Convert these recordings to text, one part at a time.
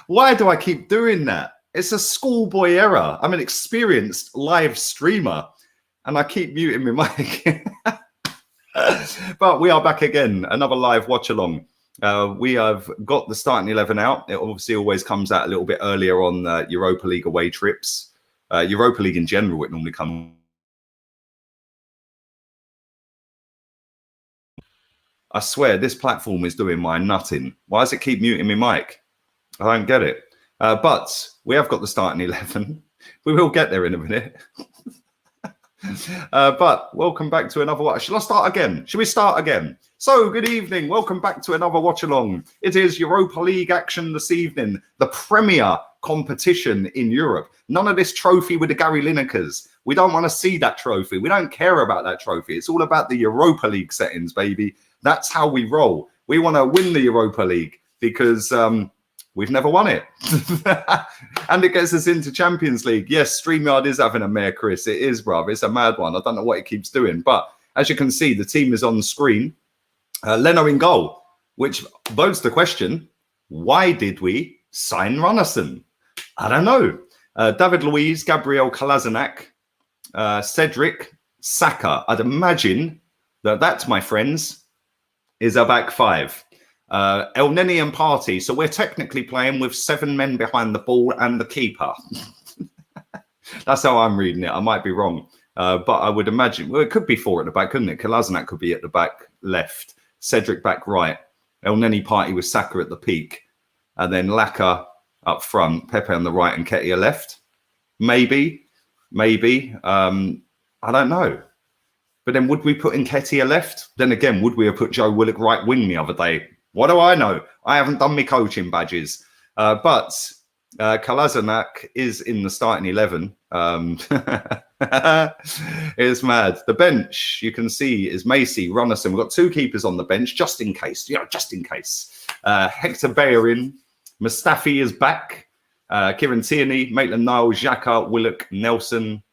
Why do I keep doing that? It's a schoolboy error. I'm an experienced live streamer and I keep muting my mic. But we are back again, another live watch along. We have got the starting 11 out. It obviously always comes out a little bit earlier on Europa League away trips. Europa League in general, it normally comes. I swear this platform is doing my nutting. Why does it keep muting me mic? I don't get it. But we have got the starting 11. We will get there in a minute. But welcome back to another watch. Shall I start again? Shall we start again? So good evening. Welcome back to another watch along. It is Europa League action this evening. The premier competition in Europe. None of this trophy with the Gary Linekers. We don't want to see that trophy. We don't care about that trophy. It's all about the Europa League settings, baby. That's how we roll. We want to win the Europa League because we've never won it. And it gets us into Champions League. Yes, StreamYard is having a mare, Chris. It is, bruv. It's a mad one. I don't know what it keeps doing. But as you can see, the team is on the screen. Leno in goal, which begs the question, why did we sign Runnison? I don't know. David Luiz, Gabriel Kalazanac, Cedric, Saka. I'd imagine that, my friends, is a back five. El Neni and Party. So we're technically playing with 7 men behind the ball and the keeper. That's how I'm reading it. I might be wrong. But I would imagine, well, it could be 4 at the back, couldn't it? Kalazanac could be at the back left. Cedric back right. El Neni Party with Saka at the peak. And then Laka up front. Pepe on the right and Ketia left. Maybe. I don't know. But then would we put Nketiah left? Then again, would we have put Joe Willock right wing the other day? What do I know? I haven't done my coaching badges. But Kalazanac is in the starting 11. It's mad. The bench, you can see, is Macy, Runnison. We've got 2 keepers on the bench, just in case. Just in case. Hector Bellerin. Mustafi is back. Kieran Tierney, Maitland-Niles, Xhaka, Willock, Nelson.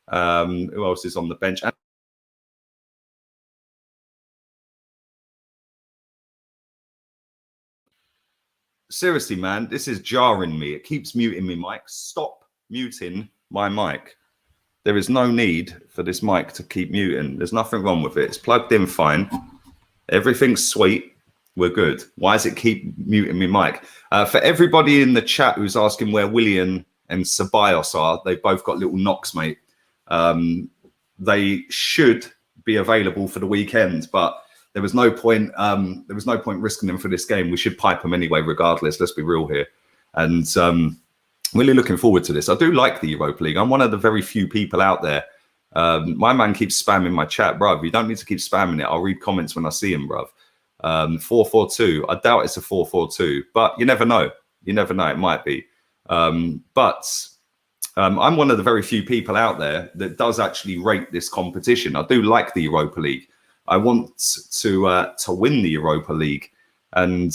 Who else is on the bench? Seriously, man, this is jarring me. It keeps muting me, mic. Stop muting my mic. There is no need for this mic to keep muting. There's nothing wrong with it. It's plugged in fine. Everything's sweet. We're good. Why does it keep muting me mic? For everybody in the chat who's asking where Willian and Ceballos are, they've both got little knocks, mate. They should be available for the weekend, but there was no point. There was no point risking them for this game. We should pipe them anyway, regardless. Let's be real here. And really looking forward to this. I do like the Europa League. I'm one of the very few people out there. My man keeps spamming my chat, bruv. You don't need to keep spamming it. I'll read comments when I see them, bruv. 4-4-2. I doubt it's a 4-4-2, but you never know. You never know. It might be. But I'm one of the very few people out there that does actually rate this competition. I do like the Europa League. I want to win the Europa League, and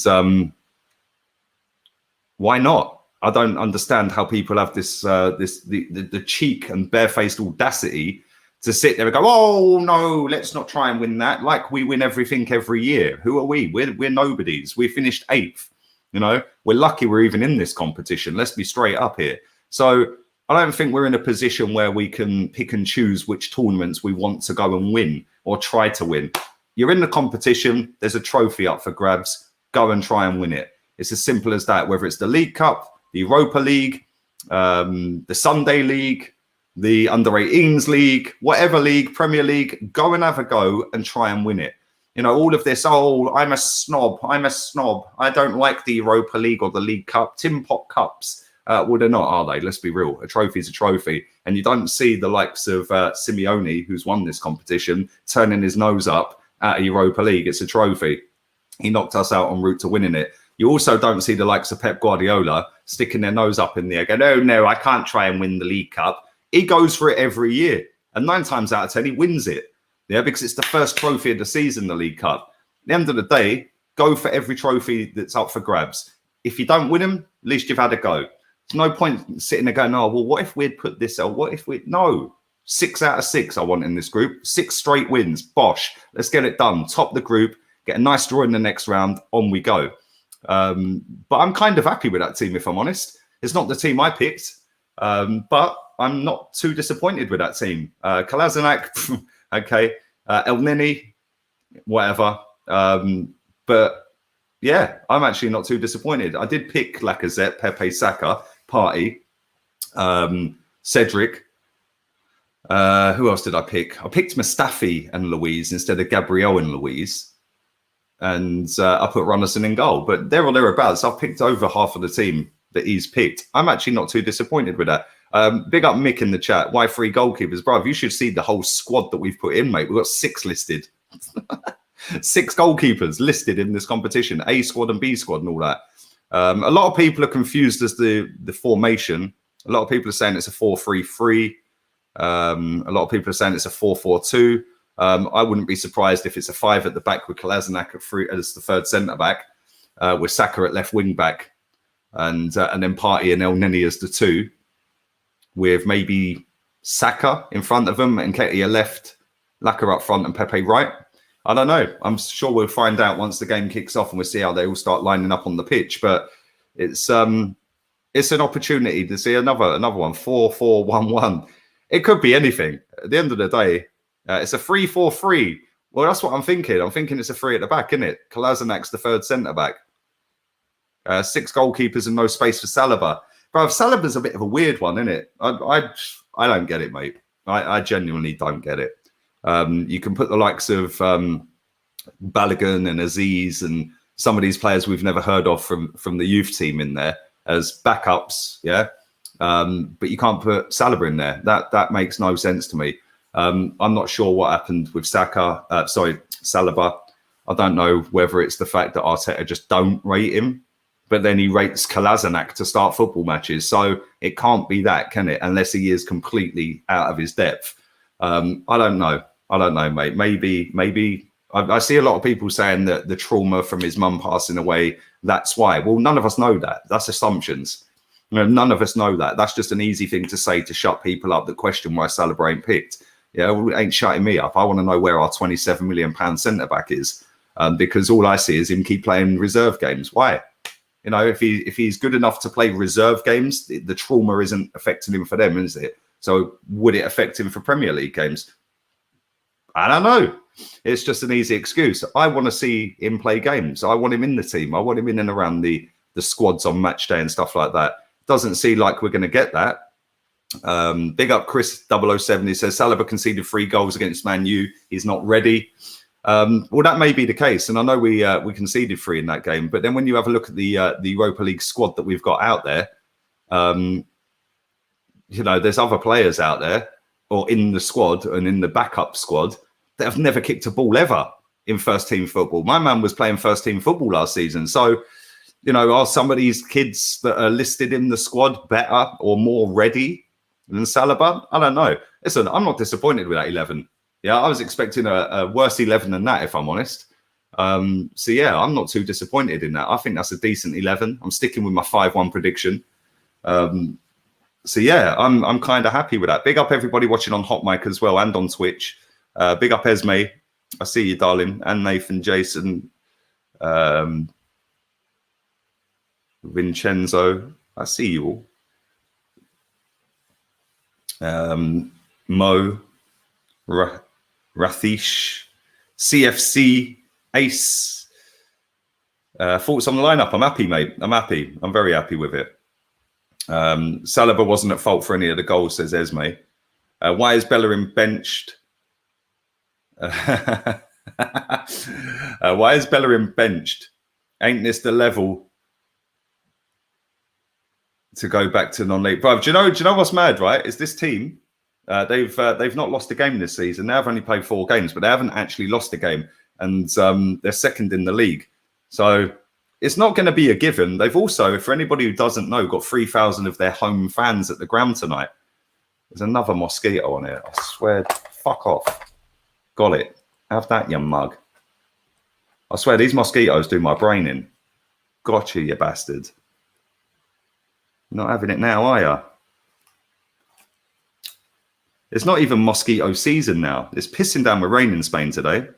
why not? I don't understand how people have this the cheek and barefaced audacity to sit there and go, "Oh no, let's not try and win that." Like we win everything every year. Who are we? We're nobodies. We finished 8th. You know, we're lucky we're even in this competition. Let's be straight up here. So I don't think we're in a position where we can pick and choose which tournaments we want to go and win or try to win. You're in the competition. There's a trophy up for grabs. Go and try and win it. It's as simple as that. Whether it's the League Cup, the Europa League, the Sunday League, the Under-18s League, whatever league, Premier League, go and have a go and try and win it. You know, all of this, oh, I'm a snob. I don't like the Europa League or the League Cup. Tin Pot Cups. Well, they're not, are they? Let's be real. A trophy is a trophy. And you don't see the likes of Simeone, who's won this competition, turning his nose up at a Europa League. It's a trophy. He knocked us out en route to winning it. You also don't see the likes of Pep Guardiola sticking their nose up in the air, going, oh, no, I can't try and win the League Cup. He goes for it every year. And 9 times out of 10, he wins it. Yeah, because it's the first trophy of the season, the League Cup. At the end of the day, go for every trophy that's up for grabs. If you don't win them, at least you've had a go. There's no point sitting there going, oh, well, what if we'd put this out? What if we... No. 6 out of 6 I want in this group. 6 straight wins. Bosh. Let's get it done. Top the group. Get a nice draw in the next round. On we go. But I'm kind of happy with that team, if I'm honest. It's not the team I picked, but I'm not too disappointed with that team. Kolasinac, okay. El Nini, whatever. But yeah, I'm actually not too disappointed. I did pick Lacazette, Pepe, Saka, Partey, Cedric. Who else did I pick? I picked Mustafi and Louise instead of Gabriel and Louise. And I put Runnison in goal. But there or thereabouts, I've picked over half of the team that he's picked. I'm actually not too disappointed with that. Big up Mick in the chat. Why 3 goalkeepers? Bro, you should see the whole squad that we've put in, mate. We've got 6 listed. 6 goalkeepers listed in this competition. A squad and B squad and all that. A lot of people are confused as the formation. A lot of people are saying it's a 4-3-3. A lot of people are saying it's a 4-4-2. I wouldn't be surprised if it's a 5 at the back with Kolasinac at 3 as the 3rd centre back, with Saka at left wing back, and then Partey and El Nini as the 2, with maybe Saka in front of them and Nketiah left, Laka up front and Pepe right. I don't know. I'm sure we'll find out once the game kicks off and we'll see how they all start lining up on the pitch. But it's an opportunity to see another one, 4-4-1-1. It could be anything. At the end of the day, it's a 3-4-3. Well, that's what I'm thinking. I'm thinking it's a 3 at the back, isn't it? Kolasinac's the 3rd centre back. 6 goalkeepers and no space for Saliba. Bro, Saliba's a bit of a weird one, isn't it? I don't get it, mate. I genuinely don't get it. You can put the likes of Balogun and Aziz and some of these players we've never heard of from the youth team in there as backups, yeah. But you can't put Saliba in there. That makes no sense to me. I'm not sure what happened with Saliba. I don't know whether it's the fact that Arteta just don't rate him, but then he rates Kolasinac to start football matches. So it can't be that, can it? Unless he is completely out of his depth. I don't know. I don't know, mate. Maybe I see a lot of people saying that the trauma from his mum passing away, that's why. Well, none of us know that. That's assumptions. You know, none of us know that. That's just an easy thing to say to shut people up that question why Saliba ain't picked. Yeah, well, it ain't shutting me up. I want to know where our £27 million centre back is, because all I see is him keep playing reserve games. Why? You know, if he's good enough to play reserve games, the trauma isn't affecting him for them, is it? So would it affect him for Premier League games? I don't know. It's just an easy excuse. I want to see him play games. I want him in the team. I want him in and around the squads on match day and stuff like that. Doesn't seem like we're going to get that. Big up Chris 007. He says Saliba conceded 3 goals against Man U. He's not ready. Well, that may be the case, and I know we conceded 3 in that game. But then when you have a look at the Europa League squad that we've got out there, you know, there's other players out there or in the squad and in the backup squad that have never kicked a ball ever in first team football. My man was playing first team football last season, so. You know, are some of these kids that are listed in the squad better or more ready than Saliba? I don't know. Listen, I'm not disappointed with that 11. Yeah, I was expecting a worse 11 than that, if I'm honest. So, yeah, I'm not too disappointed in that. I think that's a decent 11. I'm sticking with my 5-1 prediction. So, yeah, I'm kind of happy with that. Big up everybody watching on HOTMIC as well and on Twitch. Big up Esme. I see you, darling. And Nathan, Jason. Vincenzo, I see you all. Mo, Rathish, CFC, Ace. Thoughts on the lineup? I'm happy, mate. I'm happy. I'm very happy with it. Saliba wasn't at fault for any of the goals, says Esme. Why is Bellerin benched? Why is Bellerin benched? Ain't this the level to go back to non-league? Bro, do you know what's mad, right? Is this team, they've not lost a game this season. They have only played 4 games, but they haven't actually lost a game. And they're 2nd in the league. So it's not going to be a given. They've also, for anybody who doesn't know, got 3,000 of their home fans at the ground tonight. There's another mosquito on it. I swear, fuck off. Got it. Have that, you mug. I swear, these mosquitoes do my brain in. Gotcha, you bastard. Not having it now, are you? It's not even mosquito season now. It's pissing down with rain in Spain today.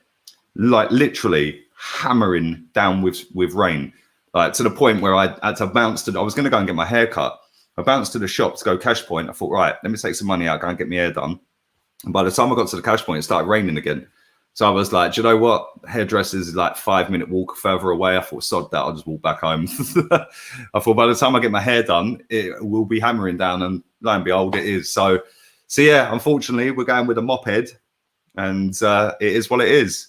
Like literally hammering down with rain. Like to the point where I had to bounce to. I was going to go and get my hair cut. I bounced to the shop to go cash point. I thought, right, let me take some money out, go and get my hair done. And by the time I got to the cash point, it started raining again. So I was like, do you know what? Hairdressers is like 5-minute walk further away. I thought, sod that, I'll just walk back home. I thought by the time I get my hair done, it will be hammering down, and lo and behold, it is. So yeah, unfortunately, we're going with a mop head, and it is what it is.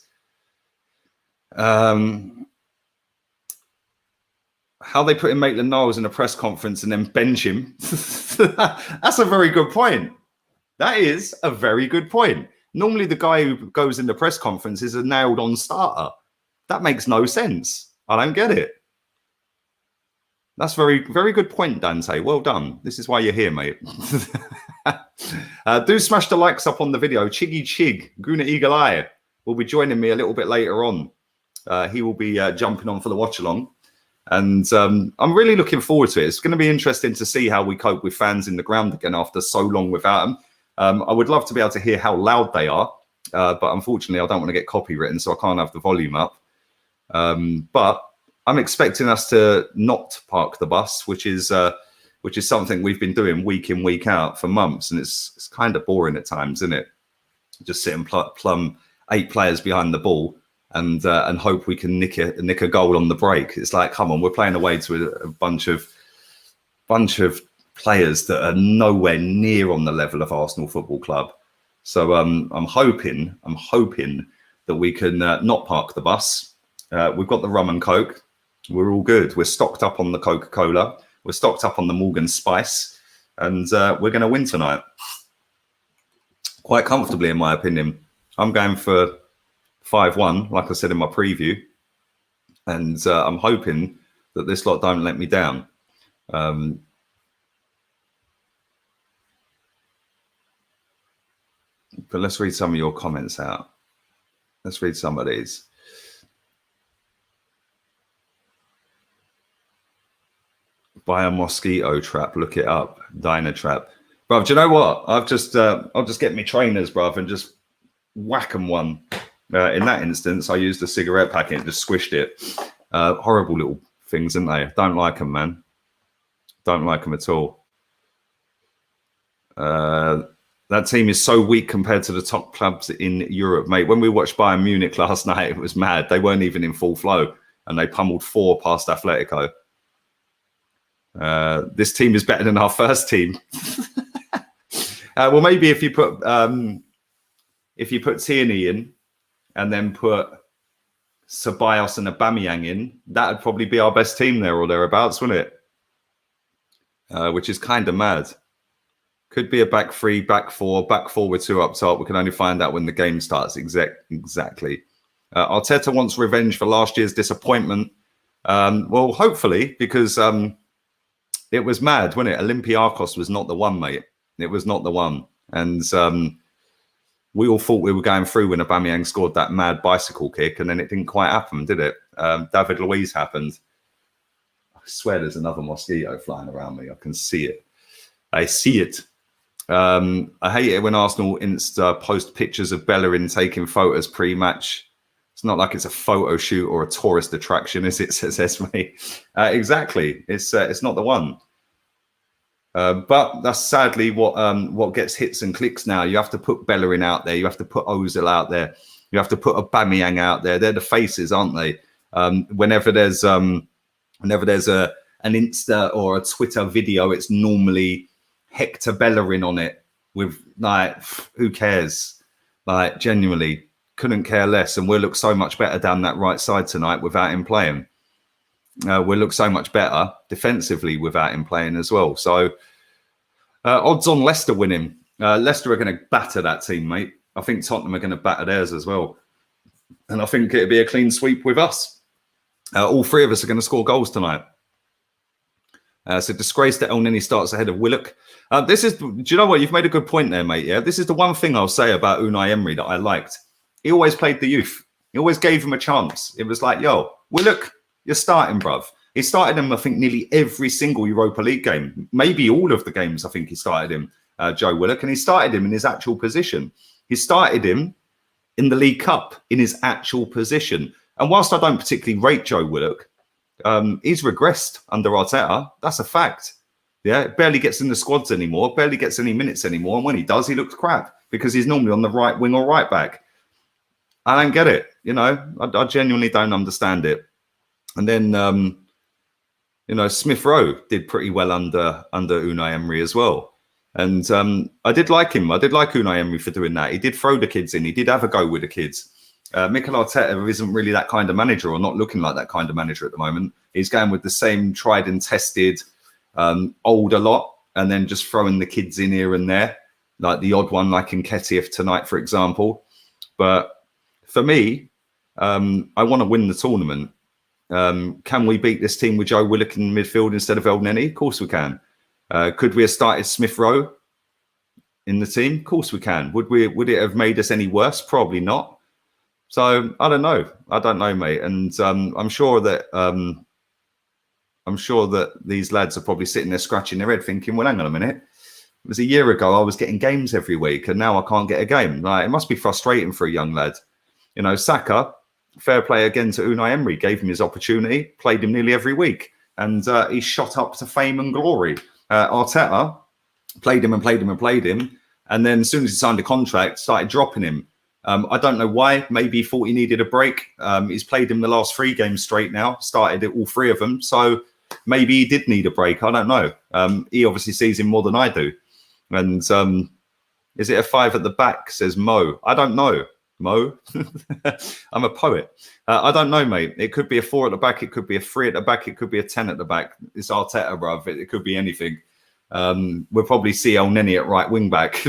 How they put in Maitland-Niles in a press conference and then bench him. That's a very good point. That is a very good point. Normally, the guy who goes in the press conference is a nailed-on starter. That makes no sense. I don't get it. That's very, very good point, Dante. Well done. This is why you're here, mate. Do smash the likes up on the video. Chiggy Chig, Guna Eagle Eye, will be joining me a little bit later on. He will be jumping on for the watch-along. And I'm really looking forward to it. It's going to be interesting to see how we cope with fans in the ground again after so long without them. I would love to be able to hear how loud they are, but unfortunately, I don't want to get copywritten, so I can't have the volume up. But I'm expecting us to not park the bus, which is something we've been doing week in, week out for months, and it's kind of boring at times, isn't it? Just sit and plumb 8 players behind the ball and hope we can nick a goal on the break. It's like, come on, we're playing away to a bunch of players that are nowhere near on the level of Arsenal Football Club. So I'm hoping that we can not park the bus. We've got the rum and coke. We're all good. We're stocked up on the Coca-Cola. We're stocked up on the Morgan Spice, and we're going to win tonight quite comfortably, in my opinion. I'm going for 5-1, like I said in my preview, and I'm hoping that this lot don't let me down. But let's read some of your comments out. Let's read some of these. Buy a mosquito trap. Look it up. Dino trap. Bruv, do you know what? I'll just get me trainers, bruv, and just whack them one. In that instance, I used a cigarette packet and just squished it. Horrible little things, aren't they? Don't like them, man. Don't like them at all. That team is so weak compared to the top clubs in Europe, mate. When we watched Bayern Munich last night, it was mad. They weren't even in full flow, and they pummeled 4 past Atletico. This team is better than our first team. Well, maybe if you put Tierney in, and then put Ceballos and Aubameyang in, that would probably be our best team there or thereabouts, wouldn't it? Which is kind of mad. Could be a back 3, back 4 with 2 up top. We can only find out when the game starts. Exactly. Arteta wants revenge for last year's disappointment. Well, hopefully, because it was mad, wasn't it? Olympiacos was not the one, mate. It was not the one. And we all thought we were going through when Aubameyang scored that mad bicycle kick, and then it didn't quite happen, did it? David Luiz happened. I swear there's another mosquito flying around me. I can see it. I see it. I hate it when Arsenal Insta post pictures of Bellerin taking photos pre-match. It's not like it's a photo shoot or a tourist attraction, is it? Says Esme. Exactly. It's not the one. But that's sadly what gets hits and clicks now. You have to put Bellerin out there. You have to put Ozil out there. You have to put Aubameyang out there. They're the faces, aren't they? Whenever there's an Insta or a Twitter video, it's normally Hector Bellerin on it with, like, who cares? Like, genuinely couldn't care less. And we'll look so much better down that right side tonight without him playing. We'll look so much better defensively without him playing as well. So odds on Leicester winning. Leicester are going to batter that team, mate. I think Tottenham are going to batter theirs as well. And I think it'll be a clean sweep with us. All 3 of us are going to score goals tonight. So disgrace that El Nini starts ahead of Willock. Do you know what? You've made a good point there, mate. Yeah, this is the one thing I'll say about Unai Emery that I liked. He always played the youth. He always gave him a chance. It was like, yo, Willock, you're starting, bruv. He started him, I think, nearly every single Europa League game. Maybe all of the games, I think he started him, Joe Willock. And he started him in his actual position. He started him in the League Cup in his actual position. And whilst I don't particularly rate Joe Willock, He's regressed under Arteta. That's a fact. Yeah, barely gets in the squads anymore, barely gets any minutes anymore. And when he does, he looks crap because he's normally on the right wing or right back. I don't get it. You know, I genuinely don't understand it. And then, you know, Smith Rowe did pretty well under Unai Emery as well. And I did like him. I did like Unai Emery for doing that. He did throw the kids in. He did have a go with the kids. Mikel Arteta isn't really that kind of manager, or not looking like that kind of manager at the moment. He's going with the same tried and tested old a lot, and then just throwing the kids in here and there, like the odd one, like in Nketiah tonight, for example. But for me, I want to win the tournament. Can we beat this team with Joe Willock in midfield instead of El Neni? Of course we can. Could we have started Smith Rowe in the team? Of course we can. Would it have made us any worse? Probably not. So I don't know. I don't know, mate. And I'm sure that these lads are probably sitting there scratching their head, thinking, "Well, hang on a minute. It was a year ago I was getting games every week, and now I can't get a game." Like, it must be frustrating for a young lad. You know, Saka, fair play again to Unai Emery, gave him his opportunity, played him nearly every week, and he shot up to fame and glory. Arteta played him, and then as soon as he signed a contract, started dropping him. I don't know why. Maybe he thought he needed a break. He's played him the last 3 games straight now, started all 3 of them. So maybe he did need a break. I don't know. He obviously sees him more than I do. And is it a 5 at the back, says Mo? I don't know, Mo. I'm a poet. I don't know, mate. It could be a 4 at the back. It could be a 3 at the back. It could be a 10 at the back. It's Arteta, bruv. It could be anything. We'll probably see El Neni at right wing back.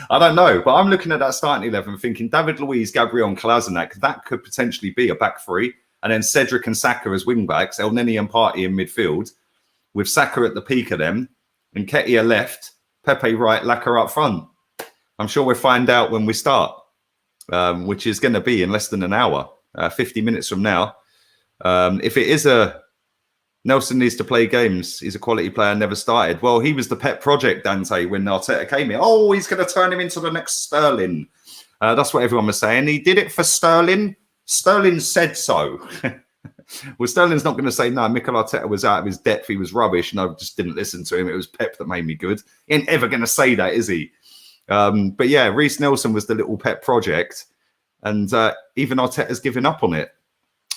I don't know, but I'm looking at that starting 11 thinking David Luiz, Gabriel and Kolasinac, that could potentially be a back 3. And then Cedric and Saka as wing backs, El Neni and Partey in midfield, with Saka at the peak of them, and Nketiah left, Pepe right, Laka up front. I'm sure we'll find out when we start, which is going to be in less than an hour, 50 minutes from now. If it is Nelson needs to play games. He's a quality player, never started. Well, he was the pet project, Dante, when Arteta came in. Oh, he's going to turn him into the next Sterling. That's what everyone was saying. He did it for Sterling. Sterling said so. Well, Sterling's not going to say, no, Mikel Arteta was out of his depth. He was rubbish. And I just didn't listen to him. It was Pep that made me good. He ain't ever going to say that, is he? But yeah, Reece Nelson was the little pet project. And even Arteta's given up on it.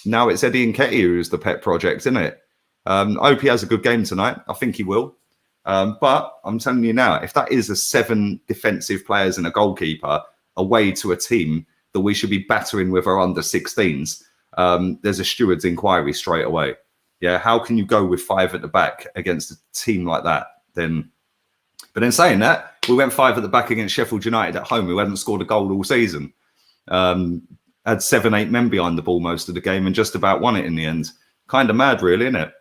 Now it's Eddie Nketiah who's the pet project, isn't it? I hope he has a good game tonight. I think he will. But I'm telling you now, if that is a 7 defensive players and a goalkeeper away to a team that we should be battering with our under 16s, there's a steward's inquiry straight away. Yeah, how can you go with 5 at the back against a team like that? But then saying that, we went 5 at the back against Sheffield United at home, who hadn't scored a goal all season. Had 7, 8 men behind the ball most of the game and just about won it in the end. Kind of mad, really, isn't it?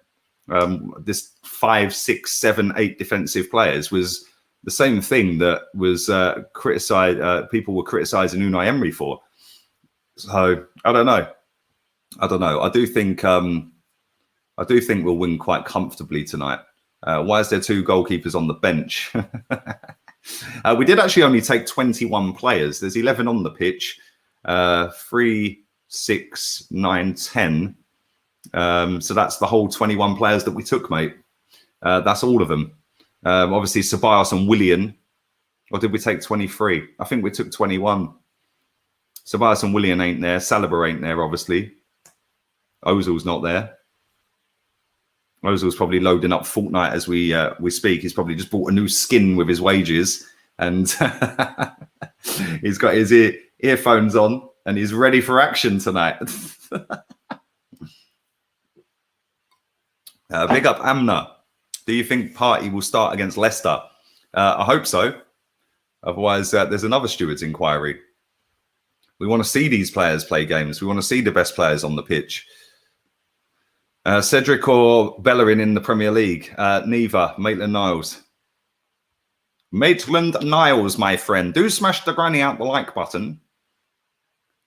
This 5, 6, 7, 8 defensive players was the same thing that was criticized. People were criticizing Unai Emery for. So I don't know. I do think we'll win quite comfortably tonight. Why is there 2 goalkeepers on the bench? We did actually only take 21 players. There's 11 on the pitch. 3, 6, 9, 10. So that's the whole 21 players that we took, mate. That's all of them. Obviously, Ceballos and Willian. Or did we take 23? I think we took 21. Ceballos and Willian ain't there. Saliba ain't there, obviously. Ozil's not there. Ozil's probably loading up Fortnite as we speak. He's probably just bought a new skin with his wages. And he's got his earphones on and he's ready for action tonight. Big up Amna. Do you think Partey will start against Leicester? I hope so. Otherwise, there's another steward's inquiry. We want to see these players play games. We want to see the best players on the pitch. Cedric or Bellerin in the Premier League? Neither. Maitland-Niles. Maitland-Niles, my friend. Do smash the granny out the like button.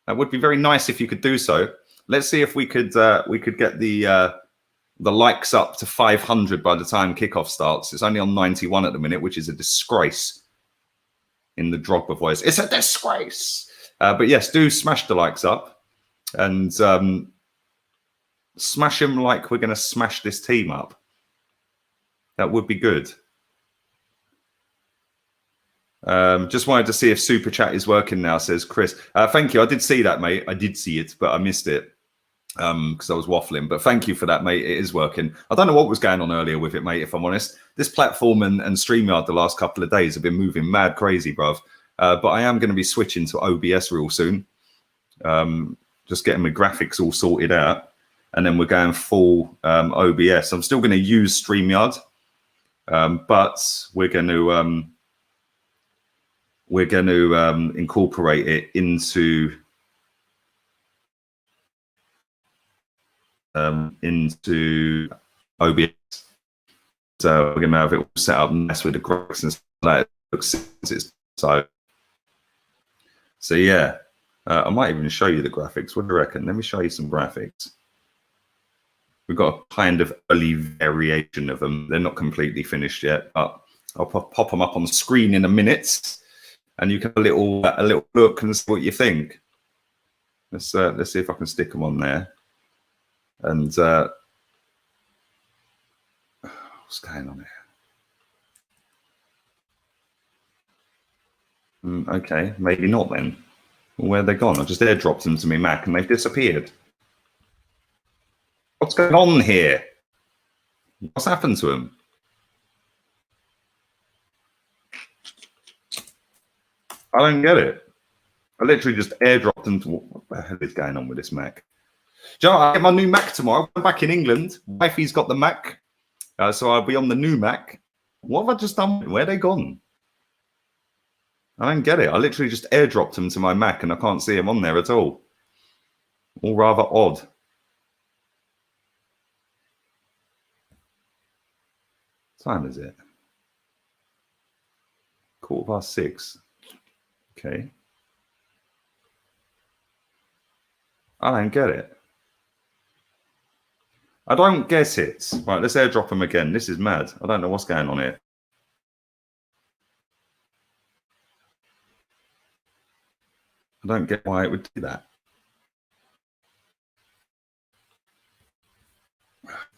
That would be very nice if you could do so. Let's see if we could get the likes up to 500 by the time kickoff starts. It's only on 91 at the minute, which is a disgrace. In the Drogba voice, it's a disgrace. But yes, do smash the likes up, and Smash them like we're going to smash this team up. That would be good. Just wanted to see if Super Chat is working now, says Chris. Thank you. I did see that, mate. I did see it, but I missed it because I was waffling. But thank you for that, mate. It is working. I don't know what was going on earlier with it, mate, if I'm honest. This platform and StreamYard the last couple of days have been moving mad crazy, bruv. But I am going to be switching to OBS real soon. Just getting my graphics all sorted out. And then we're going full OBS. I'm still going to use StreamYard, but we're going to incorporate it into OBS. So we're going to have it all set up nice with the graphics and stuff like that. So yeah, I might even show you the graphics. What do you reckon? Let me show you some graphics. We've got a kind of early variation of them. They're not completely finished yet, but I'll pop them up on the screen in a minute, and you can have a little look and see what you think. Let's see if I can stick them on there. And what's going on here? Okay, maybe not then. Where are they gone? I just airdropped them to my Mac and they've disappeared. What's going on here? What's happened to them? I don't get it. I literally just airdropped them to... What the hell is going on with this Mac? Do you know what? I get my new Mac tomorrow. I'm back in England. Wifey's got the Mac. So I'll be on the new Mac. What have I just done? Where are they gone? I don't get it. I literally just airdropped them to my Mac and I can't see them on there at all. All rather odd. What time is it? 6:15. Okay. I don't get it. I don't get it. Right, let's airdrop them again. This is mad. I don't know what's going on here. I don't get why it would do that.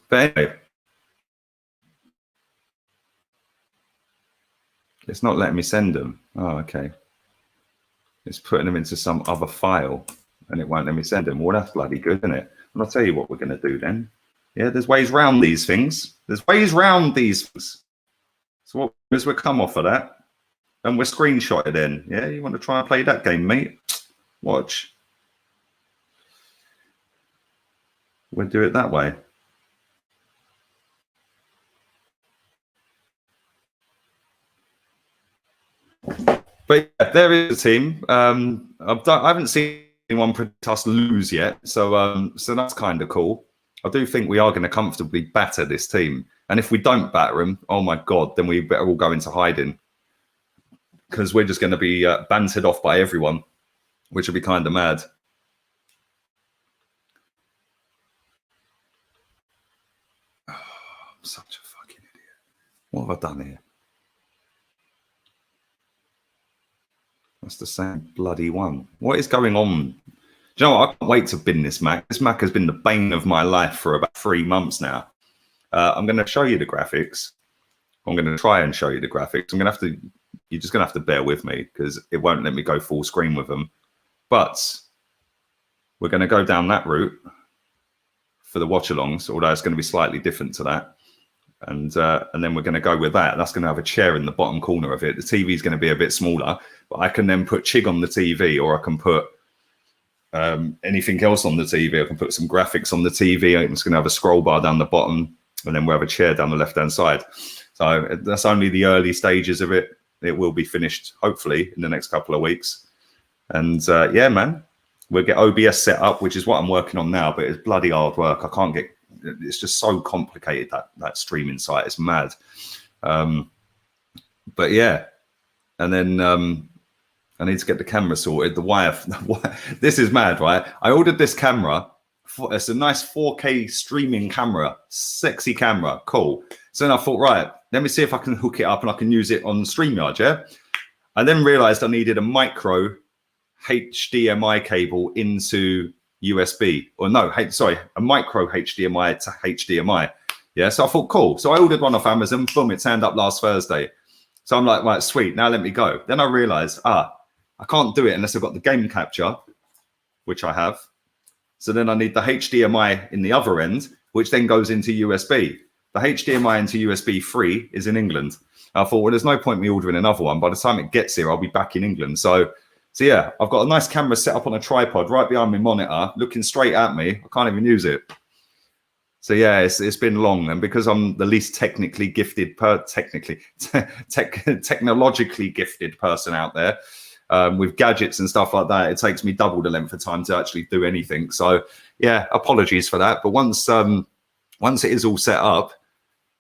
But anyway, it's not letting me send them. Oh, okay. It's putting them into some other file and it won't let me send them. Well, that's bloody good, isn't it? And I'll tell you what we're going to do then. Yeah, there's ways around these things. There's ways around these things. So what as we come off of that and we're screenshotted in. Yeah, you want to try and play that game, mate? Watch. We'll do it that way. But yeah, there is a team. I haven't seen anyone predict us lose yet, so that's kind of cool. I do think we are going to comfortably batter this team, and if we don't batter them, oh my god, then we better all go into hiding because we're just going to be bantered off by everyone, which would be kind of mad. Oh, I'm such a fucking idiot. What have I done here? That's the same bloody one. What is going on? Do you know what? I can't wait to bin this Mac. This Mac has been the bane of my life for about 3 months now. I'm going to show you the graphics. I'm going to try and show you the graphics. I'm going to have to... You're just going to have to bear with me because it won't let me go full screen with them. But we're going to go down that route for the watchalongs, although it's going to be slightly different to that. And then we're going to go with that. That's going to have a chair in the bottom corner of it. The TV is going to be a bit smaller, but I can then put Chig on the TV, or I can put anything else on the TV. I can put some graphics on the TV. I'm just going to have a scroll bar down the bottom, and then we'll have a chair down the left-hand side. So that's only the early stages of it. It will be finished, hopefully, in the next couple of weeks. And yeah, man, we'll get OBS set up, which is what I'm working on now, but it's bloody hard work. I can't get... It's just so complicated, that streaming site. It's mad. But yeah, and then I need to get the camera sorted. The wire. This is mad, right? I ordered this camera. It's a nice 4K streaming camera, sexy camera, cool. So then I thought, right, let me see if I can hook it up and I can use it on StreamYard. Yeah. I then realized I needed a micro HDMI cable into USB, or no, sorry, a micro HDMI to HDMI. Yeah, so I thought, cool. So I ordered one off Amazon. Boom, it turned up last Thursday. So I'm like, right, sweet. Now let me go. Then I realized, I can't do it unless I've got the game capture, which I have. So then I need the HDMI in the other end, which then goes into USB. The HDMI into USB 3 is in England. I thought, well, there's no point me ordering another one. By the time it gets here, I'll be back in England. So yeah, I've got a nice camera set up on a tripod right behind my monitor, looking straight at me. I can't even use it. So yeah, it's been long, and because I'm the least technically gifted, technologically gifted person out there with gadgets and stuff like that, it takes me double the length of time to actually do anything. So yeah, apologies for that. But once it is all set up,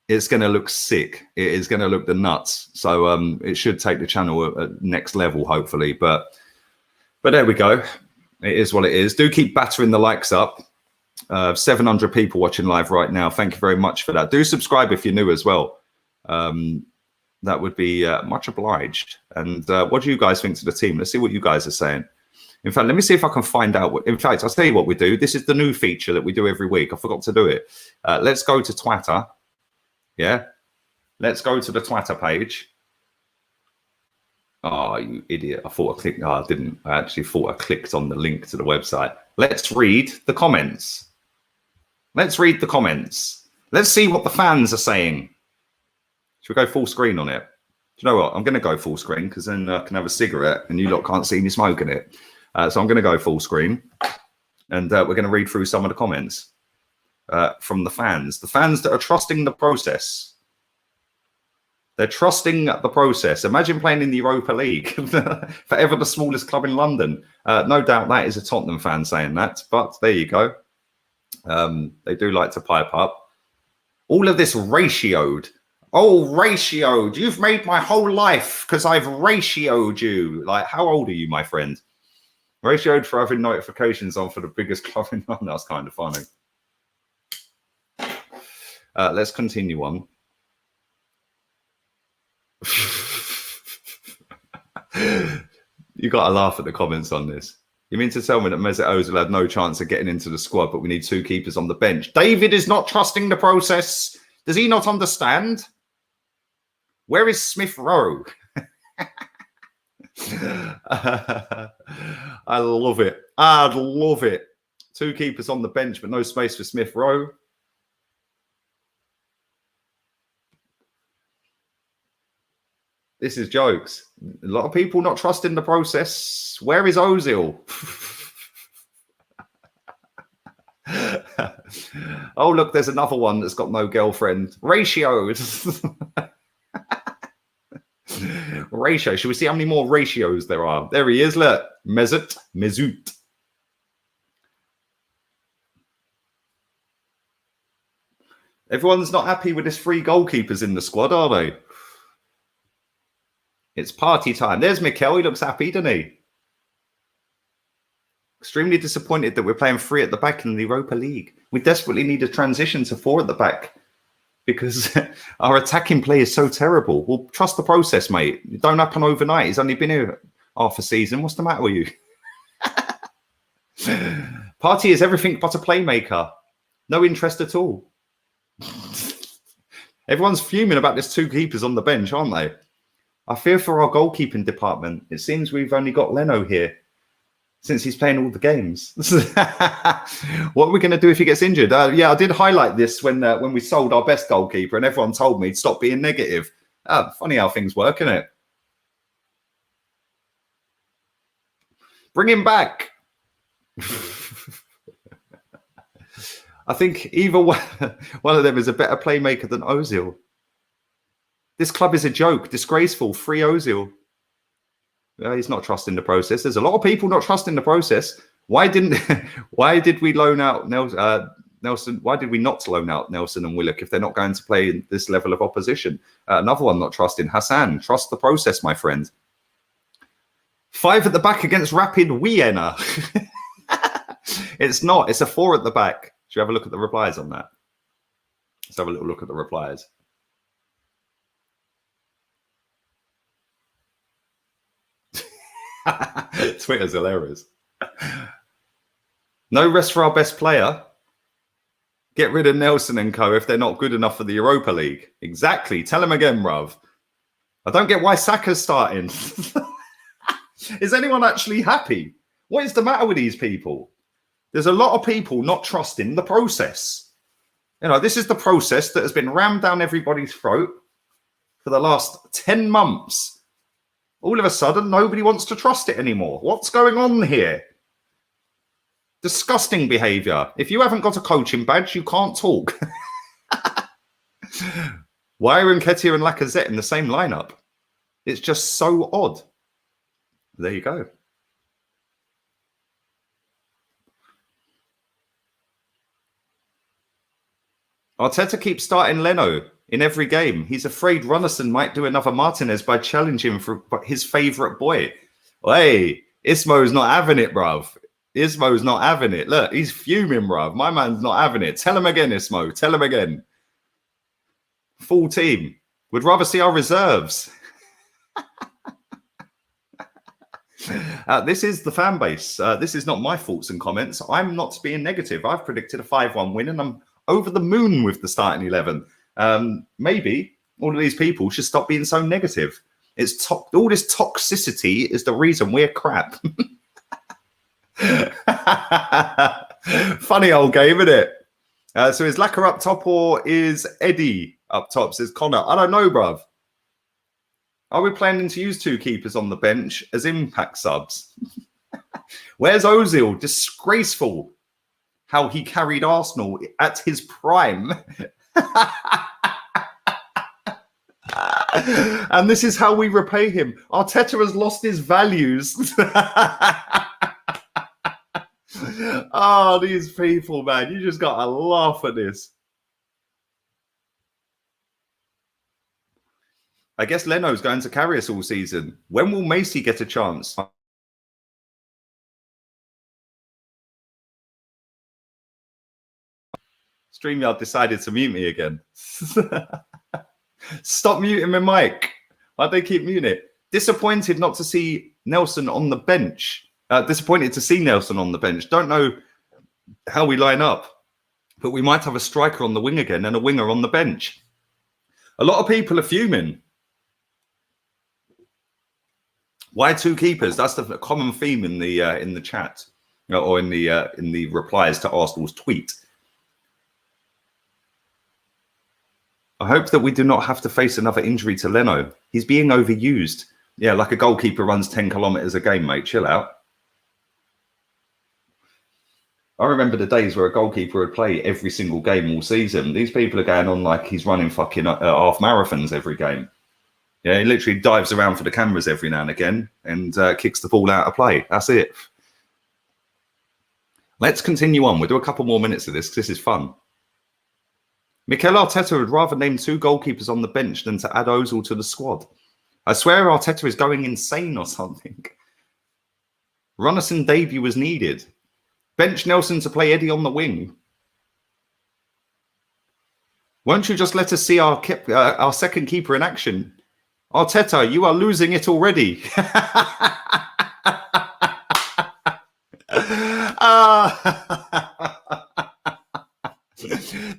it's going to look sick. It is going to look the nuts. So it should take the channel at next level, hopefully. But there we go. It is what it is. Do keep battering the likes up. 700 people watching live right now. Thank you very much for that. Do subscribe if you're new as well. That would be much obliged. And what do you guys think to the team? Let's see what you guys are saying. In fact, let me see if I can find out what. In fact, I'll tell you what we do. This is the new feature that we do every week. I forgot to do it. Let's go to Twitter. Yeah, let's go to the Twitter page. Oh, you idiot. I thought I clicked. No, I didn't. I actually thought I clicked on the link to the website. Let's read the comments. Let's read the comments. Let's see what the fans are saying. Should we go full screen on it? Do you know what? I'm going to go full screen because then I can have a cigarette and you lot can't see me smoking it. So I'm going to go full screen and we're going to read through some of the comments from the fans that are trusting the process. They're trusting the process. Imagine playing in the Europa League, forever the smallest club in London. No doubt that is a Tottenham fan saying that, but there you go. They do like to pipe up. All of this ratioed. Oh, ratioed. You've made my whole life because I've ratioed you. Like, how old are you, my friend? Ratioed for having notifications on for the biggest club in London. That's kind of funny. Let's continue on. You got to laugh at the comments on this. You mean to tell me that Mesut Ozil had no chance of getting into the squad, but we need 2 keepers on the bench? David is not trusting the process. Does he not understand? Where is Smith Rowe? I love it. I'd love it. 2 keepers on the bench, but no space for Smith Rowe. This is jokes. A lot of people not trusting the process. Where is Ozil? Oh, look, there's another one that's got no girlfriend. Ratios. Ratio. Should we see how many more ratios there are? There he is. Look. Mesut. Everyone's not happy with his 3 goalkeepers in the squad, are they? It's party time. There's Mikel. He looks happy, doesn't he? Extremely disappointed that we're playing 3 at the back in the Europa League. We desperately need a transition to 4 at the back because our attacking play is so terrible. Well, trust the process, mate. It don't happen overnight. He's only been here half a season. What's the matter with you? Party is everything but a playmaker. No interest at all. Everyone's fuming about this 2 keepers on the bench, aren't they? I fear for our goalkeeping department. It seems we've only got Leno here since he's playing all the games. What are we going to do if he gets injured? Yeah, I did highlight this when we sold our best goalkeeper and everyone told me to stop being negative. Funny how things work, isn't it? Bring him back. I think either one of them is a better playmaker than Ozil. This club is a joke. Disgraceful. Free Ozil. He's not trusting the process. There's a lot of people not trusting the process. Why did we loan out Nelson? Why did we not loan out Nelson and Willock if they're not going to play in this level of opposition? Another one not trusting. Hassan, trust the process, my friend. 5 at the back against Rapid Vienna. It's not. It's a 4 at the back. Should we have a look at the replies on that? Let's have a little look at the replies. Twitter's hilarious. No rest for our best player. Get rid of Nelson and co if they're not good enough for the Europa League. Exactly. Tell him again, bruv. I don't get why Saka's starting. Is anyone actually happy? What is the matter with these people? There's a lot of people not trusting the process. You know, this is the process that has been rammed down everybody's throat for the last 10 months. All of a sudden, nobody wants to trust it anymore. What's going on here? Disgusting behavior. If you haven't got a coaching badge, you can't talk. Why are Nketiah and Lacazette in the same lineup? It's just so odd. There you go. Arteta keeps starting Leno in every game. He's afraid Runnison might do another Martinez by challenging for his favourite boy. Hey, Ismo's not having it, bruv. Ismo's not having it. Look, he's fuming, bruv. My man's not having it. Tell him again, Ismo. Tell him again. Full team. Would rather see our reserves. This is the fan base. This is not my thoughts and comments. I'm not being negative. I've predicted a 5-1 win, and I'm over the moon with the starting 11. Maybe all of these people should stop being so negative. It's all this toxicity is the reason we're crap. Funny old game, isn't it? So is Lacquer up top or is Eddie up top? Says Connor. I don't know, bruv. Are we planning to use 2 keepers on the bench as impact subs? Where's Ozil? Disgraceful how he carried Arsenal at his prime. And this is how we repay him. Arteta has lost his values. Oh, these people, man. You just got to laugh at this. I guess Leno's going to carry us all season. When will Macy get a chance? StreamYard decided to mute me again. Stop muting my mic. Why'd they keep muting it? Disappointed not to see Nelson on the bench. Disappointed to see Nelson on the bench. Don't know how we line up, but we might have a striker on the wing again and a winger on the bench. A lot of people are fuming. Why 2 keepers? That's the common theme in the chat or in the replies to Arsenal's tweet. I hope that we do not have to face another injury to Leno. He's being overused. Yeah, like a goalkeeper runs 10 kilometers a game, mate. Chill out. I remember the days where a goalkeeper would play every single game all season. These people are going on like he's running fucking half marathons every game. Yeah, he literally dives around for the cameras every now and again and kicks the ball out of play. That's it. Let's continue on. We'll do a couple more minutes of this because this is fun. Mikel Arteta would rather name 2 goalkeepers on the bench than to add Ozil to the squad. I swear Arteta is going insane or something. Runnison debut was needed. Bench Nelson to play Eddie on the wing. Won't you just let us see our second keeper in action? Arteta, you are losing it already.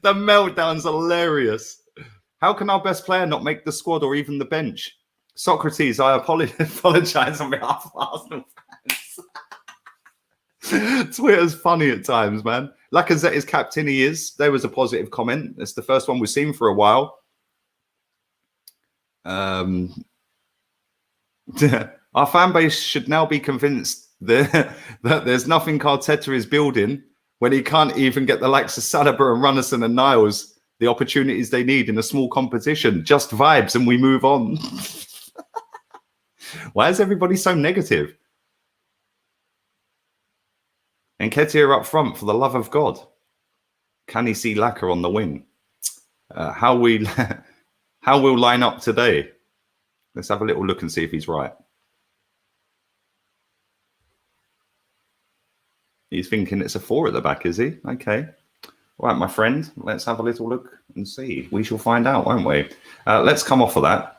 The meltdown's hilarious. How can our best player not make the squad or even the bench? Socrates, I apologize on behalf of Arsenal fans. Twitter's funny at times, man. Lacazette is captain, he is. There was a positive comment. It's the first one we've seen for a while. Our fan base should now be convinced that there's nothing Arteta is building when he can't even get the likes of Saliba and Runnison and Niles the opportunities they need in a small competition. Just vibes and we move on. Why is everybody so negative? Nketiah up front, for the love of God. Can he see Lacquer on the wing? How we'll line up today? Let's have a little look and see if he's right. He's thinking it's a 4 at the back, is he? Okay. All right, my friend. Let's have a little look and see. We shall find out, won't we? Let's come off of that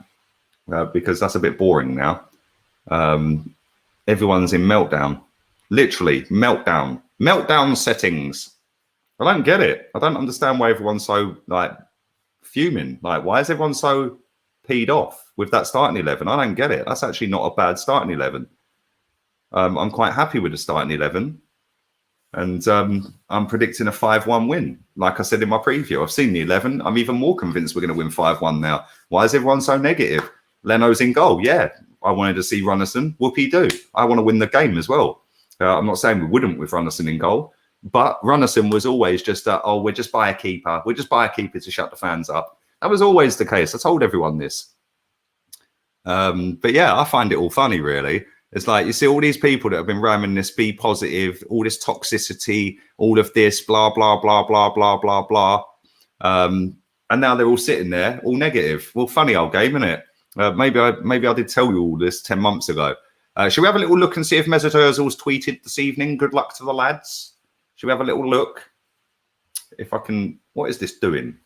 because that's a bit boring now. Everyone's in meltdown. Literally, meltdown. Meltdown settings. I don't get it. I don't understand why everyone's so like fuming. Like, why is everyone so peed off with that starting 11? I don't get it. That's actually not a bad starting 11. I'm quite happy with the starting 11. And I'm predicting a 5-1 win. Like I said in my preview, I've seen the 11. I'm even more convinced we're going to win 5-1 now. Why is everyone so negative? Leno's in goal. Yeah, I wanted to see Runnison. Whoopie-doo. I want to win the game as well. I'm not saying we wouldn't with Runnison in goal, but Runnison was always just, oh, we'll just buy a keeper. We'll just buy a keeper to shut the fans up. That was always the case. I told everyone this. But yeah, I find it all funny, really. It's like you see all these people that have been ramming this be positive, all this toxicity, all of this, blah, blah, blah, blah, blah, blah, blah. And now they're all sitting there, all negative. Well, funny old game, isn't it? Maybe I did tell you all this 10 months ago. Should we have a little look and see if Mesut Ozil's tweeted this evening? Good luck to the lads. Should we have a little look? If I can, what is this doing?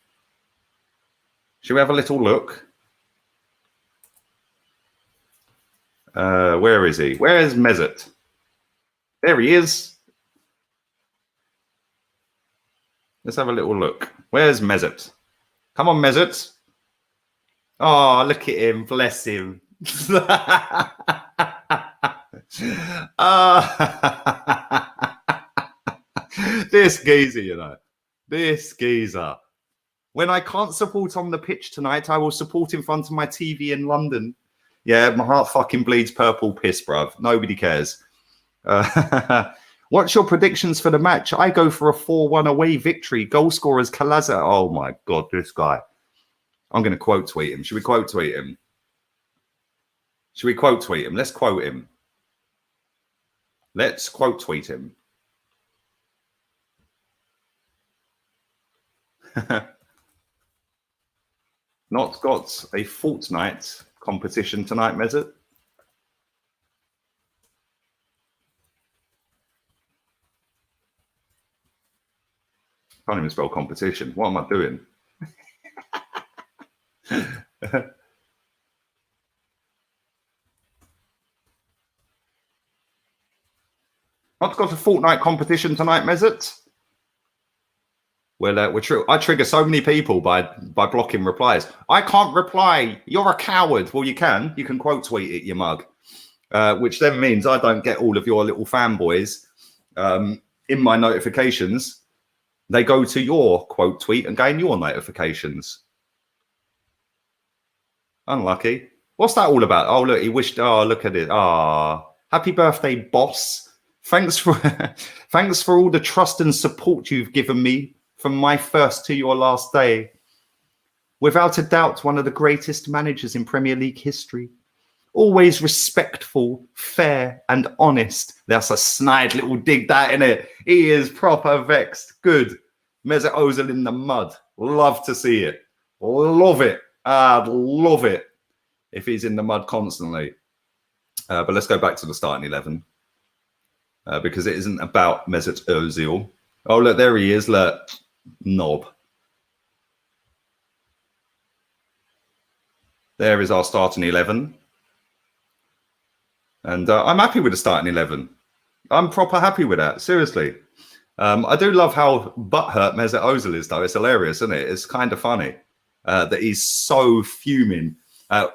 Should we have a little look? Where is he? Where is Mesut? There he is. Let's have a little look. Where's Mesut? Come on, Mesut. Oh, look at him. Bless him. This geezer, you know. This geezer. When I can't support on the pitch tonight, I will support in front of my TV in London. Yeah, my heart fucking bleeds purple piss, bruv. Nobody cares. What's your predictions for the match? I go for a 4-1 away victory. Goal scorers, Kalaza. Oh, my God, this guy. I'm going to quote tweet him. Should we quote tweet him? Should we quote tweet him? Let's quote him. Let's quote tweet him. Not got a fortnight competition tonight, Mesut. Can't even spell competition. What am I doing? Not got a fortnight competition tonight, Mesut. Well, we're true. I trigger so many people by blocking replies. I can't reply. You're a coward. Well, you can. You can quote tweet it, you mug. Which then means I don't get all of your little fanboys in my notifications. They go to your quote tweet and gain your notifications. Unlucky. What's that all about? Oh, look, he wished. Oh, look at it. Ah, happy birthday, boss. Thanks for all the trust and support you've given me from my first to your last day. Without a doubt, one of the greatest managers in Premier League history. Always respectful, fair, and honest. That's a snide little dig, that, innit? He is proper vexed. Good. Mesut Ozil in the mud. Love to see it. Love it. I'd love it if he's in the mud constantly. But let's go back to the starting 11. Because it isn't about Mesut Ozil. Oh, look, there he is. Look. Knob. There is our starting 11. And I'm happy with the starting 11. I'm proper happy with that. Seriously. I do love how butthurt Mesut Ozil is, though. It's hilarious, isn't it? It's kind of funny that he's so fuming.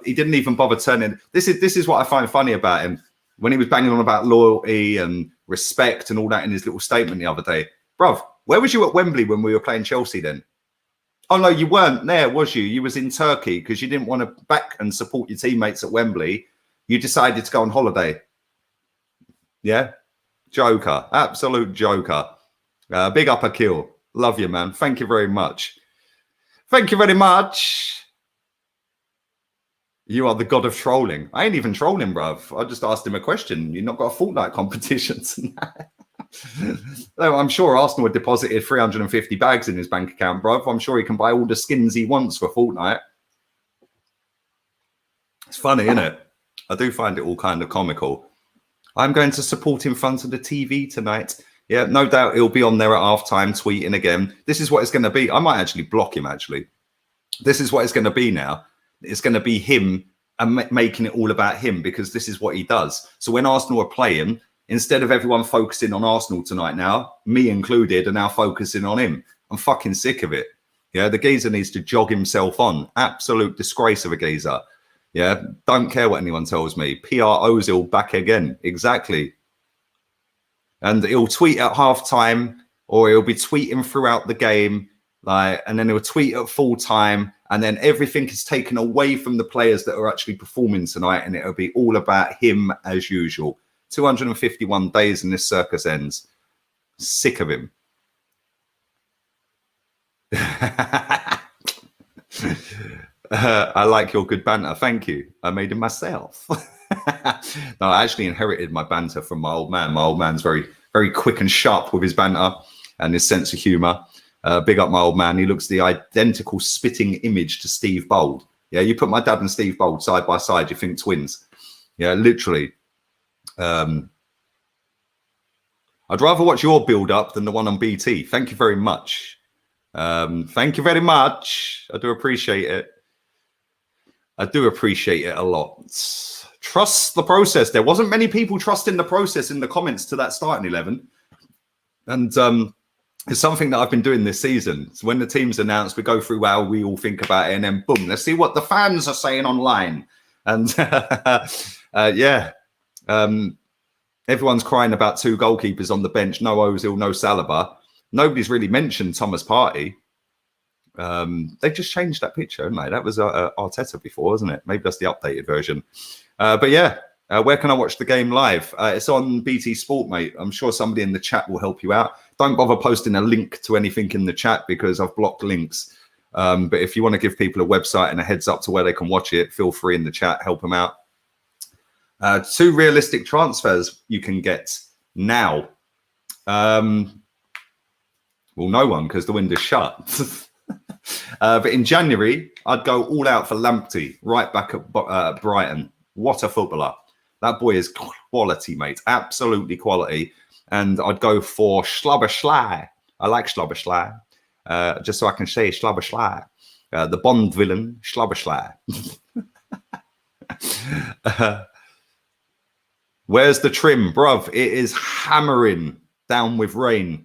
He didn't even bother turning. This is what I find funny about him. When he was banging on about loyalty and respect and all that in his little statement the other day. Bruv, where was you at Wembley when we were playing Chelsea then? Oh, no, you weren't there, was you? You was in Turkey because you didn't want to back and support your teammates at Wembley. You decided to go on holiday. Yeah? Joker. Absolute joker. Big up a kill. Love you, man. Thank you very much. Thank you very much. You are the god of trolling. I ain't even trolling, bruv. I just asked him a question. You've not got a fortnight competition tonight. I'm sure Arsenal had deposited 350 bags in his bank account, bruv. I'm sure he can buy all the skins he wants for a fortnight. It's funny, isn't it? I do find it all kind of comical. I'm going to support in front of the TV tonight. Yeah, no doubt he'll be on there at halftime tweeting again. This is what it's going to be. I might actually block him, actually. This is what it's going to be now. It's going to be him and making it all about him because this is what he does. So when Arsenal are playing, Instead of everyone focusing on Arsenal tonight now, me included, are now focusing on him. I'm fucking sick of it. Yeah, the geezer needs to jog himself on. Absolute disgrace of a geezer. Yeah, don't care what anyone tells me. PR Ozil back again. Exactly. And he'll tweet at halftime, or he'll be tweeting throughout the game, like, and then he'll tweet at full time, and then everything is taken away from the players that are actually performing tonight, and it'll be all about him as usual. 251 days and this circus ends. Sick of him. I like your good banter. Thank you. I made it myself. No, I actually inherited my banter from my old man. My old man's very, very quick and sharp with his banter and his sense of humor. Big up my old man. He looks the identical spitting image to Steve Bold. Yeah, you put my dad and Steve Bold side by side, you think twins. Yeah, literally. I'd rather watch your build up than the one on BT. Thank you very much. Thank you very much. I do appreciate it. I do appreciate it a lot. Trust the process. There wasn't many people trusting the process in the comments to that starting 11. And it's something that I've been doing this season. So when the team's announced, we go through how we all think about it, and then boom, let's see what the fans are saying online. And yeah, everyone's crying about 2 goalkeepers on the bench. No Ozil, no Saliba. Nobody's really mentioned Thomas Partey. They just changed that picture, haven't they? That was Arteta before, wasn't it? Maybe that's the updated version. But yeah, where can I watch the game live? It's on BT Sport, mate. I'm sure somebody in the chat will help you out. Don't bother posting a link to anything in the chat because I've blocked links. But if you want to give people a website and a heads up to where they can watch it, feel free in the chat, help them out. 2 realistic transfers you can get now. Well, no one, because the window's shut. But in January, I'd go all out for Lamptey, right back at Brighton. What a footballer. That boy is quality, mate. Absolutely quality. And I'd go for Schlabberschlei. I like Schlabberschlei. Just so I can say Schlabberschlei. The Bond villain, Schlabberschlei. Where's the trim? Bruv, it is hammering down with rain.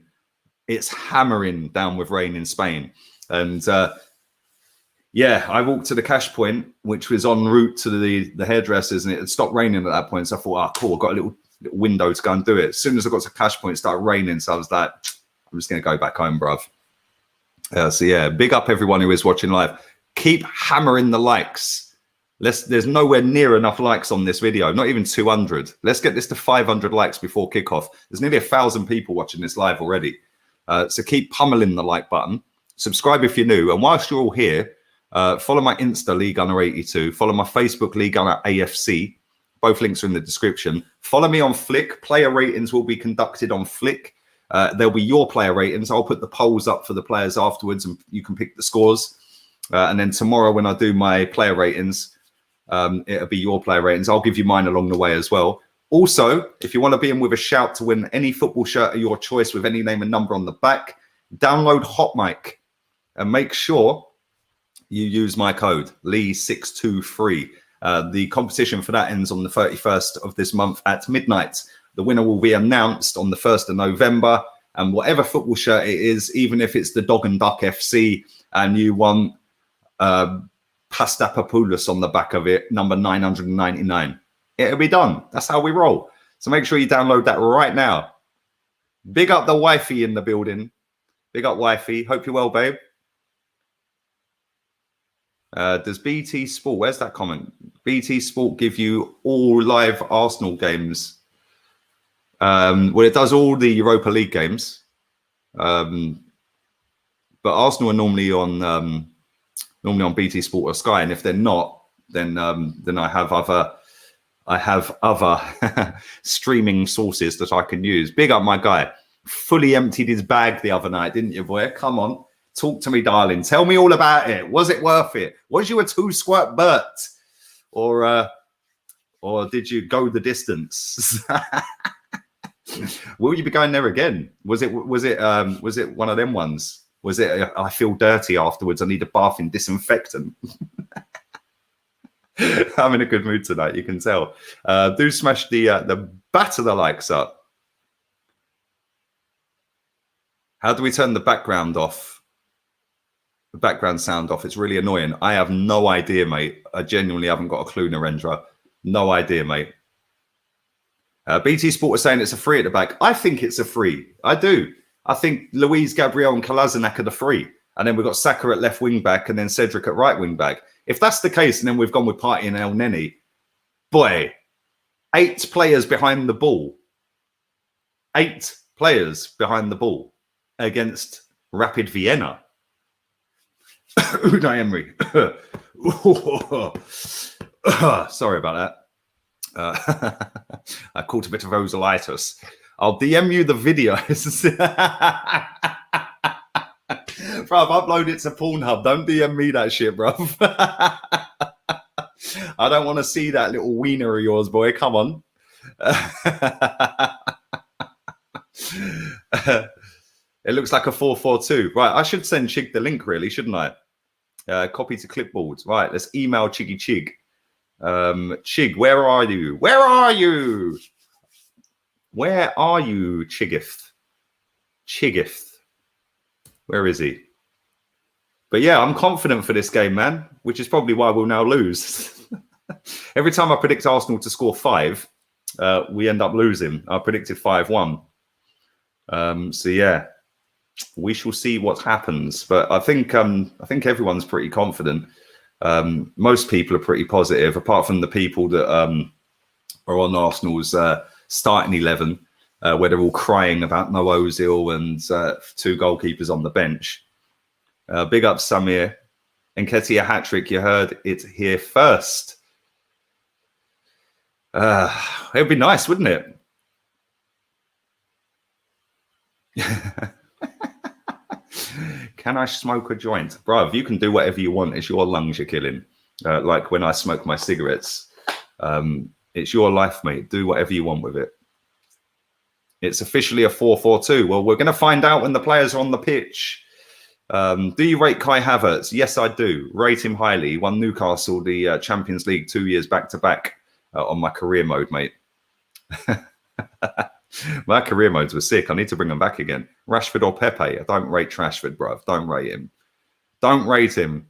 It's hammering down with rain in Spain. And yeah, I walked to the cash point, which was en route to the hairdressers, and it had stopped raining at that point. So I thought, cool, I've got a little window to go and do it. As soon as I got to cash point, it started raining. So I was like, I'm just going to go back home, bruv. So yeah, big up everyone who is watching live. Keep hammering the likes. There's nowhere near enough likes on this video, not even 200. Let's get this to 500 likes before kickoff. There's nearly 1,000 people watching this live already. So keep pummeling the like button. Subscribe if you're new. And whilst you're all here, follow my Insta, League Gunner 82. Follow my Facebook, League Gunner AFC. Both links are in the description. Follow me on Flick. Player ratings will be conducted on Flick. There'll be your player ratings. I'll put the polls up for the players afterwards, and you can pick the scores. And then tomorrow when I do my player ratings, it'll be your player ratings. I'll give you mine along the way as well. Also, if you want to be in with a shout to win any football shirt of your choice with any name and number on the back, download HOTMIC and make sure you use my code Lee623. The competition for that ends on the 31st of this month at midnight. The winner will be announced on the 1st of November. And whatever football shirt it is, even if it's the Dog and Duck FC and you want Pastapapoulos on the back of it, number 999, it'll be done. That's how we roll. So make sure you download that right now. Big up the wifey in the building. Big up wifey. Hope you're well, babe. Does BT Sport, where's that comment? BT Sport give you all live Arsenal games. Well, it does all the Europa League games. But Arsenal are normally on BT Sport or Sky, and if they're not, then I have other streaming sources that I can use. Big up my guy. Fully emptied his bag the other night, didn't you, boy? Come on. Talk to me, darling. Tell me all about it. Was it worth it? Was you a 2-squirt Bert? Or did you go the distance? Will you be going there again? Was it one of them ones? Was it I feel dirty afterwards, I need a bath in disinfectant? I'm in a good mood tonight, you can tell. Do smash the batter the likes up. How do we turn the background off? The background sound off. It's really annoying. I have no idea, mate. I genuinely haven't got a clue, Narendra. No idea, mate. BT Sport is saying it's a free at the back. I think it's a free. I do. I think Luis, Gabriel and Kolasinac are the free. And then we've got Saka at left wing back and then Cedric at right wing back. If that's the case, and then we've gone with Partey and El Neni, boy, 8 players behind the ball. 8 players behind the ball against Rapid Vienna. Unai Emery. Sorry about that. I caught a bit of ozolitis. I'll DM you the videos. Bruv, upload it to Pornhub. Don't DM me that shit, bruv. I don't want to see that little wiener of yours, boy. Come on. It looks like a 4-4-2. Right, I should send Chig the link, really, shouldn't I? Copy to clipboard. Right, let's email Chiggy Chig. Chig, where are you? Where are you? Where are you, Chigith? Chigith. Where is he? But yeah, I'm confident for this game, man, which is probably why we'll now lose. Every time I predict Arsenal to score 5, we end up losing. I predicted 5-1. So yeah, we shall see what happens. But I think everyone's pretty confident. Most people are pretty positive, apart from the people that are on Arsenal's starting 11, where they're all crying about no Ozil and 2 goalkeepers on the bench. Big up Samir. Nketiah hat-trick, you heard it here first. It would be nice, wouldn't it? Can I smoke a joint? Bruv, you can do whatever you want. It's your lungs you're killing. Like when I smoke my cigarettes. It's your life, mate. Do whatever you want with it. It's officially a 4-4-2. Well, we're going to find out when the players are on the pitch. Do you rate Kai Havertz? Yes, I do. Rate him highly. He won Newcastle the Champions League 2 years back-to-back on my career mode, mate. My career modes were sick. I need to bring them back again. Rashford or Pepe? I don't rate Rashford, bruv. Don't rate him. Don't rate him.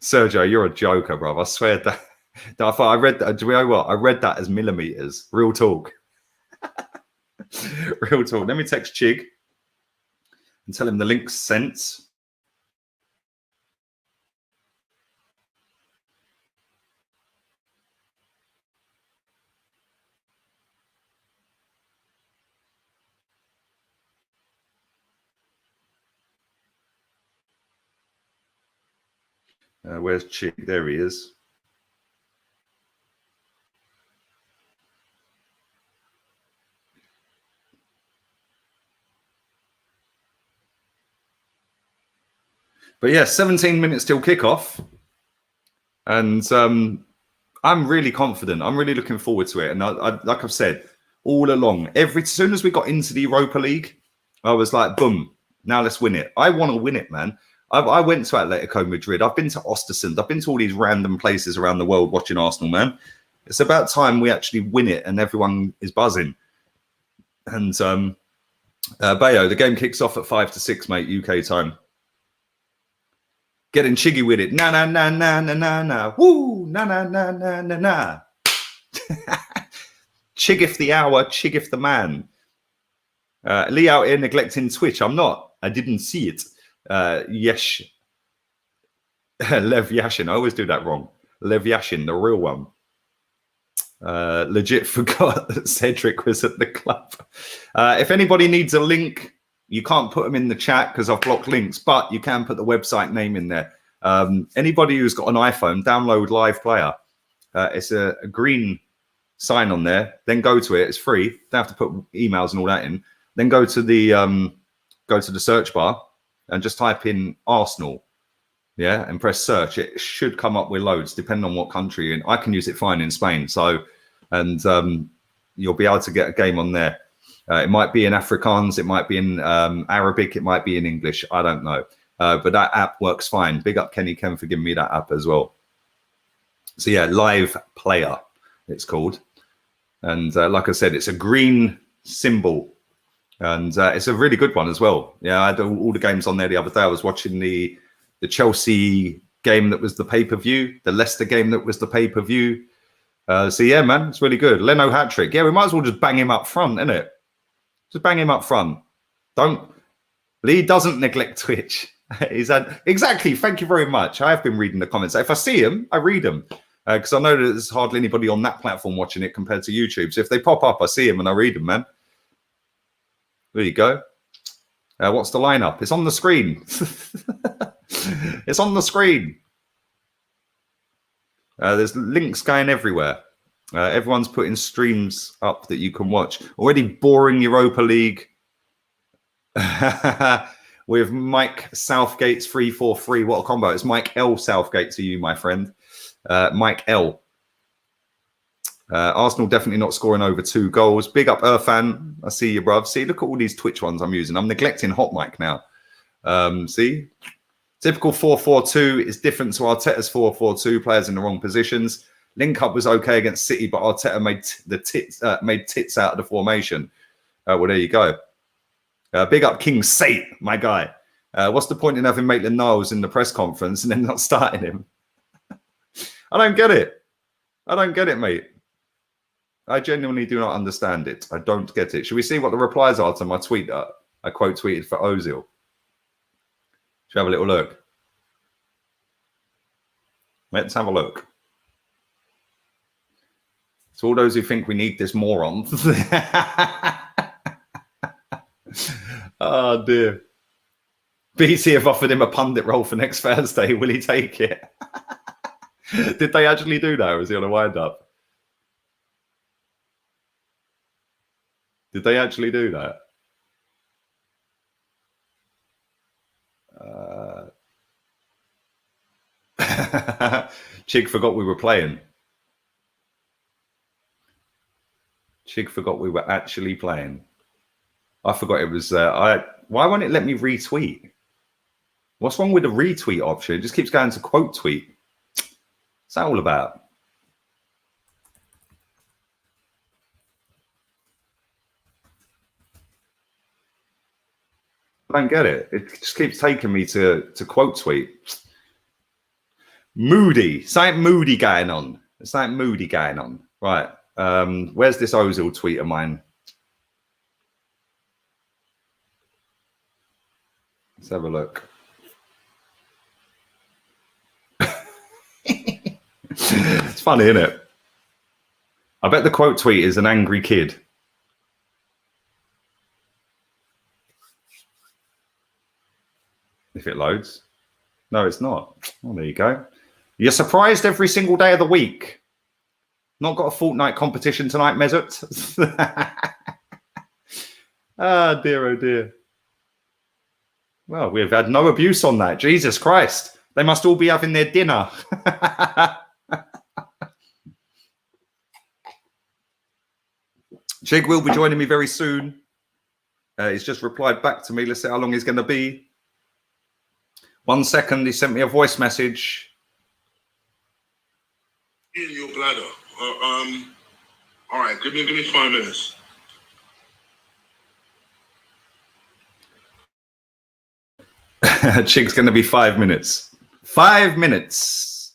Sergio, you're a joker, bruv. I swear that. I thought I read that. Do you know what? I read that as millimeters. Real talk. Real talk. Let me text Chig and tell him the link's sent. Where's Chig? There he is. But yeah, 17 minutes till kickoff. And I'm really confident. I'm really looking forward to it. And I, like I've said, all along, as soon as we got into the Europa League, I was like, boom, now let's win it. I want to win it, man. I went to Atletico Madrid. I've been to Ostersund. I've been to all these random places around the world watching Arsenal, man. It's about time we actually win it and everyone is buzzing. And Bayo, the game kicks off at 5 to 6, mate, UK time. Getting chiggy with it. Na na na na na na na. Woo! Na na na na na na. Chiggif the hour, chiggif the man. Lee out here neglecting Twitch. I'm not. I didn't see it. Yes. Lev Yashin. I always do that wrong. Lev Yashin, the real one. Legit forgot that Cedric was at the club. If anybody needs a link, you can't put them in the chat because I've blocked links, but you can put the website name in there. Anybody who's got an iPhone, download Live Player. It's a green sign on there. Then go to it. It's free. Don't have to put emails and all that in. Then go to the search bar and just type in Arsenal. Yeah, and press search. It should come up with loads, depending on what country you're in. I can use it fine in Spain. So, and you'll be able to get a game on there. It might be in Afrikaans, it might be in Arabic, it might be in English. I don't know. But that app works fine. Big up Kenny Ken for giving me that app as well. So yeah, live player, it's called. And like I said, it's a green symbol. And it's a really good one as well. Yeah, I had all the games on there the other day. I was watching the Chelsea game that was the pay-per-view, the Leicester game that was the pay-per-view. So yeah, man, it's really good. Leno hat-trick. Yeah, we might as well just bang him up front, innit? Just bang him up front. Lee doesn't neglect Twitch. He's had exactly. Thank you very much. I have been reading the comments. If I see them, I read them because I know that there's hardly anybody on that platform watching it compared to YouTube. So if they pop up, I see them and I read them, man. There you go. What's the lineup? It's on the screen. It's on the screen. There's links going everywhere. Everyone's putting streams up that you can watch. Already boring Europa League. With Mike Southgate's 3-4-3. What a combo. It's Mike L. Southgate to you, my friend. Mike L. Arsenal definitely not scoring over 2 goals. Big up Irfan. I see you, bruv. See, look at all these Twitch ones I'm using. I'm neglecting HOTMIC now. See? Typical 4-4-2 is different to Arteta's 4-4-2. Players in the wrong positions. Link-up was okay against City, but Arteta made tits out of the formation. Well, there you go. Big up King Sate, my guy. What's the point in having Maitland-Niles in the press conference and then not starting him? I don't get it. I don't get it, mate. I genuinely do not understand it. I don't get it. Should we see what the replies are to my tweet that I quote tweeted for Ozil? Should we have a little look? Let's have a look. So all those who think we need this moron. Oh, dear. BT have offered him a pundit role for next Thursday. Will he take it? Did they actually do that, or was he on a wind-up? Did they actually do that? Chig forgot we were playing. Chig forgot we were actually playing. I forgot it was... why won't it let me retweet? What's wrong with the retweet option? It just keeps going to quote tweet. What's that all about? I don't get it. It just keeps taking me to quote tweet. Moody. Something moody going on. There's something moody going on. Right. Where's this Ozil tweet of mine? Let's have a look. It's funny, isn't it? I bet the quote tweet is an angry kid. If it loads. No, it's not. Oh, there you go. You're surprised every single day of the week. Not got a Fortnite competition tonight, Mesut? Ah, dear, oh dear. Well, we've had no abuse on that. Jesus Christ. They must all be having their dinner. Chig will be joining me very soon. He's just replied back to me. Let's see how long he's going to be. 1 second. He sent me a voice message. In your bladder. All right, give me 5 minutes. Chig's going to be 5 minutes. 5 minutes.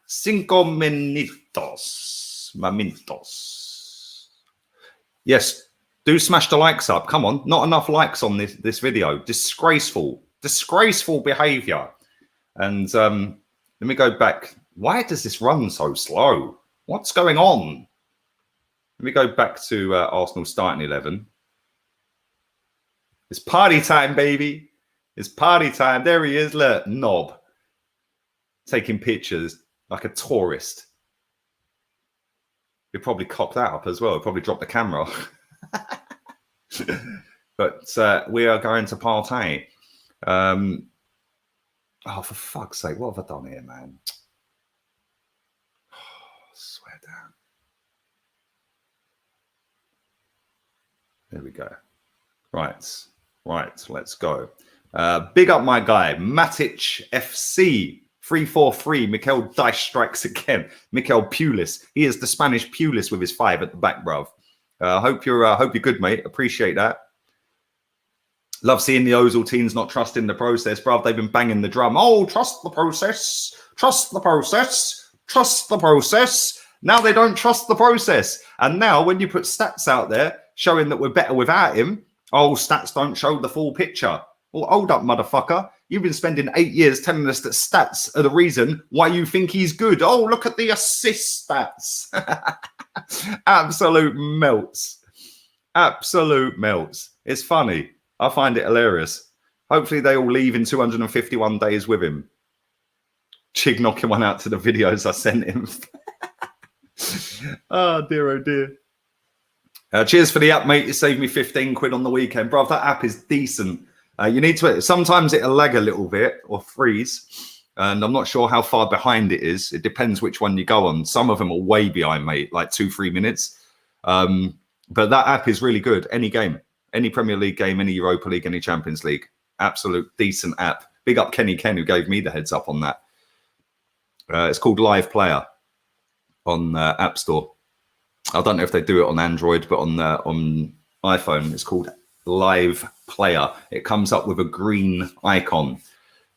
5 minutos. Yes, do smash the likes up. Come on, not enough likes on this video. Disgraceful behavior. And let me go back. Why does this run so slow? What's going on? Let me go back to Arsenal starting 11. It's party time, baby. It's party time. There he is. Look, knob. Taking pictures like a tourist. He'll probably cock that up as well. He'll probably drop the camera. But we are going to partay. Oh, for fuck's sake. What have I done here, man? Oh, swear down. There we go. Right, let's go. Big up my guy, Matic FC 343. Mikel Dice strikes again. Mikel Pulis. He is the Spanish Pulis with his 5 at the back, bruv. Hope you're good, mate. Appreciate that. Love seeing the Ozil teams not trusting the process, bruv. They've been banging the drum. Oh, trust the process. Trust the process. Trust the process. Now they don't trust the process. And now when you put stats out there showing that we're better without him, oh, stats don't show the full picture. Well, hold up, motherfucker. You've been spending 8 years telling us that stats are the reason why you think he's good. Oh, look at the assist stats. Absolute melts. Absolute melts. It's funny. I find it hilarious. Hopefully they all leave in 251 days with him. Chig knocking one out to the videos I sent him. Oh, dear, oh, dear. Cheers for the app, mate. You saved me 15 quid on the weekend. Bro, that app is decent. You need to, sometimes it'll lag a little bit or freeze. And I'm not sure how far behind it is. It depends which one you go on. Some of them are way behind, mate, like 2-3 minutes. But that app is really good. Any game, any Premier League game, any Europa League, any Champions League. Absolute decent app. Big up Kenny Ken, who gave me the heads up on that. It's called Live Player on App Store. I don't know if they do it on Android, but on iPhone, it's called Live Player. It comes up with a green icon.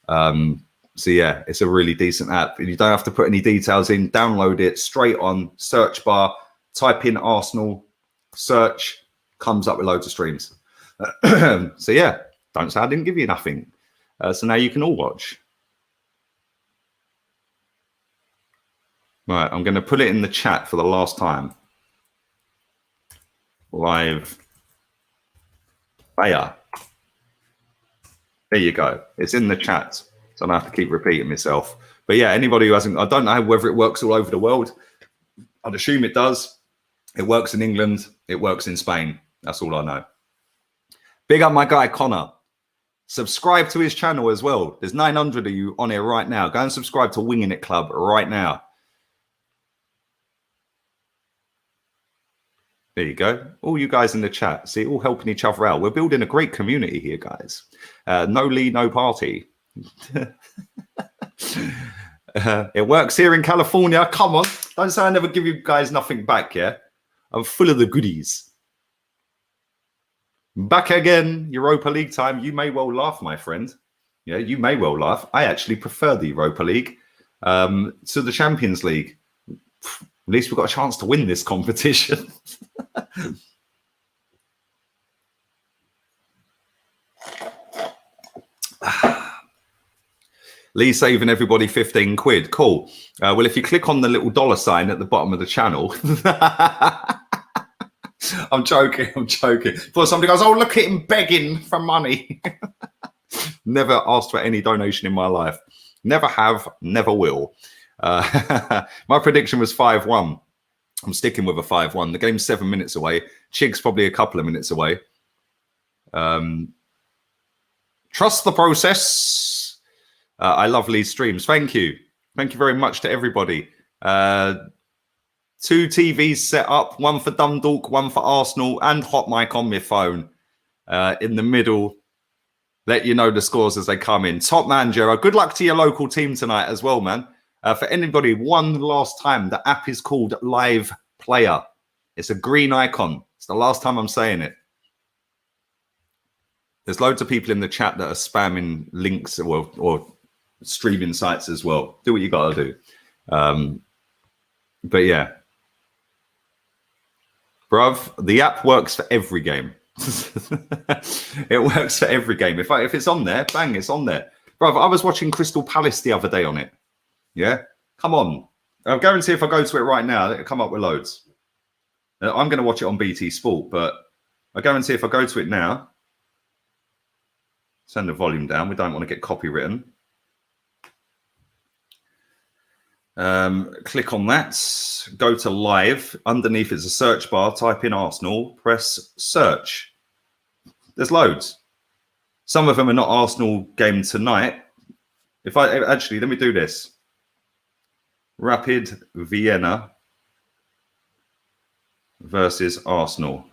So yeah, it's a really decent app. You don't have to put any details in. Download it straight on search bar. Type in Arsenal, search, comes up with loads of streams. So yeah, don't say I didn't give you nothing. So now you can all watch. Right, I'm going to put it in the chat for the last time. Live Player. There you go. It's in the chat. So I don't have to keep repeating myself. But yeah, anybody who hasn't, I don't know whether it works all over the world. I'd assume it does. It works in England. It works in Spain. That's all I know. Big up my guy, Connor. Subscribe to his channel as well. There's 900 of you on here right now. Go and subscribe to Winging It Club right now. There you go. All you guys in the chat. See, all helping each other out. We're building a great community here, guys. No Lee, no party. It works here in California. Come on. Don't say I never give you guys nothing back, yeah? I'm full of the goodies. Back again, Europa League time. You may well laugh, my friend. Yeah, you may well laugh. I actually prefer the Europa League to the Champions League. At least we've got a chance to win this competition. Lee saving everybody 15 quid. Cool. Well, if you click on the little dollar sign at the bottom of the channel. I'm joking. I'm joking. Before somebody goes, oh, look at him begging for money. Never asked for any donation in my life. Never have, never will. My prediction was 5-1. I'm sticking with a 5-1. The game's 7 minutes away. Chig's probably a couple of minutes away. Trust the process. I love Lee's streams. Thank you. Thank you very much to everybody. 2 TVs set up, one for Dundalk, one for Arsenal, and HOTMIC on my phone. In the middle, let you know the scores as they come in. Top man, Gerard. Good luck to your local team tonight as well, man. For anybody, one last time, the app is called Live Player. It's a green icon. It's the last time I'm saying it. There's loads of people in the chat that are spamming links or streaming sites as well. Do what you got to do. But yeah. Bruv, the app works for every game. It works for every game. If it's on there, bang, it's on there. Bruv, I was watching Crystal Palace the other day on it. Yeah, come on. I guarantee if I go to it right now, it'll come up with loads. I'm going to watch it on BT Sport, but I guarantee if I go to it now, turn the volume down. We don't want to get copywritten. Click on that. Go to live. Underneath is a search bar. Type in Arsenal. Press search. There's loads. Some of them are not Arsenal game tonight. If I actually, let me do this. Rapid Vienna versus Arsenal.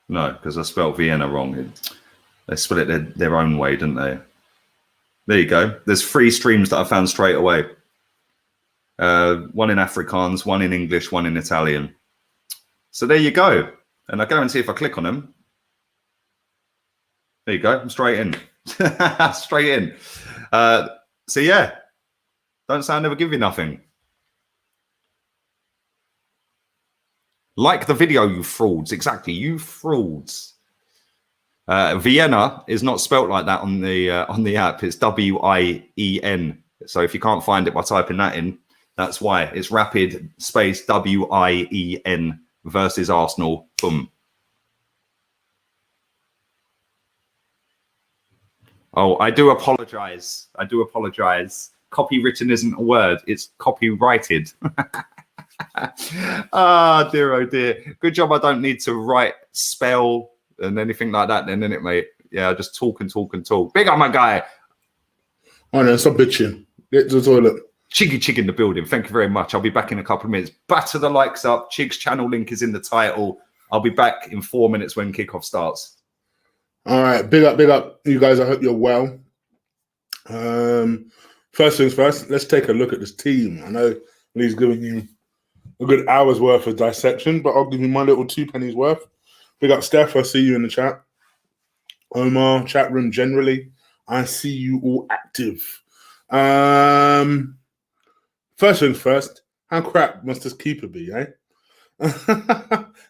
No, because I spelled Vienna wrong. They spell it their own way, didn't they? There you go. There's 3 streams that I found straight away. One in Afrikaans, one in English, one in Italian. So there you go. And I guarantee if I click on them, there you go. I'm straight in. Straight in. So yeah, don't say I never give you nothing. Like the video, you frauds. Exactly, you frauds. Vienna is not spelt like that on the app. It's W-I-E-N. So if you can't find it by typing that in, that's why. It's rapid space W-I-E-N versus Arsenal. Boom. Oh, I do apologize. I do apologize. Copywritten isn't a word. It's copyrighted. Ah, dear, oh dear. Good job I don't need to write, spell, and anything like that then, innit, mate? Yeah, I just talk and talk and talk. Big up, my guy. Oh, no, stop bitching. Get to the toilet. Chiggy in the building. Thank you very much. I'll be back in a couple of minutes. Batter the likes up. Chig's channel link is in the title. I'll be back in 4 minutes when kickoff starts. All right. Big up, you guys. I hope you're well. First things first, let's take a look at this team. I know Lee's giving you a good hour's worth of dissection, but I'll give you my little 2 pennies worth. Big up, Steph. I see you in the chat. Omar, chat room generally. I see you all active. First things first, how crap must this keeper be, eh?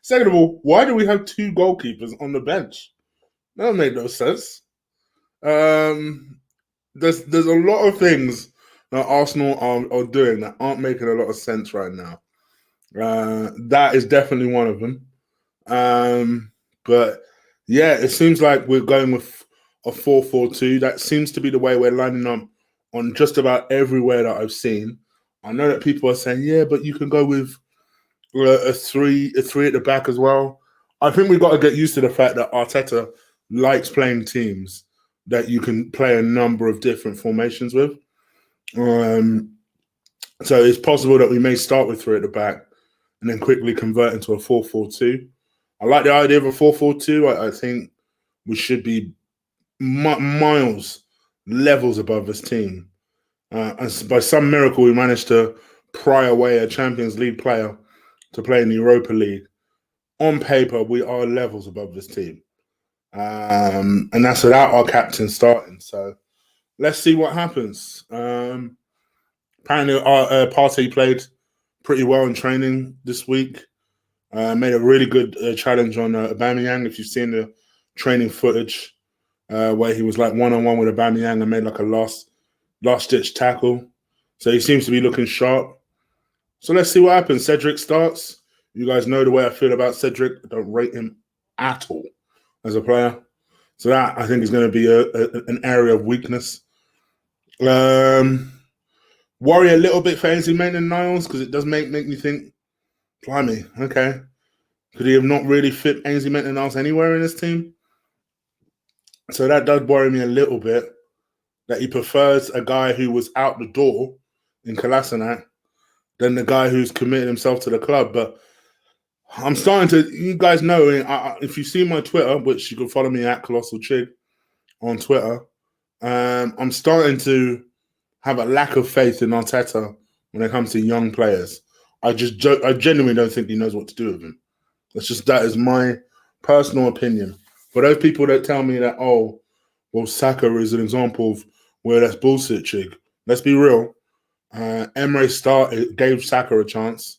Second of all, why do we have 2 goalkeepers on the bench? That don't make no sense. There's a lot of things that Arsenal are doing that aren't making a lot of sense right now. That is definitely one of them. But yeah, it seems like we're going with a 4-4-2. That seems to be the way we're lining up on just about everywhere that I've seen. I know that people are saying, yeah, but you can go with a three at the back as well. I think we've got to get used to the fact that Arteta likes playing teams that you can play a number of different formations with. So it's possible that we may start with 3 at the back and then quickly convert into a 4-4-2. I like the idea of a 4-4-2. I think we should be levels above this team. And by some miracle, we managed to pry away a Champions League player to play in the Europa League. On paper, we are levels above this team. And that's without our captain starting. So let's see what happens. Apparently, our Partey played pretty well in training this week. Made a really good challenge on Aubameyang. If you've seen the training footage where he was like one-on-one with Aubameyang and made like a last-ditch tackle. So he seems to be looking sharp. So let's see what happens. Cedric starts. You guys know the way I feel about Cedric. I don't rate him at all as a player. So that, I think, is going to be an area of weakness. Worry a little bit for Ainsley Maitland-Niles because it does make me think, blimey, okay. Could he have not really fit Ainsley Maitland-Niles anywhere in this team? So that does worry me a little bit, that he prefers a guy who was out the door in Kolasinac than the guy who's committed himself to the club. But I'm starting to, you guys know, if you see my Twitter, which you can follow me at Colossal Chig on Twitter, I'm starting to have a lack of faith in Arteta when it comes to young players. I genuinely don't think he knows what to do with him. That is my personal opinion. For those people that tell me that, oh, well, Saka is an example of where that's bullshit, Chig. Let's be real. Emre gave Saka a chance.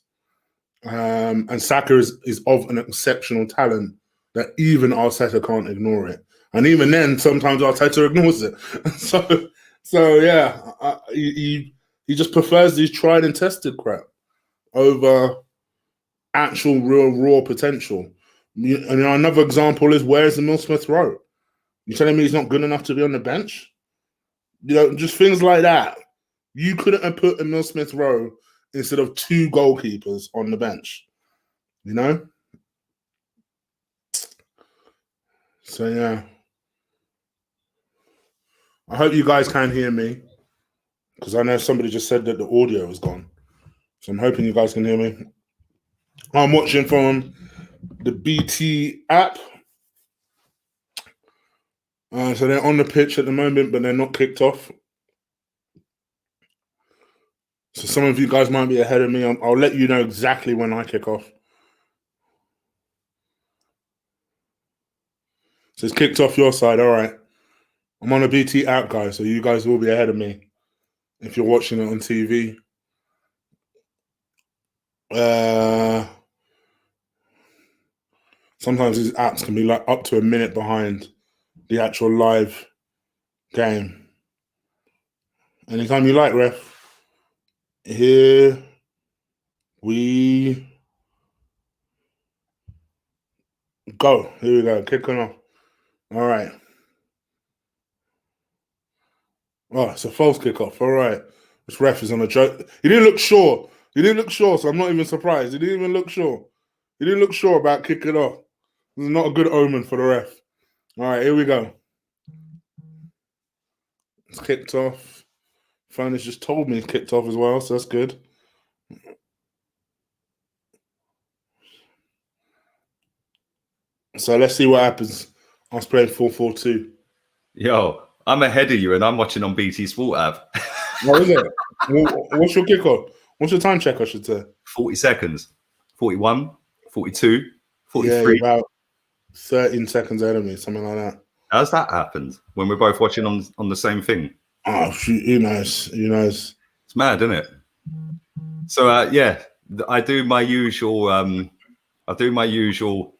And Saka is of an exceptional talent that even Arteta can't ignore it. And even then, sometimes Arteta ignores it. so yeah, he just prefers these tried and tested crap over actual real raw potential. And another example is, where's Emile Smith Rowe? You telling me he's not good enough to be on the bench? Just things like that. You couldn't have put Emile Smith Rowe instead of 2 goalkeepers on the bench. So, yeah. I hope you guys can hear me, because I know somebody just said that the audio is gone. So I'm hoping you guys can hear me. I'm watching from the BT app. So they're on the pitch at the moment, but they're not kicked off. So some of you guys might be ahead of me. I'll let you know exactly when I kick off. So it's kicked off your side. All right. I'm on a BT app, guys, so you guys will be ahead of me if you're watching it on TV. Sometimes these apps can be like up to a minute behind the actual live game. Anytime you like, ref. Here we go. Here we go. Kicking off. All right. Oh, it's a false kickoff. All right. This ref is on a joke. He didn't look sure. So I'm not even surprised. He didn't even look sure. He didn't look sure about kicking off. This is not a good omen for the ref. All right, here we go. It's kicked off. Phone has just told me it's kicked off as well, so that's good. So let's see what happens. I was playing 4-4-2. Yo, I'm ahead of you and I'm watching on BT Sport app. What is it? What's your kickoff? What's your time check, I should say? 40 seconds. 41, 42, 43. Yeah, about 13 seconds ahead of me, something like that. How's that happened when we're both watching on the same thing? Oh, shoot, who knows? It's mad, isn't it? So, yeah, I do my usual,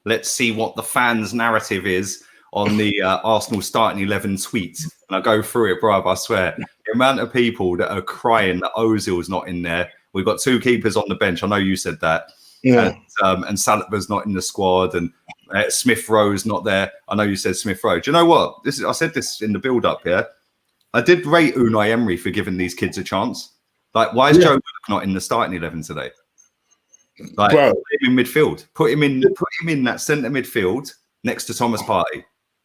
let's see what the fans' narrative is on the Arsenal starting 11 tweet. And I go through it, bro, I swear. The amount of people that are crying that Ozil's not in there. We've got 2 keepers on the bench. I know you said that. Yeah. And Saliba's not in the squad, and Smith Rowe's not there. I know you said Smith Rowe. Do you know what? I said this in the build-up here. I did rate Unai Emery for giving these kids a chance. Like, why is Joe Willock not in the starting 11 today? Like, put him in midfield. Put him in that centre midfield next to Thomas Partey.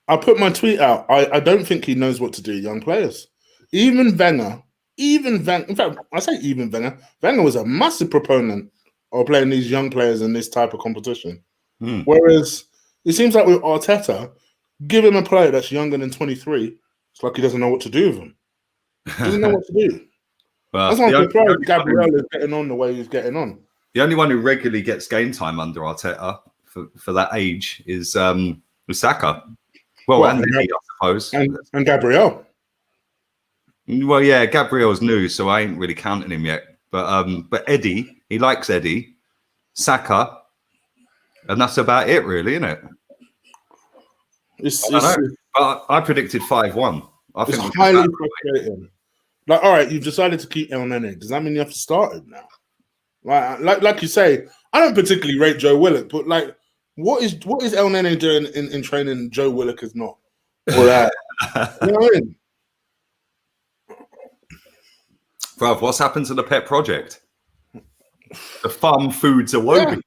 I put my tweet out. I don't think he knows what to do, young players. Even Wenger. In fact, I say even Wenger. Wenger was a massive proponent of playing these young players in this type of competition. Whereas it seems like with Arteta, give him a player that's younger than 23, it's like he doesn't know what to do with him. He doesn't know what to do. Well, that's why I'm surprised Gabriel is getting on the way he's getting on. The only one who regularly gets game time under Arteta for that age is Saka. Well, and Eddie, I suppose. And Gabriel. Well, yeah, Gabriel's new, so I ain't really counting him yet. But Eddie, he likes Eddie, Saka, and that's about it, really, isn't it? But I predicted 5-1. I think it's highly frustrating. Like, all right, you've decided to keep El Nene. Does that mean you have to start him now? Like you say, I don't particularly rate Joe Willock, but like, what is El Nene doing in training? Joe Willock is not. Or that, you know what I mean? Bruv, what's happened to the pet project? The farm foods awoken.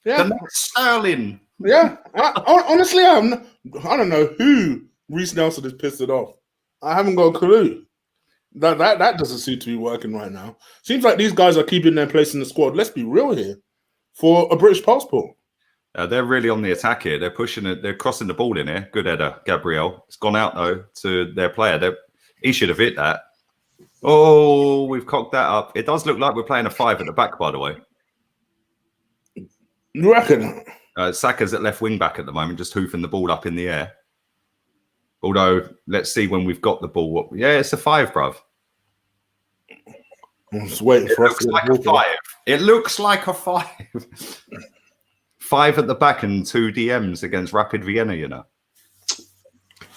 Yeah. The next Sterling. Yeah. Honestly, I don't know who Reece Nelson has pissed it off. I haven't got a clue. That doesn't seem to be working right now. Seems like these guys are keeping their place in the squad. Let's be real here. For a British passport. They're really on the attack here. They're pushing it. They're crossing the ball in here. Good header, Gabriel. It's gone out, though, to their player. He should have hit that. Oh, we've cocked that up. It does look like we're playing a 5 at the back, by the way. You reckon? Saka's at left wing back at the moment, just hoofing the ball up in the air. Although, let's see when we've got the ball. Yeah, it's a 5, bruv. I'm just waiting for us to like a 5. It looks like a 5. 5 at the back and 2 DMs against Rapid Vienna, you know.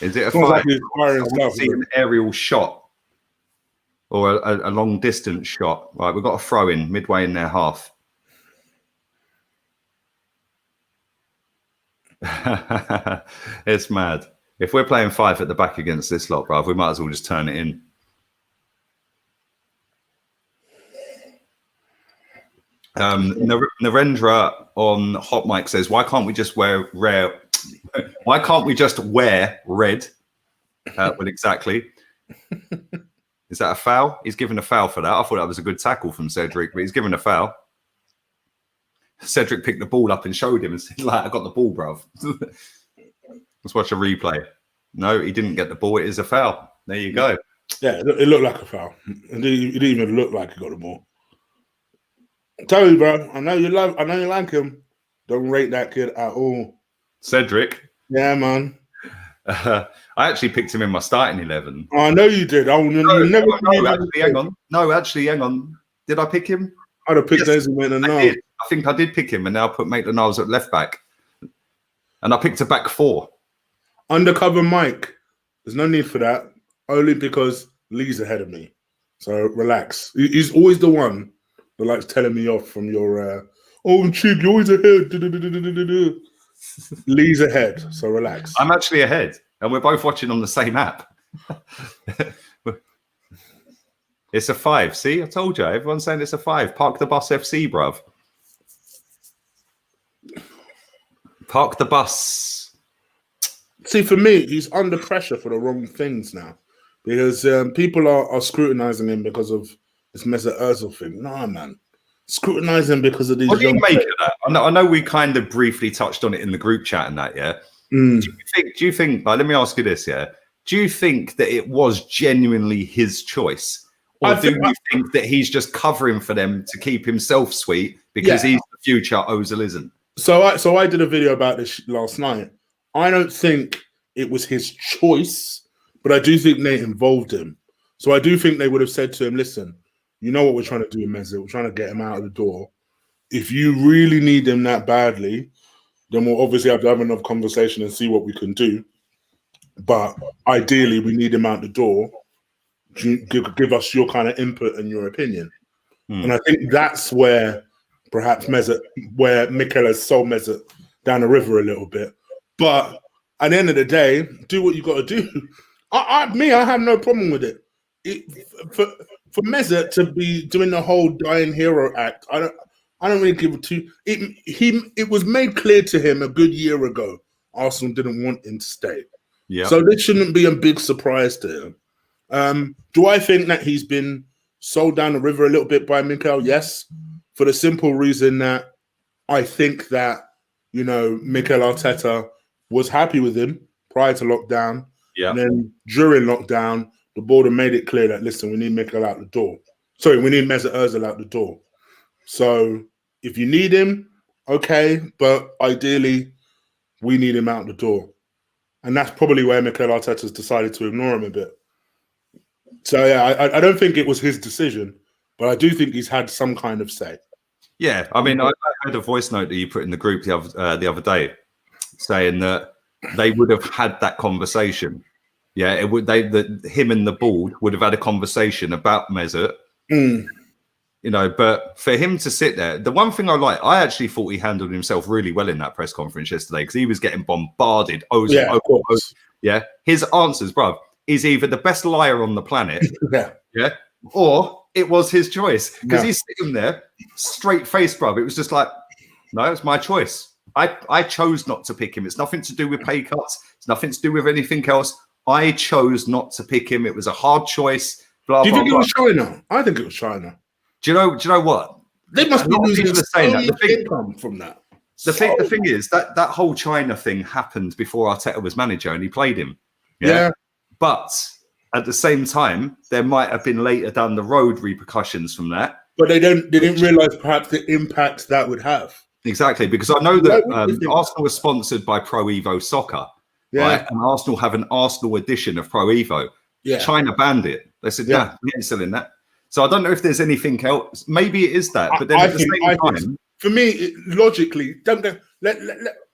Is it a 5? Like see an aerial shot or a long distance shot. Right, we've got a throw in midway in their half. It's mad. If we're playing 5 at the back against this lot, bruv, we might as well just turn it in. Narendra on HOTMIC says, "Why can't we just wear red?" Well, exactly. Is that a foul? He's given a foul for that. I thought that was a good tackle from Cedric, but he's given a foul. Cedric picked the ball up and showed him and said, "Like, I got the ball, bruv." Let's watch a replay. No, he didn't get the ball. It is a foul. There you go. Yeah, it looked like a foul. It didn't even look like he got the ball. I tell you, bro. I know you like him. Don't rate that kid at all. Cedric. Yeah, man. I actually picked him in my starting 11. I know you did. Hang on. No, actually, hang on. Did I pick him? I'd have picked Daisy Maitland-Niles. I think I did pick him, and now I put Maitland-Niles at left back. And I picked a back four. Undercover Mike. There's no need for that. Only because Lee's ahead of me. So relax. He's always the one that likes telling me off from your, Chig, you're always ahead. Lee's ahead. So relax. I'm actually ahead. And we're both watching on the same app. It's a 5. See, I told you. Everyone's saying it's a 5. Park the Bus FC, bruv. Park the bus. See, for me, he's under pressure for the wrong things now. Because people are scrutinizing him because of this Mesut Ozil thing. Nah, man. Scrutinize him because of these. What do you make of that? I know we kind of briefly touched on it in the group chat and that, yeah? Do you think, let me ask you this, yeah? Do you think that it was genuinely his choice? Or do you think that he's just covering for them to keep himself sweet because he's the future, Ozil isn't? So I did a video about this last night. I don't think it was his choice, but I do think they involved him. So I do think they would have said to him, listen, you know what we're trying to do with Mesut? We're trying to get him out of the door. If you really need him that badly, then we'll obviously have to have another conversation and see what we can do. But ideally, we need him out the door. Give us your kind of input and your opinion. And I think that's where perhaps Mikel has sold Mesut down the river a little bit. But at the end of the day, do what you got to do. I have no problem with it. For Mesut to be doing the whole dying hero act, I don't really give a two. It was made clear to him a good year ago Arsenal didn't want him to stay. Yeah. So this shouldn't be a big surprise to him. Do I think that he's been sold down the river a little bit by Mikel? Yes, for the simple reason that I think that, Mikel Arteta was happy with him prior to lockdown. Yeah. And then during lockdown, the board have made it clear that, listen, we need Mikel out the door. Sorry, we need Mesut Ozil out the door. So if you need him, okay, but ideally, we need him out the door. And that's probably where Mikel Arteta's decided to ignore him a bit. So, yeah, I don't think it was his decision, but I do think he's had some kind of say. Yeah, I mean, I heard a voice note that you put in the group the other day saying that they would have had that conversation. Yeah, him and the board would have had a conversation about Mesut. But for him to sit there, the one thing I actually thought he handled himself really well in that press conference yesterday because he was getting bombarded. Yeah, his answers, bruv, is either the best liar on the planet, or it was his choice because he's sitting there straight faced, bruv. It was just like, no, it's my choice. I chose not to pick him. It's nothing to do with pay cuts. It's nothing to do with anything else. I chose not to pick him. It was a hard choice. Blah, do you blah, think blah. it was China? I think it was China. Do you know what? They must be losing income from that. The thing is that whole China thing happened before Arteta was manager and he played him. Yeah. But at the same time, there might have been later down the road repercussions from that. But they didn't realise perhaps the impact that would have. Exactly, because I know that Arsenal was sponsored by Pro Evo Soccer. Yeah. Right? And Arsenal have an Arsenal edition of Pro Evo. Yeah. China banned it. They said, nah, we ain't selling that. So I don't know if there's anything else. Maybe it is that. But then at the same time, for me, logically,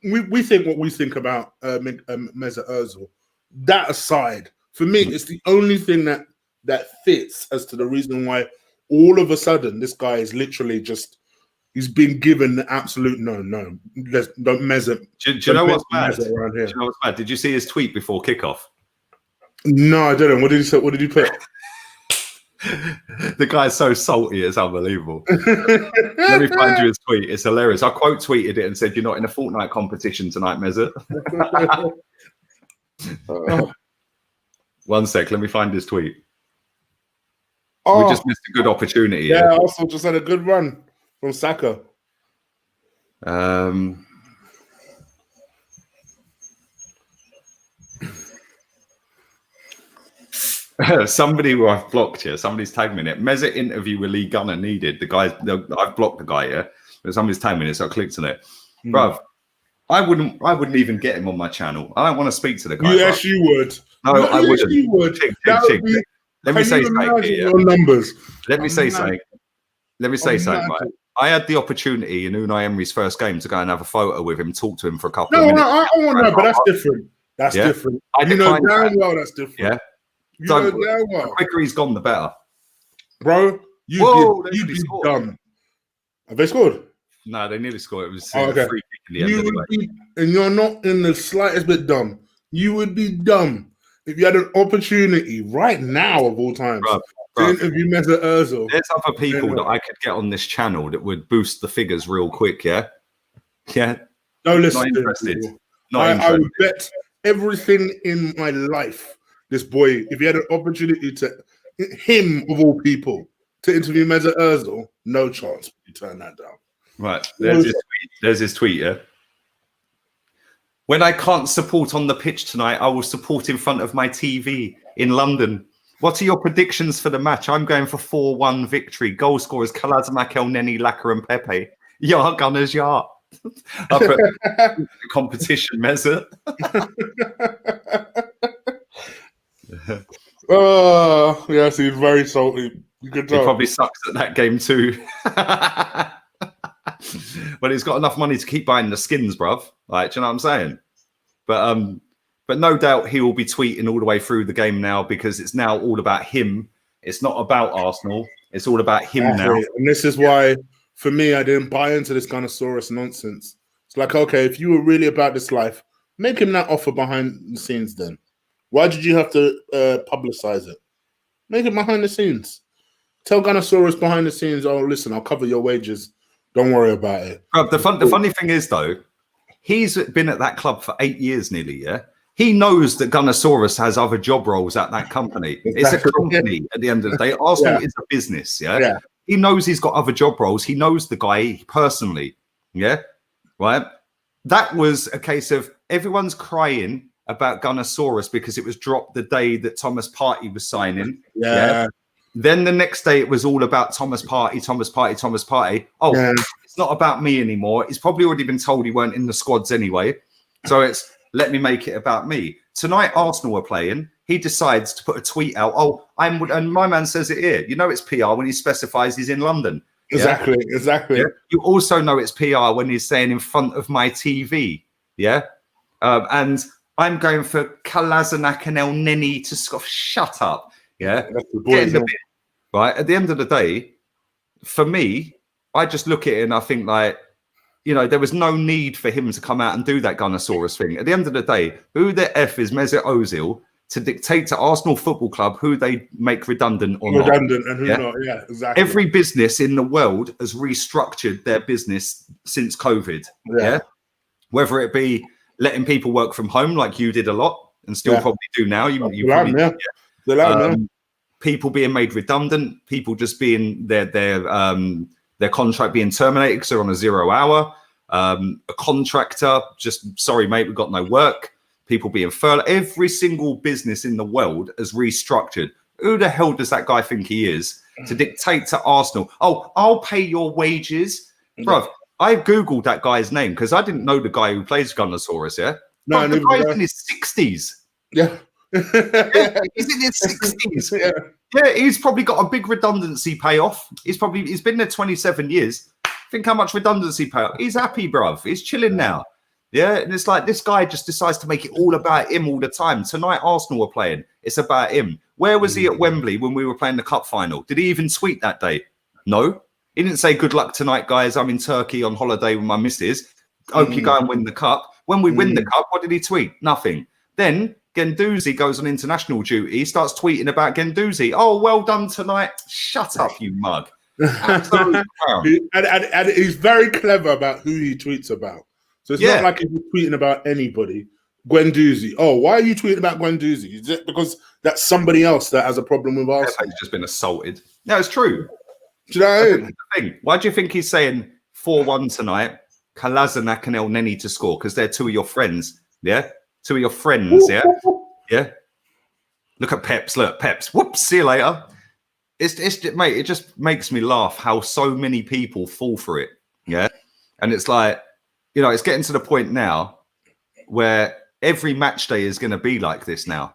we think what we think about Mesut Ozil. That aside, for me, it's the only thing that fits as to the reason why all of a sudden this guy is literally just he's been given the absolute no. Don't Mesut. Do you know what's bad? Do you know what's bad? Did you see his tweet before kickoff? No, I didn't. What did he say? What did he put? The guy's so salty, it's unbelievable. Let me find you his tweet. It's hilarious. I quote tweeted it and said, "You're not in a Fortnite competition tonight, Mesut." One sec, let me find his tweet. We just missed a good opportunity. Yeah, also just had a good run from Saka. Somebody who I've blocked here, somebody's tagged me in it. Meza interview with Lee Gunner needed. I've blocked the guy here, but somebody's tagged me in it, so I clicked on it. Bruv, I wouldn't even get him on my channel. I don't want to speak to the guy. Yes, you would. No, I wouldn't. You would. Let me say something here. Your numbers. Let me say something. Right? I had the opportunity in Unai Emery's first game to go and have a photo with him, talk to him for a couple of minutes. No, I want to know, but that's different. That's different. You know damn well that's different. Yeah. You know damn well. The quicker he's gone, the better. Bro, you'd be dumb. Have they scored? No, they nearly scored. It was okay. free kick in the end anyway. And you're not in the slightest bit dumb. You would be dumb if you had an opportunity right now of all times to interview Mesut Ozil. There's other people that I could get on this channel that would boost the figures real quick, yeah? Yeah. No, listen. Not interested. I would bet everything in my life, this boy, if he had an opportunity to, him of all people, to interview Mesut Ozil, no chance you turn that down. Right, there's his tweet, yeah? When I can't support on the pitch tonight, I will support in front of my TV in London. What are your predictions for the match? I'm going for 4-1 victory. Goal scorers, Kalazmak, El Neni, Laka and Pepe. Ja, Gunners, ja. I put competition, Mesut. Oh, yes, he's very salty. You could tell. He probably sucks at that game too. But he's got enough money to keep buying the skins, bruv. Like, do you know what I'm saying? But no doubt he will be tweeting all the way through the game now because it's now all about him. It's not about Arsenal. It's all about him now. And this is why, for me, I didn't buy into this Gunnosaurus nonsense. It's like, okay, if you were really about this life, make him that offer behind the scenes then. Why did you have to publicize it? Make it behind the scenes. Tell Gunnosaurus behind the scenes, oh, listen, I'll cover your wages. Don't worry about it. The funny thing is, though, he's been at that club for 8 years nearly, yeah? He knows that Gunnosaurus has other job roles at that company. Exactly. It's a company at the end of the day. Arsenal is a business, yeah? He knows he's got other job roles. He knows the guy personally, yeah? Right? That was a case of everyone's crying about Gunnosaurus because it was dropped the day that Thomas Partey was signing. Yeah. Then the next day it was all about Thomas Partey. Oh, it's not about me anymore. He's probably already been told he weren't in the squads anyway. So it's let me make it about me. Tonight Arsenal are playing. He decides to put a tweet out. Oh, and my man says it here. You know it's PR when he specifies he's in London. Exactly. Yeah? You also know it's PR when he's saying in front of my TV. Yeah. And I'm going for Kalaznak and El Neni to score. Shut up. Yeah. Right. At the end of the day, for me, I just look at it and I think like, you know, there was no need for him to come out and do that Gunnosaurus thing. At the end of the day, who the F is Mesut Ozil to dictate to Arsenal Football Club who they make redundant or not? Redundant and who not. Yeah, exactly. Every business in the world has restructured their business since COVID. Yeah. Whether it be letting people work from home like you did a lot and still probably do now. You probably, people being made redundant, people just being their contract being terminated because they're on a 0 hour. A contractor, just sorry, mate, we've got no work. People being furloughed. Every single business in the world has restructured. Who the hell does that guy think he is to dictate to Arsenal? Oh, I'll pay your wages. Bruv, I Googled that guy's name because I didn't know the guy who plays Gunnosaurus, yeah? No, the guy's in his 60s. Yeah. He's in his 60s. Yeah, he's probably got a big redundancy payoff. He's been there 27 years. Think how much redundancy payoff. He's happy, bruv. He's chilling now. Yeah, and it's like this guy just decides to make it all about him all the time. Tonight, Arsenal were playing. It's about him. Where was he at Wembley when we were playing the cup final? Did he even tweet that day? No. He didn't say, good luck tonight, guys. I'm in Turkey on holiday with my missus. Hope you go and win the cup. When we win the cup, what did he tweet? Nothing. Then Guendouzi goes on international duty, starts tweeting about Guendouzi. Oh, well done tonight. Shut up, you mug. Absolute clown. And he's very clever about who he tweets about. So it's not like he's tweeting about anybody. Guendouzi. Oh, why are you tweeting about Guendouzi? Is it because that's somebody else that has a problem with Arsenal? He's just been assaulted. No, it's true. Do you know what I mean? The thing. Why do you think he's saying 4-1 tonight? Kalaznak and El Neni to score because they're two of your friends. Yeah? Two of your friends, yeah? Yeah? Look at Peps. Look, Peps. Whoops. See you later. Mate, it just makes me laugh how so many people fall for it. Yeah. And it's like, you know, it's getting to the point now where every match day is going to be like this now.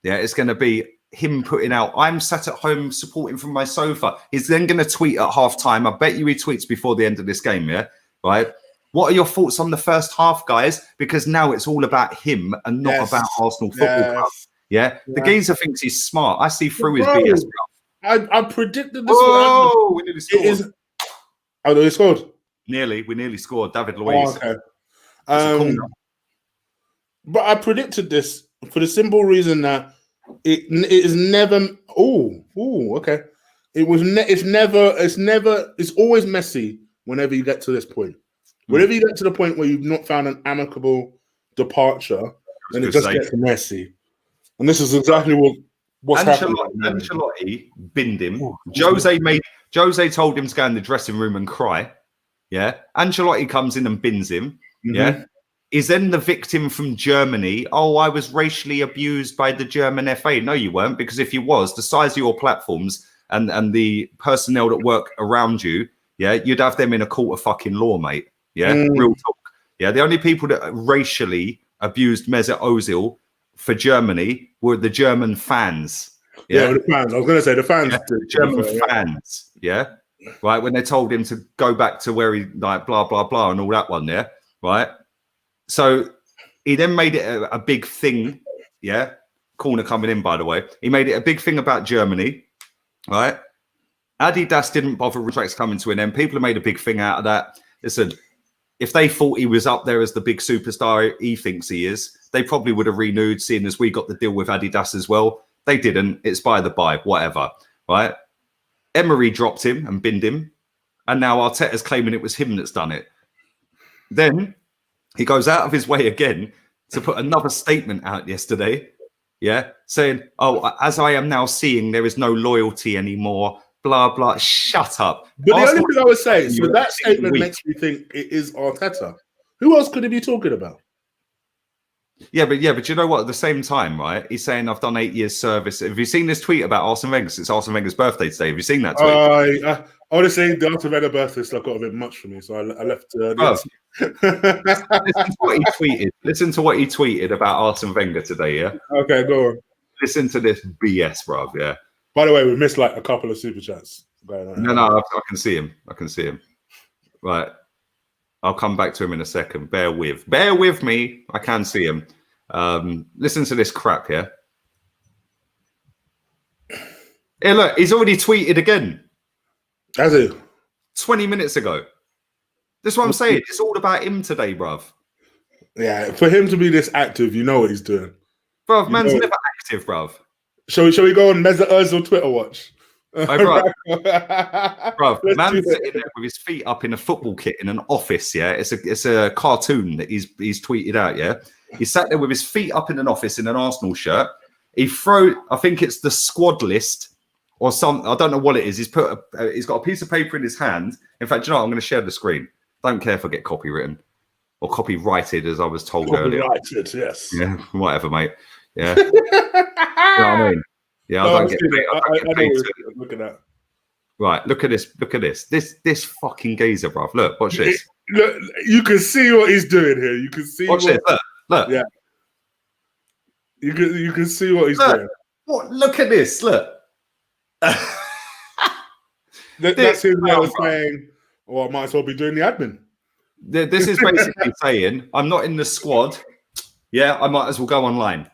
Yeah. It's going to be him putting out, I'm sat at home supporting from my sofa. He's then going to tweet at halftime. I bet you he tweets before the end of this game. Yeah. Right. What are your thoughts on the first half, guys? Because now it's all about him and not about Arsenal Football Club. Yeah. The geezer thinks he's smart. I see through his BS. I predicted this. Oh, we nearly scored. Oh, they scored. We nearly scored. David Luiz. Oh, okay. But I predicted this for the simple reason that it is never. Okay. It's always messy whenever you get to this point. Whenever you get to the point where you've not found an amicable departure, then it just gets messy. And this is exactly what's happening. Ancelotti binned him. Jose told him to go in the dressing room and cry. Yeah. Ancelotti comes in and bins him. Yeah. Is then the victim from Germany. Oh, I was racially abused by the German FA. No, you weren't, because if you was, the size of your platforms and the personnel that work around you, yeah, you'd have them in a court of fucking law, mate. Yeah, real talk. Yeah, the only people that racially abused Mesut Ozil for Germany were the German fans. Yeah, the fans. I was going to say the fans. Yeah, the German fans. Yeah, right. When they told him to go back to where he like blah blah blah and all that one. Yeah, right. So he then made it a big thing. Yeah, corner coming in, by the way. He made it a big thing about Germany. Right. Adidas didn't bother with tracks coming to an end. People have made a big thing out of that. Listen, if they thought he was up there as the big superstar he thinks he is, they probably would have renewed, seeing as we got the deal with Adidas as well. They didn't. It's by the by, whatever. Right? Emery dropped him and binned him. And now Arteta's claiming it was him that's done it. Then he goes out of his way again to put another statement out yesterday. Yeah. Saying, oh, as I am now seeing, there is no loyalty anymore. Blah, blah. Shut up. But the only thing I would say, so that statement makes me think it is Arteta. Who else could he be talking about? Yeah, but you know what? At the same time, right? He's saying, I've done 8 years service. Have you seen this tweet about Arsene Wenger? It's Arsene Wenger's birthday today. Have you seen that tweet? Honestly, the Arsene Wenger birthday stuff got a bit much for me, so I left. Listen to what he tweeted. Listen to what he tweeted about Arsene Wenger today, yeah? Okay, go on. Listen to this BS, bruv, yeah? By the way, we missed like a couple of super chats. No, I can see him. I can see him. Right. I'll come back to him in a second. Bear with me. I can see him. Listen to this crap here. Hey, look, he's already tweeted again. Has he? 20 minutes ago. That's what I'm saying. It's all about him today, bruv. Yeah, for him to be this active, you know what he's doing. Bruv, man's never active, bruv. Shall we go on Mesut Ozil Twitter watch? Oh, bruv, man's sitting there with his feet up in a football kit in an office, yeah? It's a cartoon that he's tweeted out, yeah? He sat there with his feet up in an office in an Arsenal shirt. I think it's the squad list or something. I don't know what it is. He's got a piece of paper in his hand. In fact, you know what? I'm going to share the screen. Don't care if I get copywritten or copyrighted, as I was told earlier. Copyrighted, yes. Yeah, whatever, mate. Yeah. You know what I mean? Yeah, I don't get paid. Look at that. Right, look at this. Look at this. This fucking geezer, bruv. Look, watch this. Look, you can see what he's doing here. You can see. Watch this. Look. Yeah. You can see what he's doing. What? Look at this. Look. That's his way of saying, "Well, I might as well be doing the admin." This is basically saying, "I'm not in the squad. Yeah, I might as well go online."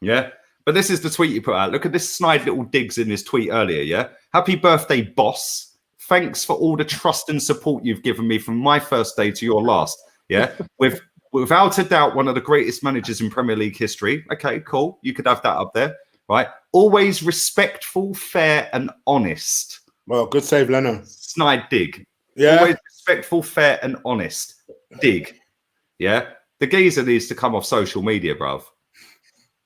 Yeah. But this is the tweet you put out. Look at this snide little digs in this tweet earlier, yeah? Happy birthday, boss. Thanks for all the trust and support you've given me from my first day to your last, yeah? Without a doubt, one of the greatest managers in Premier League history. Okay, cool. You could have that up there, right? Always respectful, fair, and honest. Well, good save, Leno. Snide dig. Yeah. Always respectful, fair, and honest. Dig. Yeah? The geezer needs to come off social media, bruv.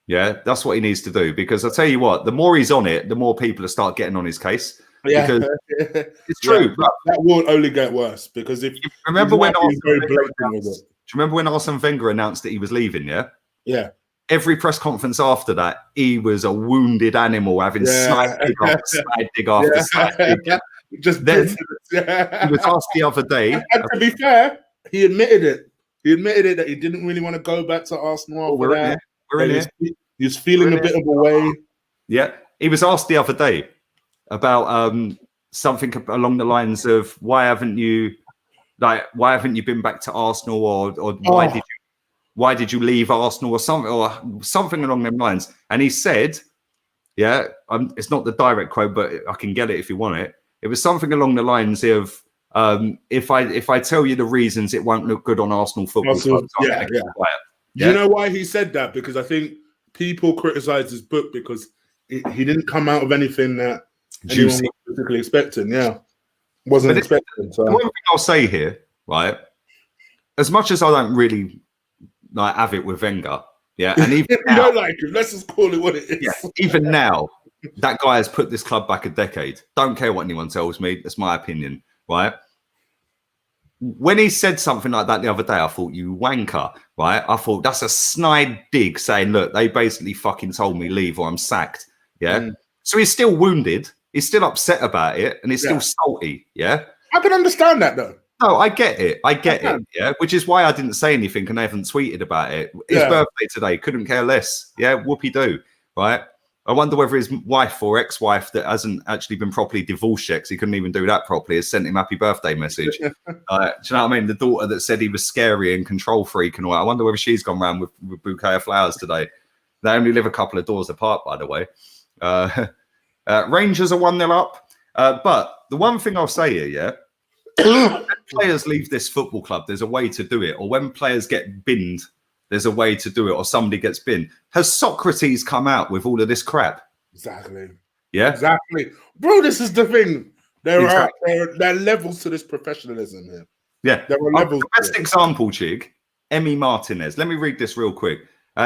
Yeah, that's what he needs to do, because I tell you what, the more he's on it, the more people will start getting on his case. Yeah, because it's true. Yeah, that will only get worse, because if you remember when Arsene Wenger announced that he was leaving, yeah? Yeah. every press conference after that, he was a wounded animal, having side dig after side dig. Just then he was asked the other day. And to be fair, he admitted it. He admitted it that he didn't really want to go back to Arsenal after that. We're in here. He was feeling a bit of a way. Yeah, he was asked the other day about something along the lines of why haven't you been back to Arsenal, or why did you leave Arsenal, or something along them lines? And he said, it's not the direct quote, but I can get it if you want it. It was something along the lines of, if I tell you the reasons, it won't look good on Arsenal Football Club. Do you know why he said that? Because I think people criticized his book because he didn't come out of anything that anyone was particularly expecting. Wasn't expecting. So. The one thing I'll say here, right? As much as I don't really have it with Wenger, and even if you don't like him, let's just call it what it is. Even now, that guy has put this club back a decade. Don't care what anyone tells me. That's my opinion, right? When he said something like that the other day, I thought, you wanker, right? I thought that's a snide dig saying, look, they basically fucking told me leave or I'm sacked. So he's still wounded. He's still upset about it, and he's still salty. I can understand that though. No, I get it. I get it. Which is why I didn't say anything and I haven't tweeted about it. His birthday today, couldn't care less. Whoopie do, right? I wonder whether his wife or ex-wife that hasn't actually been properly divorced yet, because he couldn't even do that properly, has sent him happy birthday message. Do you know what I mean? The daughter that said he was scary and control freak and all that. I wonder whether she's gone round with a bouquet of flowers today. They only live a couple of doors apart, by the way. Rangers are 1-0 up. But the one thing I'll say here, when players leave this football club, there's a way to do it. Or when players get binned, there's a way to do it, or somebody gets binned. Has Socrates come out with all of this crap? Exactly. Yeah? Exactly. Bro, this is the thing. There are levels to this professionalism here. Yeah. There are levels. The best example, Chig, Emi Martinez. Let me read this real quick.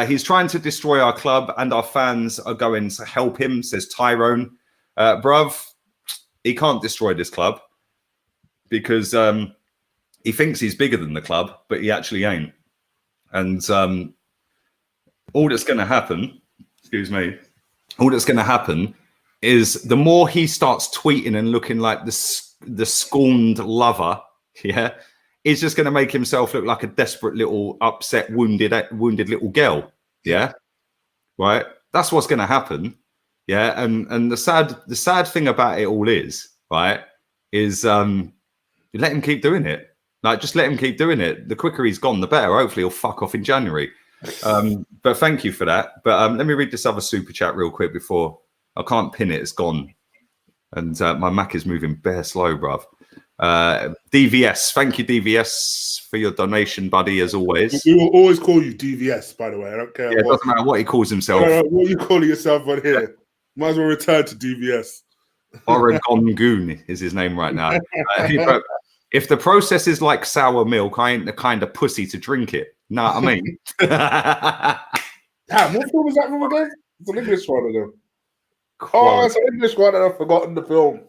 He's trying to destroy our club and our fans are going to help him, says Tyrone. Bruv, he can't destroy this club because he thinks he's bigger than the club, but he actually ain't. And all that's going to happen, all that's going to happen is the more he starts tweeting and looking like the scorned lover, he's just going to make himself look like a desperate little upset, wounded little girl. Right. That's what's going to happen. And the sad thing about it all is, right, is you let him keep doing it. Like, just let him keep doing it. The quicker he's gone, the better. Hopefully he'll fuck off in January. But thank you for that. But let me read this other super chat real quick before I can't pin it. It's gone. And my Mac is moving bare slow, bruv. DVS. Thank you, DVS, for your donation, buddy, as always. We will always call you DVS, by the way. I don't care. It doesn't matter what he calls himself. What are you calling yourself on here? Might as well return to DVS. Oregon Goon is his name right now. If the process is like sour milk, I ain't the kind of pussy to drink it. Know what I mean? Damn, what film was that from again? It's an English one of them. Oh, it's an English one and I've forgotten the film.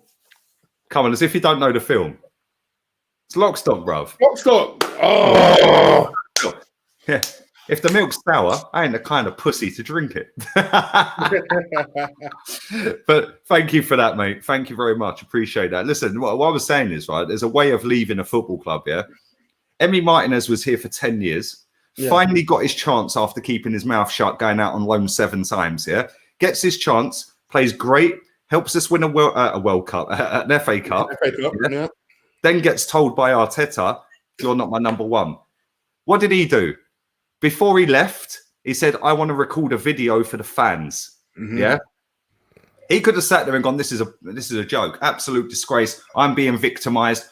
Come on, as if you don't know the film. It's Lock, Stock, bruv. Lock, Stock. Oh. Yeah. If the milk's sour, I ain't the kind of pussy to drink it. But thank you for that, mate. Thank you very much. Appreciate that. Listen, what I was saying is, right, there's a way of leaving a football club, Emi Martinez was here for 10 years. Finally got his chance after keeping his mouth shut, going out on loan 7 times, Gets his chance, plays great, helps us win a World Cup, an FA Cup. Then gets told by Arteta, you're not my number one. What did he do? Before he left, he said, I want to record a video for the fans. He could have sat there and gone, this is a joke. Absolute disgrace. I'm being victimized.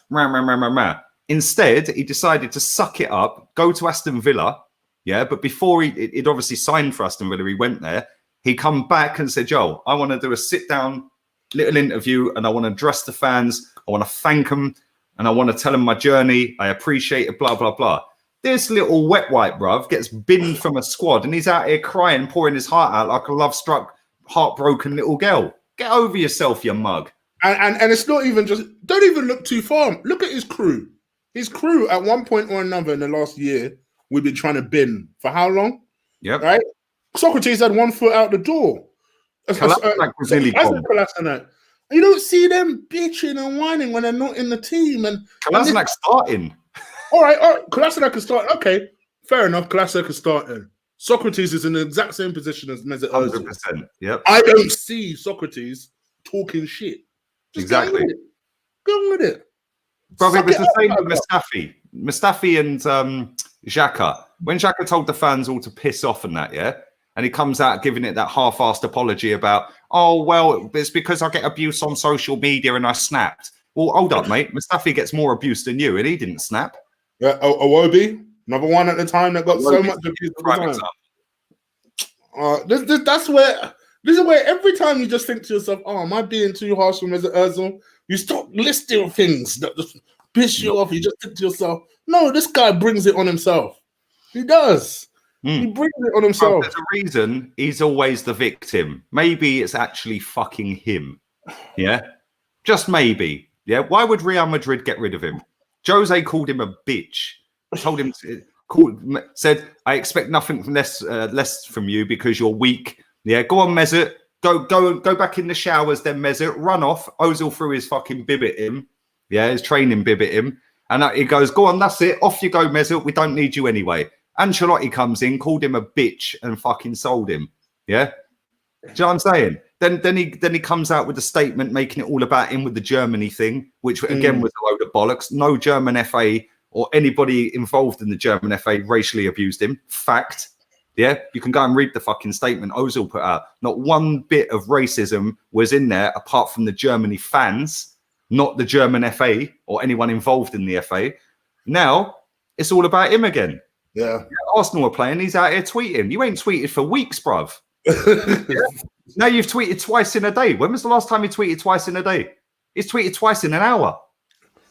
Instead, he decided to suck it up, go to Aston Villa. But before he'd obviously signed for Aston Villa, he went there. He come back and said, Joe, I want to do a sit-down little interview and I want to address the fans. I want to thank them and I want to tell them my journey. I appreciate it, blah, blah, blah. This little wet wipe, bruv, gets binned from a squad and he's out here crying, pouring his heart out like a love-struck, heartbroken little girl. Get over yourself, you mug. And it's not even just, don't even look too far. Look at his crew. His crew, at one point or another in the last year, we've been trying to bin for how long? Yep. Right? Socrates had 1 foot out the door. Kolasinac was nearly gone. Kolasinac. You don't see them bitching and whining when they're not in the team. And Kolasinac starting. All right. Kolasinac can start. Okay, fair enough. Kolasinac can start in. Socrates is in the exact same position as Mesut Ozil. 100%. Yep. I don't see Socrates talking shit. Just Exactly. Go on with it. Brother, it was the same with Mustafi. Mustafi and Xhaka. When Xhaka told the fans all to piss off and that, yeah? And he comes out giving it that half-assed apology about, oh, well, it's because I get abuse on social media and I snapped. Well, hold up, mate. Mustafi gets more abuse than you and he didn't snap. Yeah, Iwobi, another one at the time that got so much abuse at the time. This is where every time you just think to yourself, oh, am I being too harsh on Mesut Ozil? You stop listing things that just piss you off. You just think to yourself, no, this guy brings it on himself. He does. He brings it on himself. Well, there's a reason he's always the victim. Maybe it's actually fucking him. Yeah? Just maybe. Yeah? Why would Real Madrid get rid of him? Jose called him a bitch. Told him, said, I expect nothing less from you because you're weak. Yeah, go on, Mesut. Go back in the showers, then Mesut. Run off. Ozil threw his fucking bib at him. Yeah, his training bib at him. And he goes, go on, that's it. Off you go, Mesut. We don't need you anyway. Ancelotti comes in, called him a bitch, and fucking sold him. Yeah, do you know what I'm saying? Then he comes out with a statement making it all about him with the Germany thing, which again was a load of bollocks. No German FA or anybody involved in the German FA racially abused him. Fact. Yeah, you can go and read the fucking statement Ozil put out. Not one bit of racism was in there apart from the Germany fans, not the German FA or anyone involved in the FA. Now it's all about him again. Yeah. Arsenal are playing. He's out here tweeting. You ain't tweeted for weeks, bruv. Now you've tweeted twice in a day. When was the last time you tweeted twice in a day? He's tweeted twice in an hour.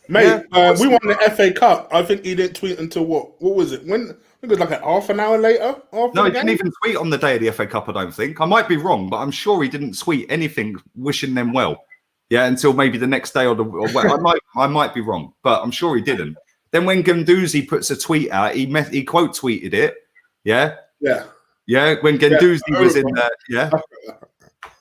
Mate, we won the FA Cup. I think he didn't tweet until what? What was it? When? I think it was like half an hour later. No, he didn't even tweet on the day of the FA Cup, I don't think. I might be wrong, but I'm sure he didn't tweet anything wishing them well. Yeah, until maybe the next day I might be wrong, but I'm sure he didn't. Then when Guendouzi puts a tweet out, he quote tweeted it. Yeah. Yeah. Yeah. When Guendouzi was in there. Yeah. Do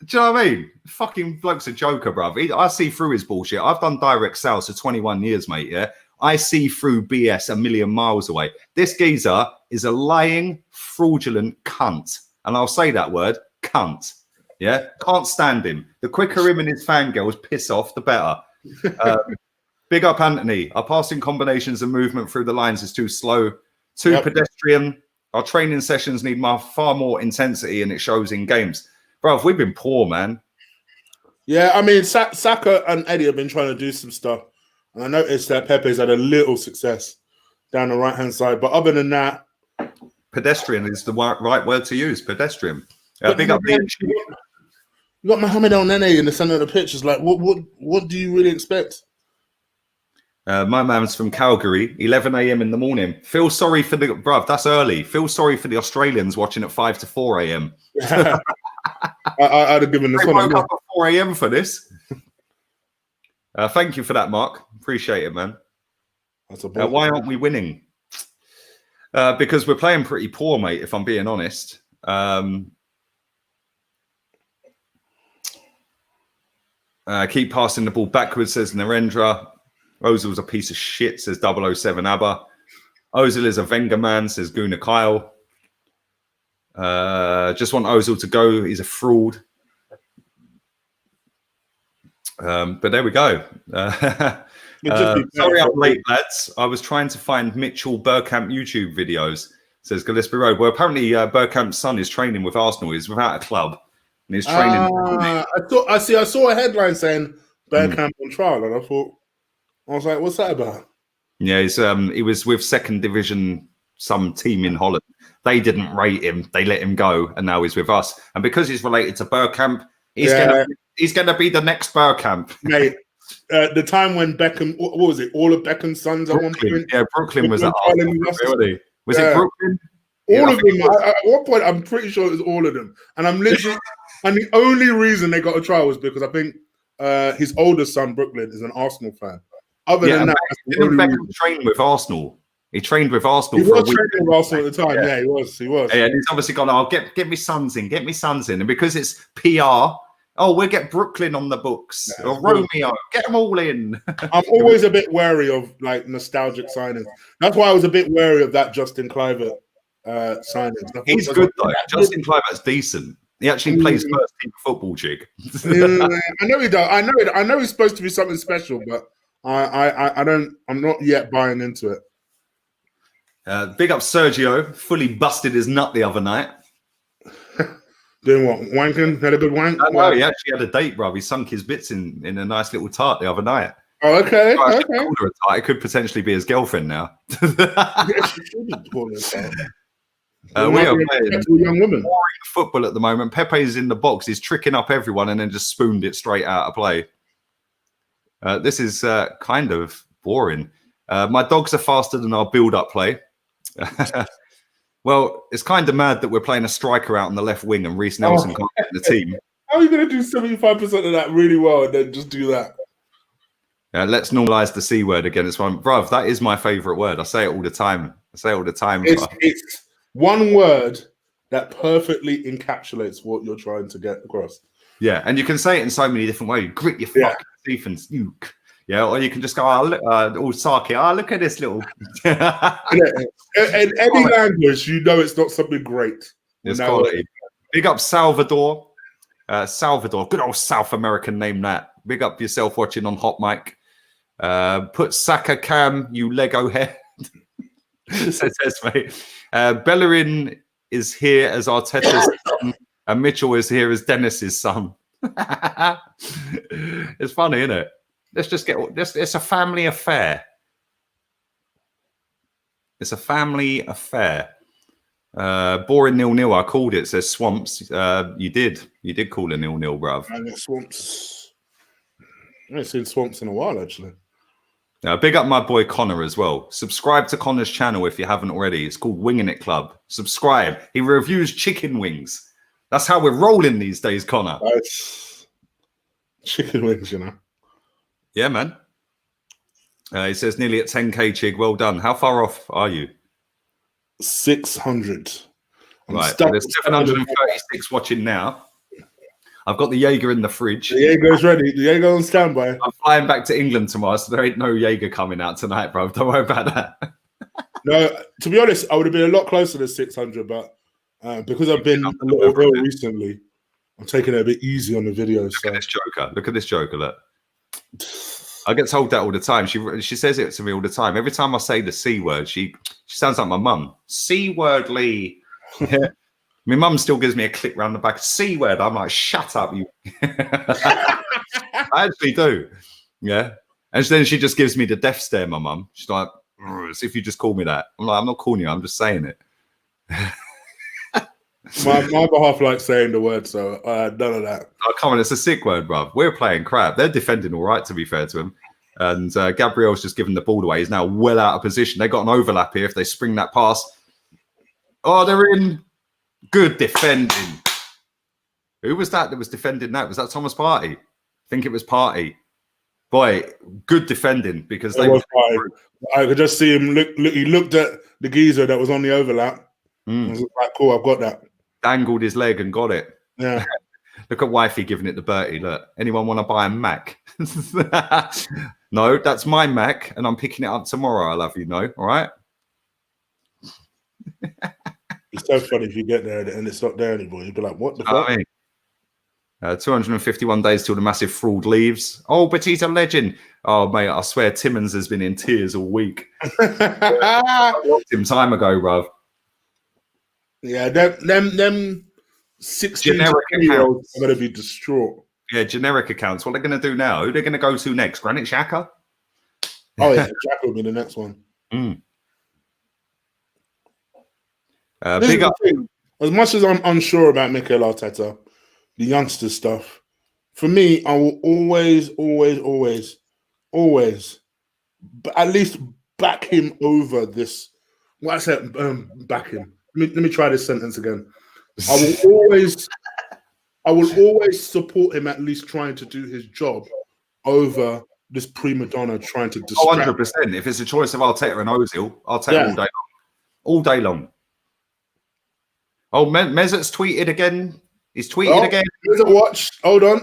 you know what I mean? Fucking bloke's a joker, bruv. I see through his bullshit. I've done direct sales for 21 years, mate. Yeah. I see through BS a million miles away. This geezer is a lying, fraudulent cunt. And I'll say that word, cunt. Yeah. Can't stand him. The quicker him and his fangirls piss off, the better. Big up, Anthony. Our passing combinations and movement through the lines is too slow, too pedestrian. Our training sessions need far more intensity, and it shows in games. Bro, we've been poor, man. Yeah, I mean, Saka and Eddie have been trying to do some stuff. And I noticed that Pepe's had a little success down the right-hand side. But other than that... Pedestrian is the right word to use, pedestrian. Big up. You got Mohamed El Nene in the centre of the pitch. It's like, what do you really expect? My man's from Calgary, 11 a.m. in the morning. Feel sorry for the... Bruv, that's early. Feel sorry for the Australians watching at 5 to 4 a.m. I'd have given this one. I woke up at 4 a.m. for this. Thank you for that, Mark. Appreciate it, man. Why aren't we winning? Because we're playing pretty poor, mate, if I'm being honest. Keep passing the ball backwards, says Narendra. Ozil's a piece of shit, says 007 ABBA. Ozil is a Wenger man, says Guna Kyle. Just want Ozil to go. He's a fraud. But there we go. Sorry I'm late, lads. I was trying to find Mitchell Bergkamp YouTube videos, says Gillespie Road. Well, apparently Bergkamp's son is training with Arsenal. He's without a club. And he's training. I saw a headline saying Bergkamp on trial, and I was like, what's that about? Yeah, he was with second division, some team in Holland. They didn't rate him. They let him go, and now he's with us. And because he's related to Bergkamp, he's gonna be the next Bergkamp. Mate, the time when Beckham, what was it? All of Beckham's sons at one point. Yeah, Brooklyn was that. Was it Brooklyn? All of them. At one point, I'm pretty sure it was all of them. And I'm literally, and the only reason they got a trial was because I think his oldest son, Brooklyn, is an Arsenal fan. Other than that, didn't Beckham train with Arsenal? He trained with Arsenal He for a was week. training with Arsenal at the time. Yeah, he was. Yeah, and he's obviously gone, oh, get me sons in, get me sons in. And because it's PR, oh, we'll get Brooklyn on the books. Yeah, or Romeo, get them all in. I'm always a bit wary of like nostalgic signings. That's why I was a bit wary of that Justin Kluivert signings. He's good though. Justin Kluivert's decent. He actually plays first team football, jig. I know he does. I know he's supposed to be something special, but I don't. I'm not yet buying into it. Big up Sergio. Fully busted his nut the other night. Doing what? Wanking? Had a good wank? No, he actually had a date, bro. He sunk his bits in a nice little tart the other night. Oh, okay. So Okay. called her a tart. It could potentially be his girlfriend now. We are playing a young woman. football at the moment. Pepe's in the box. He's tricking up everyone and then just spooned it straight out of play. This is kind of boring. My dogs are faster than our build-up play. Well, it's kind of mad that we're playing a striker out on the left wing and Reece Nelson can't get in the team. How are you going to do 75% of that really well and then just do that? Let's normalize the C word again. It's one, bruv, that is my favorite word. I say it all the time. It's one word that perfectly encapsulates what you're trying to get across. Yeah, and you can say it in so many different ways. You grit your fucking teeth and nuke. Yeah, or you can just go, all sarky. Oh, look at this little. In any language, you know it's not something great. It's quality. Big up Salvador. Salvador, good old South American name that. Big up yourself watching on HOTMIC. Put Saka Cam, you Lego head. says mate. Bellerin is here as Arteta's son, and Mitchell is here as Dennis's son. It's funny, isn't it? Let's just get this. It's a family affair. It's a family affair. Boring 0-0. I called it. Says Swamps. You did call it 0-0, bruv. I get Swamps. I haven't seen Swamps in a while, actually. Big up my boy Connor as well. Subscribe to Connor's channel if you haven't already. It's called Winging It Club. Subscribe. He reviews chicken wings. That's how we're rolling these days, Connor. Chicken wings, you know. Yeah, man. He says nearly at 10k, Chig. Well done. How far off are you? 600. Right. There's 736 watching now. I've got the Jaeger in the fridge. The Jaeger's ready. The Jaeger on standby. I'm flying back to England tomorrow, so there ain't no Jaeger coming out tonight, bro. Don't worry about that. No, to be honest, I would have been a lot closer to 600, but because I've been a little ill recently, I'm taking it a bit easy on the videos. Look at this joker. Look at this joker. Look. I get told that all the time. She says it to me all the time. Every time I say the C word, she sounds like my mum. C word, Lee. My mum still gives me a click round the back. C word. I'm like, shut up, you. I actually do. Yeah. And then she just gives me the death stare, my mum. She's like, as if you just call me that. I'm like, I'm not calling you. I'm just saying it. my behalf like saying the word, so none of that. Oh, come on, it's a sick word, bruv. We're playing crap. They're defending all right, to be fair to him. And Gabriel's just given the ball away. He's now well out of position. They got an overlap here if they spring that pass. Oh, they're in. Good defending. Who was that was defending that? Was that Thomas Partey? I think it was Partey. Boy, good defending because they were. I could just see him look. He looked at the geezer that was on the overlap. I was like, cool, I've got that. Dangled his leg and got it. Yeah. Look at wifey giving it to Bertie. Look, anyone want to buy a Mac? No, that's my Mac, and I'm picking it up tomorrow. I love you, know. All right. It's so funny if you get there and it's not there anymore. You'd be like, what the fuck? I mean, 251 days till the massive fraud leaves. Oh, but he's a legend. Oh, mate, I swear Timmons has been in tears all week. I locked him time ago, bruv. Yeah, them 16 generic accounts are going to be distraught. Yeah, generic accounts. What are they going to do now? Who are they going to go to next? Granit Xhaka? Oh, yeah, Xhaka will be the next one. Big up. As much as I'm unsure about Mikel Arteta, the youngster stuff, for me, I will always, but at least back him over this. What I said, back him. Let me try this sentence again. I will always support him at least trying to do his job over this prima donna trying to Oh, distract. 100%. If it's a choice of Arteta and Ozil, I'll take it all day long. All day long. Oh, Mesut's tweeted again. He's tweeted again. Mesut watch. Hold on.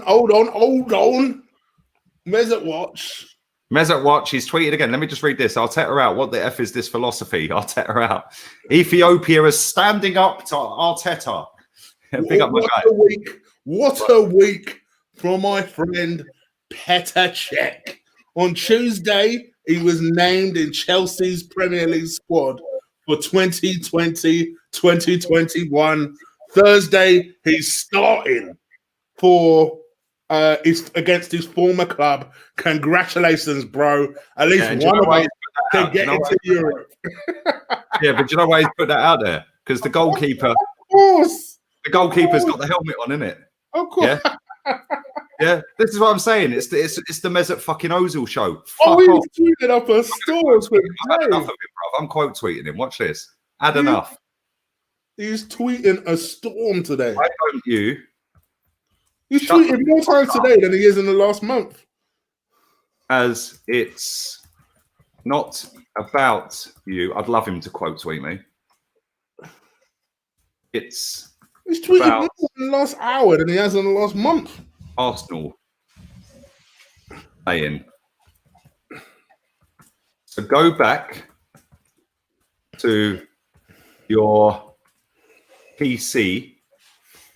Mesut watch. Mesut watch. He's tweeted again. Let me just read this. Arteta out. What the F is this philosophy? Arteta out. Ethiopia is standing up to Arteta. Big up my guy. What a week for my friend Petr Cech. On Tuesday, he was named in Chelsea's Premier League squad for 2020-2021. Thursday, he's starting for against his former club. Congratulations, bro. At least one of us can get into Europe. Yeah, but do you know why he's put that out there? Because the goalkeeper, of course, the goalkeeper's got the helmet on, isn't it? Of course. Yeah. Yeah, this is what I'm saying. It's the Mesut fucking Ozil show. He's tweeted up a storm. I've had enough of it, bro. I'm quote tweeting him. Watch this. Had enough. He's tweeting a storm today. Why don't you? He's tweeted more times today than he is in the last month. As it's not about you. I'd love him to quote tweet me. He's tweeted more in the last hour than he has in the last month. Arsenal playing. So go back to your PC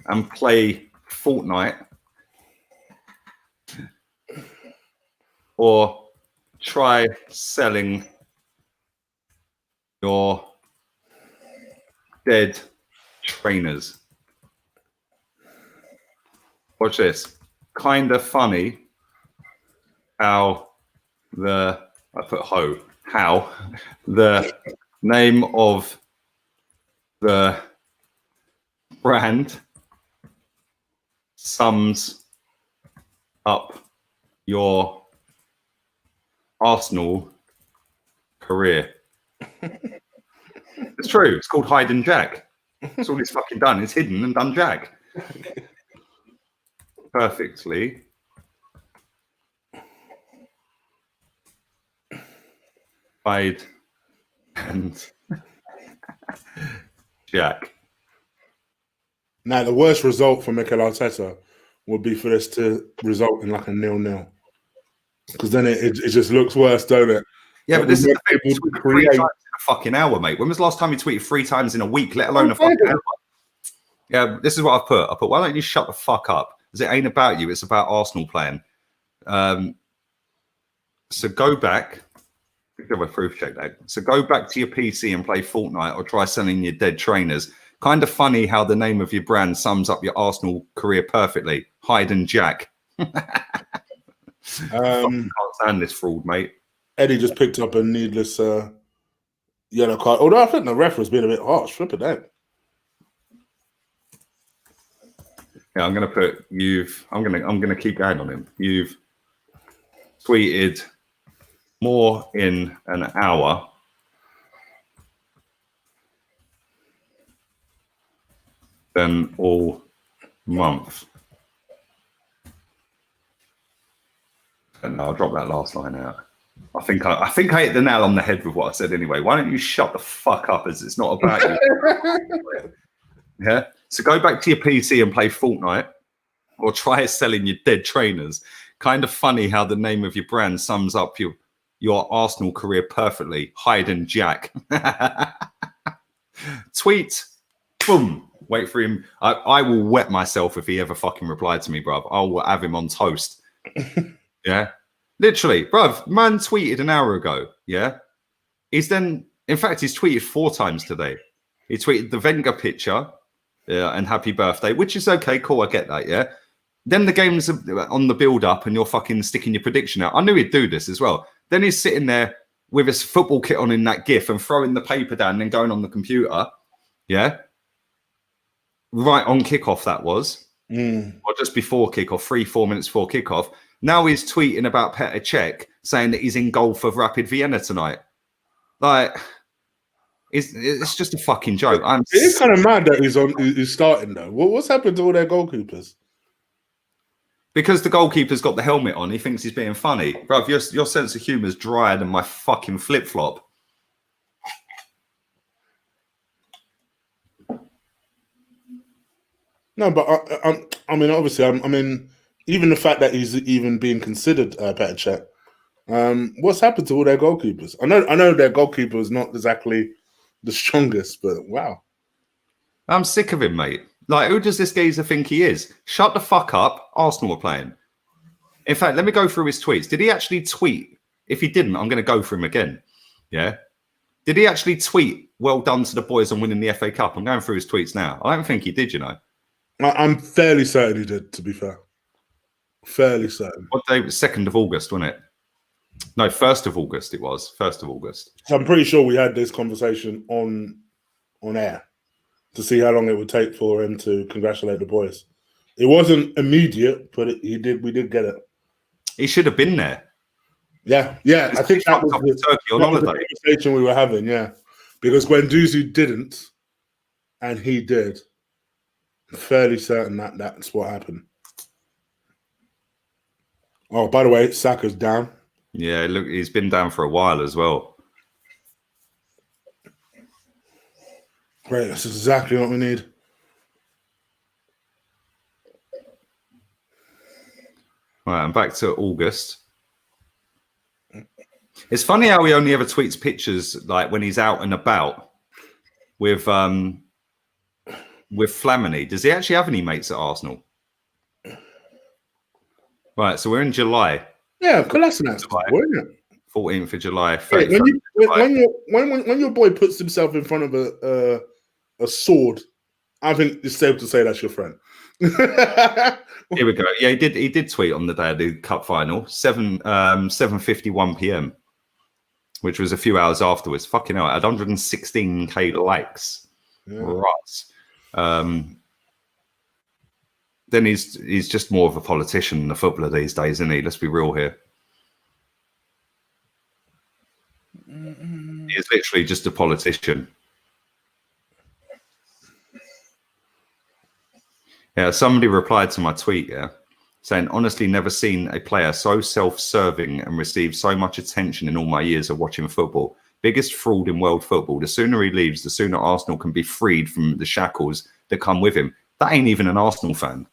and play Fortnite, or try selling your dead trainers. Watch this. Kind of funny how the name of the brand sums up your Arsenal career. It's true. It's called Hide and Jack. That's all he's fucking done. It's hidden and done Jack. Perfectly. Hide and Jack. Now, the worst result for Mikel Arteta would be for this to result in like a 0-0. Because then it just looks worse, don't it? Yeah, but this is the thing. You tweet 3 times in a fucking hour, mate. When was the last time you tweeted 3 times in a week, let alone a fucking hour? Yeah, this is what I've put. Why don't you shut the fuck up? Because it ain't about you. It's about Arsenal playing. So go back. Give a proof check that. So go back to your PC and play Fortnite, or try selling your dead trainers. Kind of funny how the name of your brand sums up your Arsenal career perfectly. Hide and Jack. Can't stand this fraud, mate. Eddie just picked up a needless yellow card. Although I think the ref was being a bit harsh. Flip it out. Yeah, I'm gonna put I'm gonna keep going on him. You've tweeted more in an hour than all month. And I'll drop that last line out. I think I hit the nail on the head with what I said anyway. Why don't you shut the fuck up, as it's not about you. Yeah. So go back to your PC and play Fortnite, or try selling your dead trainers. Kind of funny how the name of your brand sums up your Arsenal career perfectly. Hide and Jack. Tweet. Boom. Wait for him. I will wet myself if he ever fucking replied to me, bruv. I will have him on toast. Yeah. Literally, bruv, man tweeted an hour ago. Yeah. In fact, he's tweeted 4 times today. He tweeted the Wenger picture and happy birthday, which is okay, cool, I get that, yeah. Then the game's on the build-up and you're fucking sticking your prediction out. I knew he'd do this as well. Then he's sitting there with his football kit on in that GIF and throwing the paper down and then going on the computer, yeah. Right on kickoff, that was. Or just before kickoff, 3-4 minutes before kickoff. Now he's tweeting about Petr Cech, saying that he's in goal for Rapid Vienna tonight. Like, it's just a fucking joke. It's kind of mad that he's starting though. What's happened to all their goalkeepers? Because the goalkeeper's got the helmet on, he thinks he's being funny. Bruv, your sense of humour is drier than my fucking flip-flop. No, but I mean, obviously, I mean, even the fact that he's even being considered better check. What's happened to all their goalkeepers? I know their goalkeeper is not exactly the strongest, but wow. I'm sick of him, mate. Like, who does this geezer think he is? Shut the fuck up. Arsenal are playing. In fact, let me go through his tweets. Did he actually tweet? If he didn't, I'm going to go for him again. Yeah. Did he actually tweet, well done to the boys on winning the FA Cup? I'm going through his tweets now. I don't think he did, you know. I'm fairly certain he did, to be fair. Fairly certain. What day was 2nd of August, wasn't it? No, 1st of August it was. 1st of August. So I'm pretty sure we had this conversation on air to see how long it would take for him to congratulate the boys. It wasn't immediate, but we did get it. He should have been there. Yeah. I think that was the conversation we were having, yeah. Because Guendouzi didn't, and he did. I'm fairly certain that's what happened. Oh, by the way, Saka's down. Yeah, look, he's been down for a while as well. Great, that's exactly what we need. Right, I'm back to August. It's funny how he only ever tweets pictures like when he's out and about with Flamini. Does he actually have any mates at Arsenal? Right, so we're in July. Yeah, Kolasinac's isn't it? 14th of July. Hey, when your boy puts himself in front of a sword, I think it's safe to say that's your friend. Here we go. Yeah, he did tweet on the day of the cup final, 7:51 p.m., which was a few hours afterwards. Fucking hell, at 116k likes. Yeah. Right. Then he's just more of a politician than a footballer these days, isn't he? Let's be real here. He's literally just a politician. Yeah, somebody replied to my tweet, yeah, saying, honestly, never seen a player so self-serving and receive so much attention in all my years of watching football. Biggest fraud in world football. The sooner he leaves, the sooner Arsenal can be freed from the shackles that come with him. That ain't even an Arsenal fan.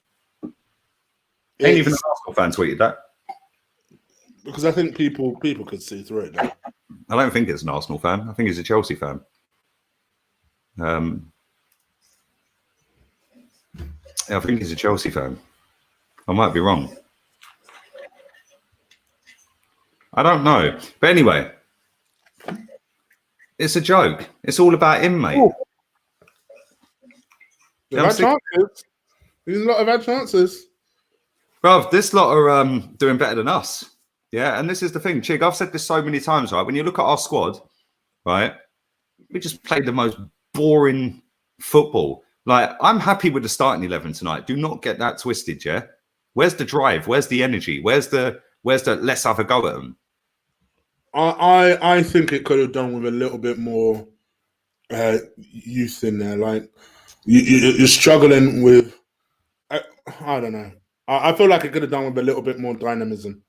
Ain't even an Arsenal fan tweeted that. Because I think people could see through it now. I don't think it's an Arsenal fan. I think he's a Chelsea fan. I think he's a Chelsea fan. I might be wrong. I don't know. But anyway, it's a joke. It's all about him, mate. They've had chances. There's a lot of had chances. Bruv, this lot are doing better than us. Yeah, and this is the thing, Chig. I've said this so many times, right? When you look at our squad, right, we just played the most boring football. Like, I'm happy with the starting 11 tonight. Do not get that twisted, yeah? Where's the drive? Where's the energy? Where's the let's have a go at them? I think it could have done with a little bit more youth in there. Like, you're struggling with, I don't know. I feel like it could have done with a little bit more dynamism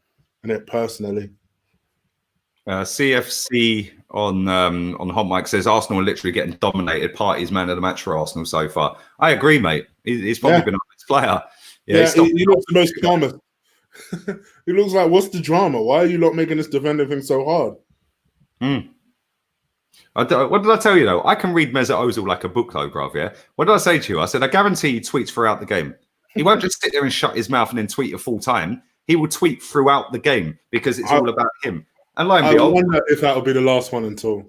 in it personally. CFC on HOTMIC says Arsenal are literally getting dominated. Partey's man of the match for Arsenal so far. I agree, mate. He's probably been our best player. Yeah, he looks the most calmest. He looks like, what's the drama? Why are you not making this defending thing so hard? What did I tell you, though? I can read Mesut Ozil like a book, though, bruv, yeah? What did I say to you? I said, I guarantee he tweets throughout the game. He won't just sit there and shut his mouth and then tweet a full time. He will tweet throughout the game because it's all about him. And lo and behold, I wonder if that will be the last one until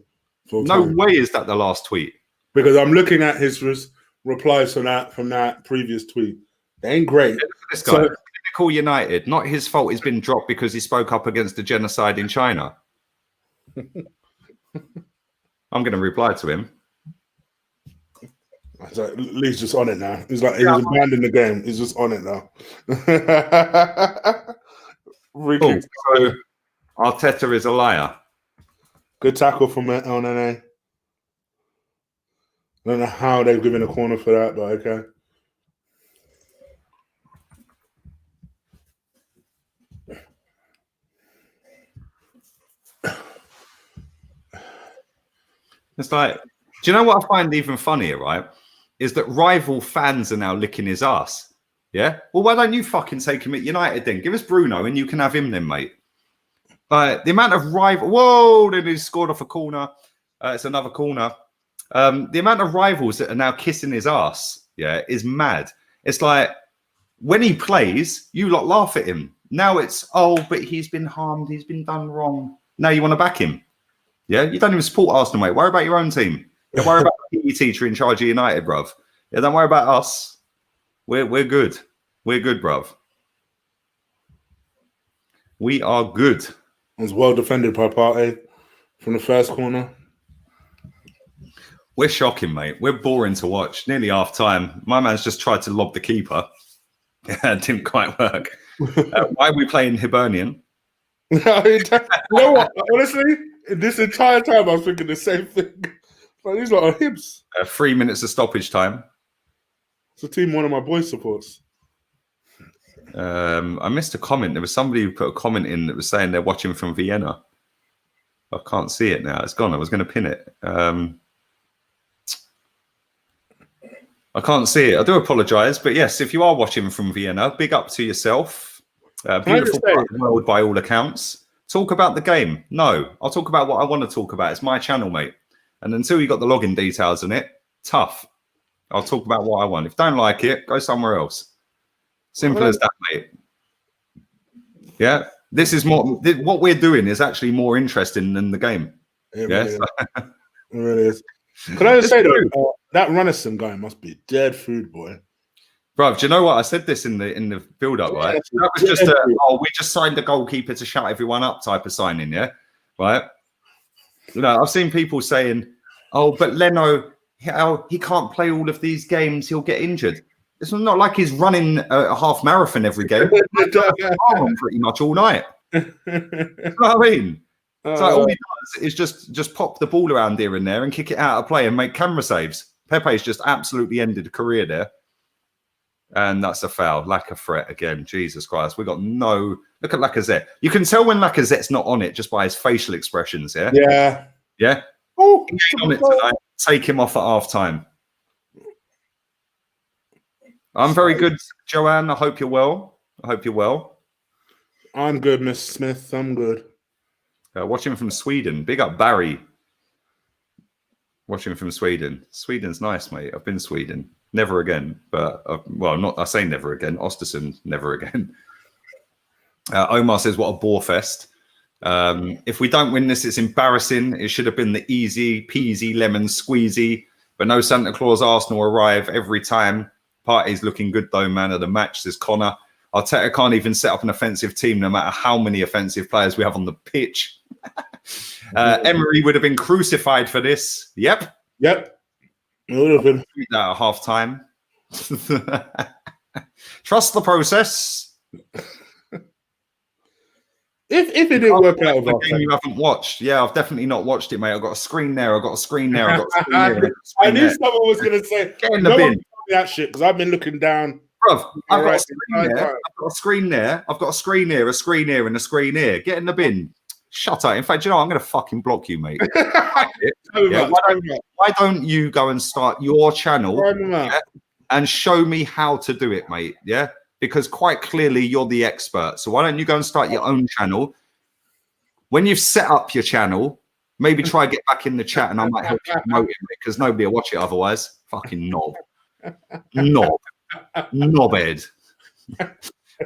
full no time. way is that the last tweet. Because I'm looking at his replies from that previous tweet. They ain't great. Look at this guy. Clinical United. Not his fault he's been dropped because he spoke up against the genocide in China. I'm going to reply to him. Like, Lee's just on it now. He's like, he's abandoned the game. He's just on it now. Cool. So Arteta is a liar. Good tackle from LNA. I don't know how they've given a corner for that, but okay. It's like, do you know what I find even funnier, right? Is that rival fans are now licking his ass. Yeah? Well, why don't you fucking take him at United then? Give us Bruno and you can have him then, mate. The amount of rival... Whoa, then he scored off a corner. It's another corner. The amount of rivals that are now kissing his ass, yeah, is mad. It's like, when he plays, you lot laugh at him. Now it's, oh, but he's been harmed. He's been done wrong. Now you want to back him. Yeah, you don't even support Arsenal, mate. Worry about your own team. Don't worry about the PE teacher in charge of United, bruv. Yeah, don't worry about us. We're good. We're good, bruv. We are good. It was well defended by Partey from the first corner. We're shocking, mate. We're boring to watch. Nearly half time. My man's just tried to lob the keeper. It didn't quite work. Why are we playing Hibernian? You know what? Honestly, this entire time I was thinking the same thing. Like, these lot are Hibs. 3 minutes of stoppage time. It's a team one of my boys supports. I missed a comment. There was somebody who put a comment in that was saying they're watching from Vienna. I can't see it now. It's gone. I was going to pin it. I can't see it. I do apologise. But yes, if you are watching from Vienna, big up to yourself. Beautiful part of the world by all accounts. Talk about the game. No, I'll talk about what I want to talk about. It's my channel, mate. And until you got the login details on it, tough. I'll talk about what I want. If you don't like it, go somewhere else. Simple as that, mate. Yeah, this is more. What we're doing is actually more interesting than the game. It Yes, really is. Can I just say though, that Runnison guy must be dead food, boy. Bruv, do you know what? I said this in the build-up, right? That was just we just signed a goalkeeper to shut everyone up type of signing, yeah, right? You know, I've seen people saying, "Oh, but Leno, he can't play all of these games; he'll get injured." It's not like he's running a half marathon every game. Pretty much all night. You know what I mean? It's like all he does is just pop the ball around here and there and kick it out of play and make camera saves. Pepe's just absolutely ended a career there. And that's a foul. Lack of threat again. Jesus Christ. We got no... Look at Lacazette. You can tell when Lacazette's not on it just by his facial expressions, yeah? Yeah. Yeah? Oh, he ain't on it tonight. Take him off at half-time. I'm very good, Joanne. I hope you're well. I hope you're well. I'm good, Miss Smith. I'm good. Watching from Sweden. Big up, Barry. Watching from Sweden. Sweden's nice, mate. I've been to Sweden. Never again. But, I say never again. Ostersund, never again. Omar says, what a bore fest. If we don't win this, it's embarrassing. It should have been the easy peasy lemon squeezy. But no Santa Claus Arsenal arrive every time. Party's looking good though, man of the match, says Connor. Arteta can't even set up an offensive team no matter how many offensive players we have on the pitch. Emery would have been crucified for this. Yep. It would have been. That at half time. Trust the process. If it didn't work out, the game you haven't watched. Yeah, I've definitely not watched it, mate. I've got a screen there. I've got a screen there. I've got a screen there. I knew someone was going to say, get in the bin. That shit, because I've been looking down. Bruv, I've got a screen there. I've got a screen there. I've got a screen here, a screen here, and a screen here. Get in the bin. Shut up. In fact, you know, I'm going to fucking block you, mate. Why don't you go and start your channel and show me how to do it, mate? Yeah, because quite clearly you're the expert. So why don't you go and start your own channel? When you've set up your channel, maybe try get back in the chat, and I might help you promote it, because nobody will watch it otherwise. Fucking knob. Knobhead.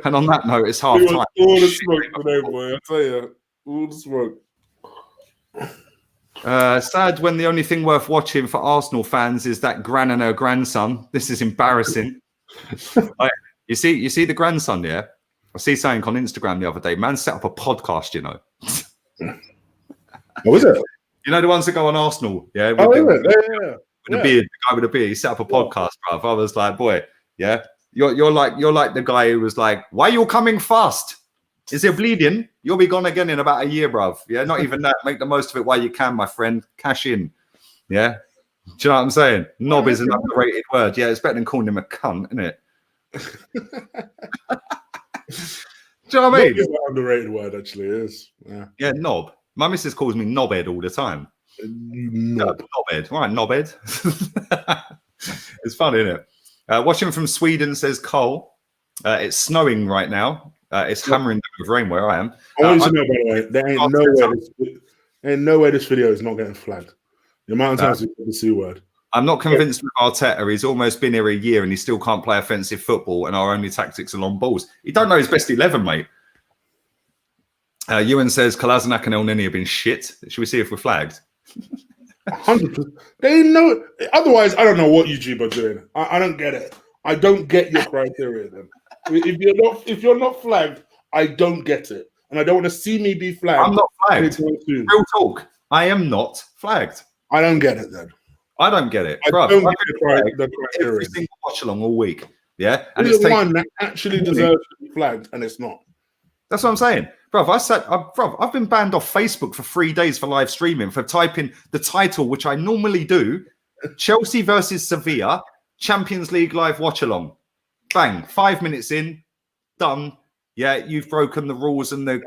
And on that note, it's half time. All the smoke today, boy. I tell you, all the smoke. Sad when the only thing worth watching for Arsenal fans is that gran and her grandson. This is embarrassing. You see the grandson, yeah? I see something on Instagram the other day. Man set up a podcast, you know. What was it? You know the ones that go on Arsenal, yeah? Yeah. With a beard, the guy with a beard, he set up a podcast, bruv. I was like, boy, yeah, you're like the guy who was like, why are you coming fast? Is it bleeding? You'll be gone again in about a year, bruv. Yeah, not even that. Make the most of it while you can, my friend. Cash in. Yeah. Do you know what I'm saying? Knob is an underrated word. Yeah, it's better than calling him a cunt, isn't it? Do you know what I mean? It's an underrated word, actually. It is. Yeah, knob. My missus calls me knobhead all the time. You knob. Knobhead. Right, knobhead. It's funny, isn't it? Watching from Sweden, says Cole. It's snowing right now. It's hammering down with rain where I am. I want you to know, by the way, there ain't no way this video is not getting flagged. The amount of times we put the C word. I'm not convinced with Arteta. He's almost been here a year and he still can't play offensive football, and our only tactics are long balls. He don't know his best 11, mate. Ewan says Kolasinac and El Nini have been shit. Should we see if we're flagged? 100%. They know. Otherwise, I don't know what YouTube are doing. I don't get it. I don't get your criteria. Then, if you're not flagged, I don't get it, and I don't want to see me be flagged. I'm not flagged. Real talk. I am not flagged. I don't get it. Then I don't get it. I Bruv, don't get the criteria. Every single watch along all week. Yeah, and it's the one that actually deserves to be flagged, and it's not. That's what I'm saying. Bruv, I've been banned off Facebook for 3 days for live streaming for typing the title, which I normally do, Chelsea versus Sevilla, Champions League live watch along. Bang, 5 minutes in, done. Yeah, you've broken the rules and the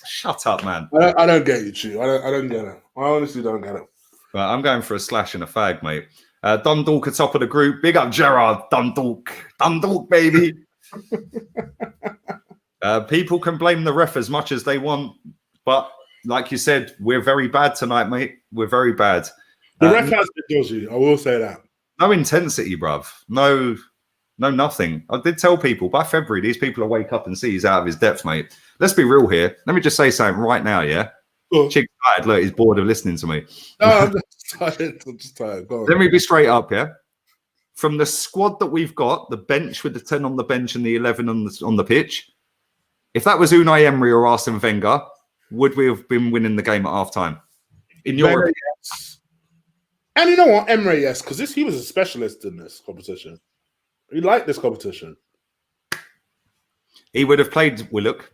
Shut up, man. I don't get you, Chu. I don't get it. I honestly don't get it. Right, I'm going for a slash and a fag, mate. Dundalk at top of the group. Big up, Gerard. Dundalk. Dundalk, baby. People can blame the ref as much as they want, but like you said, we're very bad tonight, mate. We're very bad. The ref has been dodgy. I will say that. No intensity, bruv. No, nothing. I did tell people by February, these people will wake up and see he's out of his depth, mate. Let's be real here. Let me just say something right now, yeah? Chick's tired. Look, he's bored of listening to me. No, I'm just tired. I'm just tired. Go on. Let me be straight up, yeah? From the squad that we've got, the bench with the 10 on the bench and the 11 on the pitch, if that was Unai Emery or Arsene Wenger, would we have been winning the game at half-time? In your opinion? Yes. And you know what? Emery, yes, because he was a specialist in this competition. He liked this competition. He would have played Willock.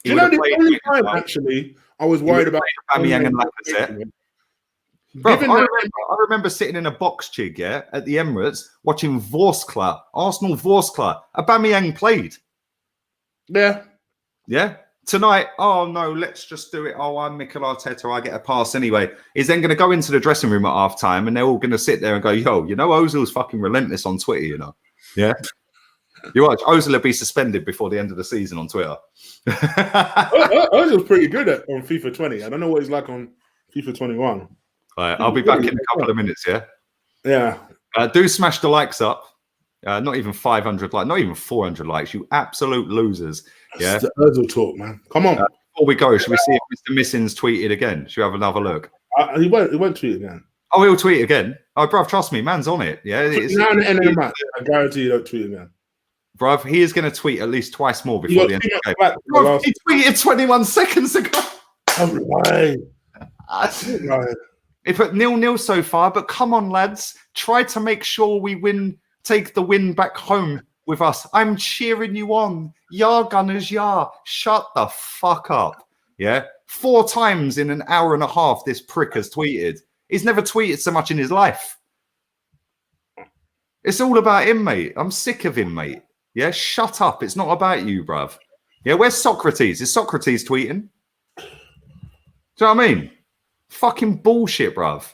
Do you know the only time, actually, I was worried about Aubameyang and Lacazette. Bro, I remember sitting in a box chig, yeah, at the Emirates, watching Vorskla, Arsenal Vorskla. Aubameyang played. Yeah. Yeah. Tonight, oh no, let's just do it. Oh, I'm Mikel Arteta. I get a pass anyway. He's then going to go into the dressing room at half time and they're all going to sit there and go, yo, you know, Ozil's fucking relentless on Twitter, you know? Yeah. You watch, Ozil will be suspended before the end of the season on Twitter. Ozil's pretty good on FIFA 20. I don't know what he's like on FIFA 21. All right, I'll be back in a couple of minutes, yeah? Yeah. Do smash the likes up. Not even 500 likes, not even 400 likes, you absolute losers. Yeah. That's the Ozil talk, man. Come on. Before we go, should we see if Mr. Missing's tweeted again? Should we have another look? He won't tweet again. Oh, he'll tweet again. Oh, bruv, trust me, man's on it. Yeah. I guarantee you don't tweet again. Bruv, he is going to tweet at least twice more before the end of the game. Bruv, he tweeted 21 seconds ago. Right. He put 0-0 so far, but come on, lads. Try to make sure we win, take the win back home with us. I'm cheering you on. Ya Gunners, ya. Shut the fuck up. Yeah. 4 times in an hour and a half, this prick has tweeted. He's never tweeted so much in his life. It's all about him, mate. I'm sick of him, mate. Yeah, shut up. It's not about you, bruv. Yeah, where's Socrates? Is Socrates tweeting? Do you know what I mean? Fucking bullshit, bruv.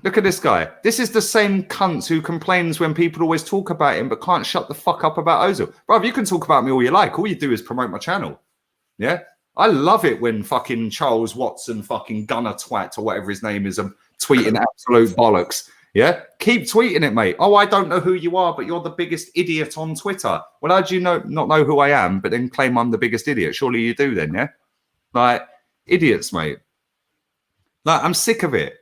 Look at this guy. This is the same cunt who complains when people always talk about him but can't shut the fuck up about Ozil. Bruv, you can talk about me all you like. All you do is promote my channel. Yeah? I love it when fucking Charles Watson, fucking Gunner Twat or whatever his name is, tweeting absolute bollocks. Yeah? Keep tweeting it, mate. Oh, I don't know who you are, but you're the biggest idiot on Twitter. Well, how do you not know who I am, but then claim I'm the biggest idiot? Surely you do then, yeah? Like, idiots, mate. Like, I'm sick of it.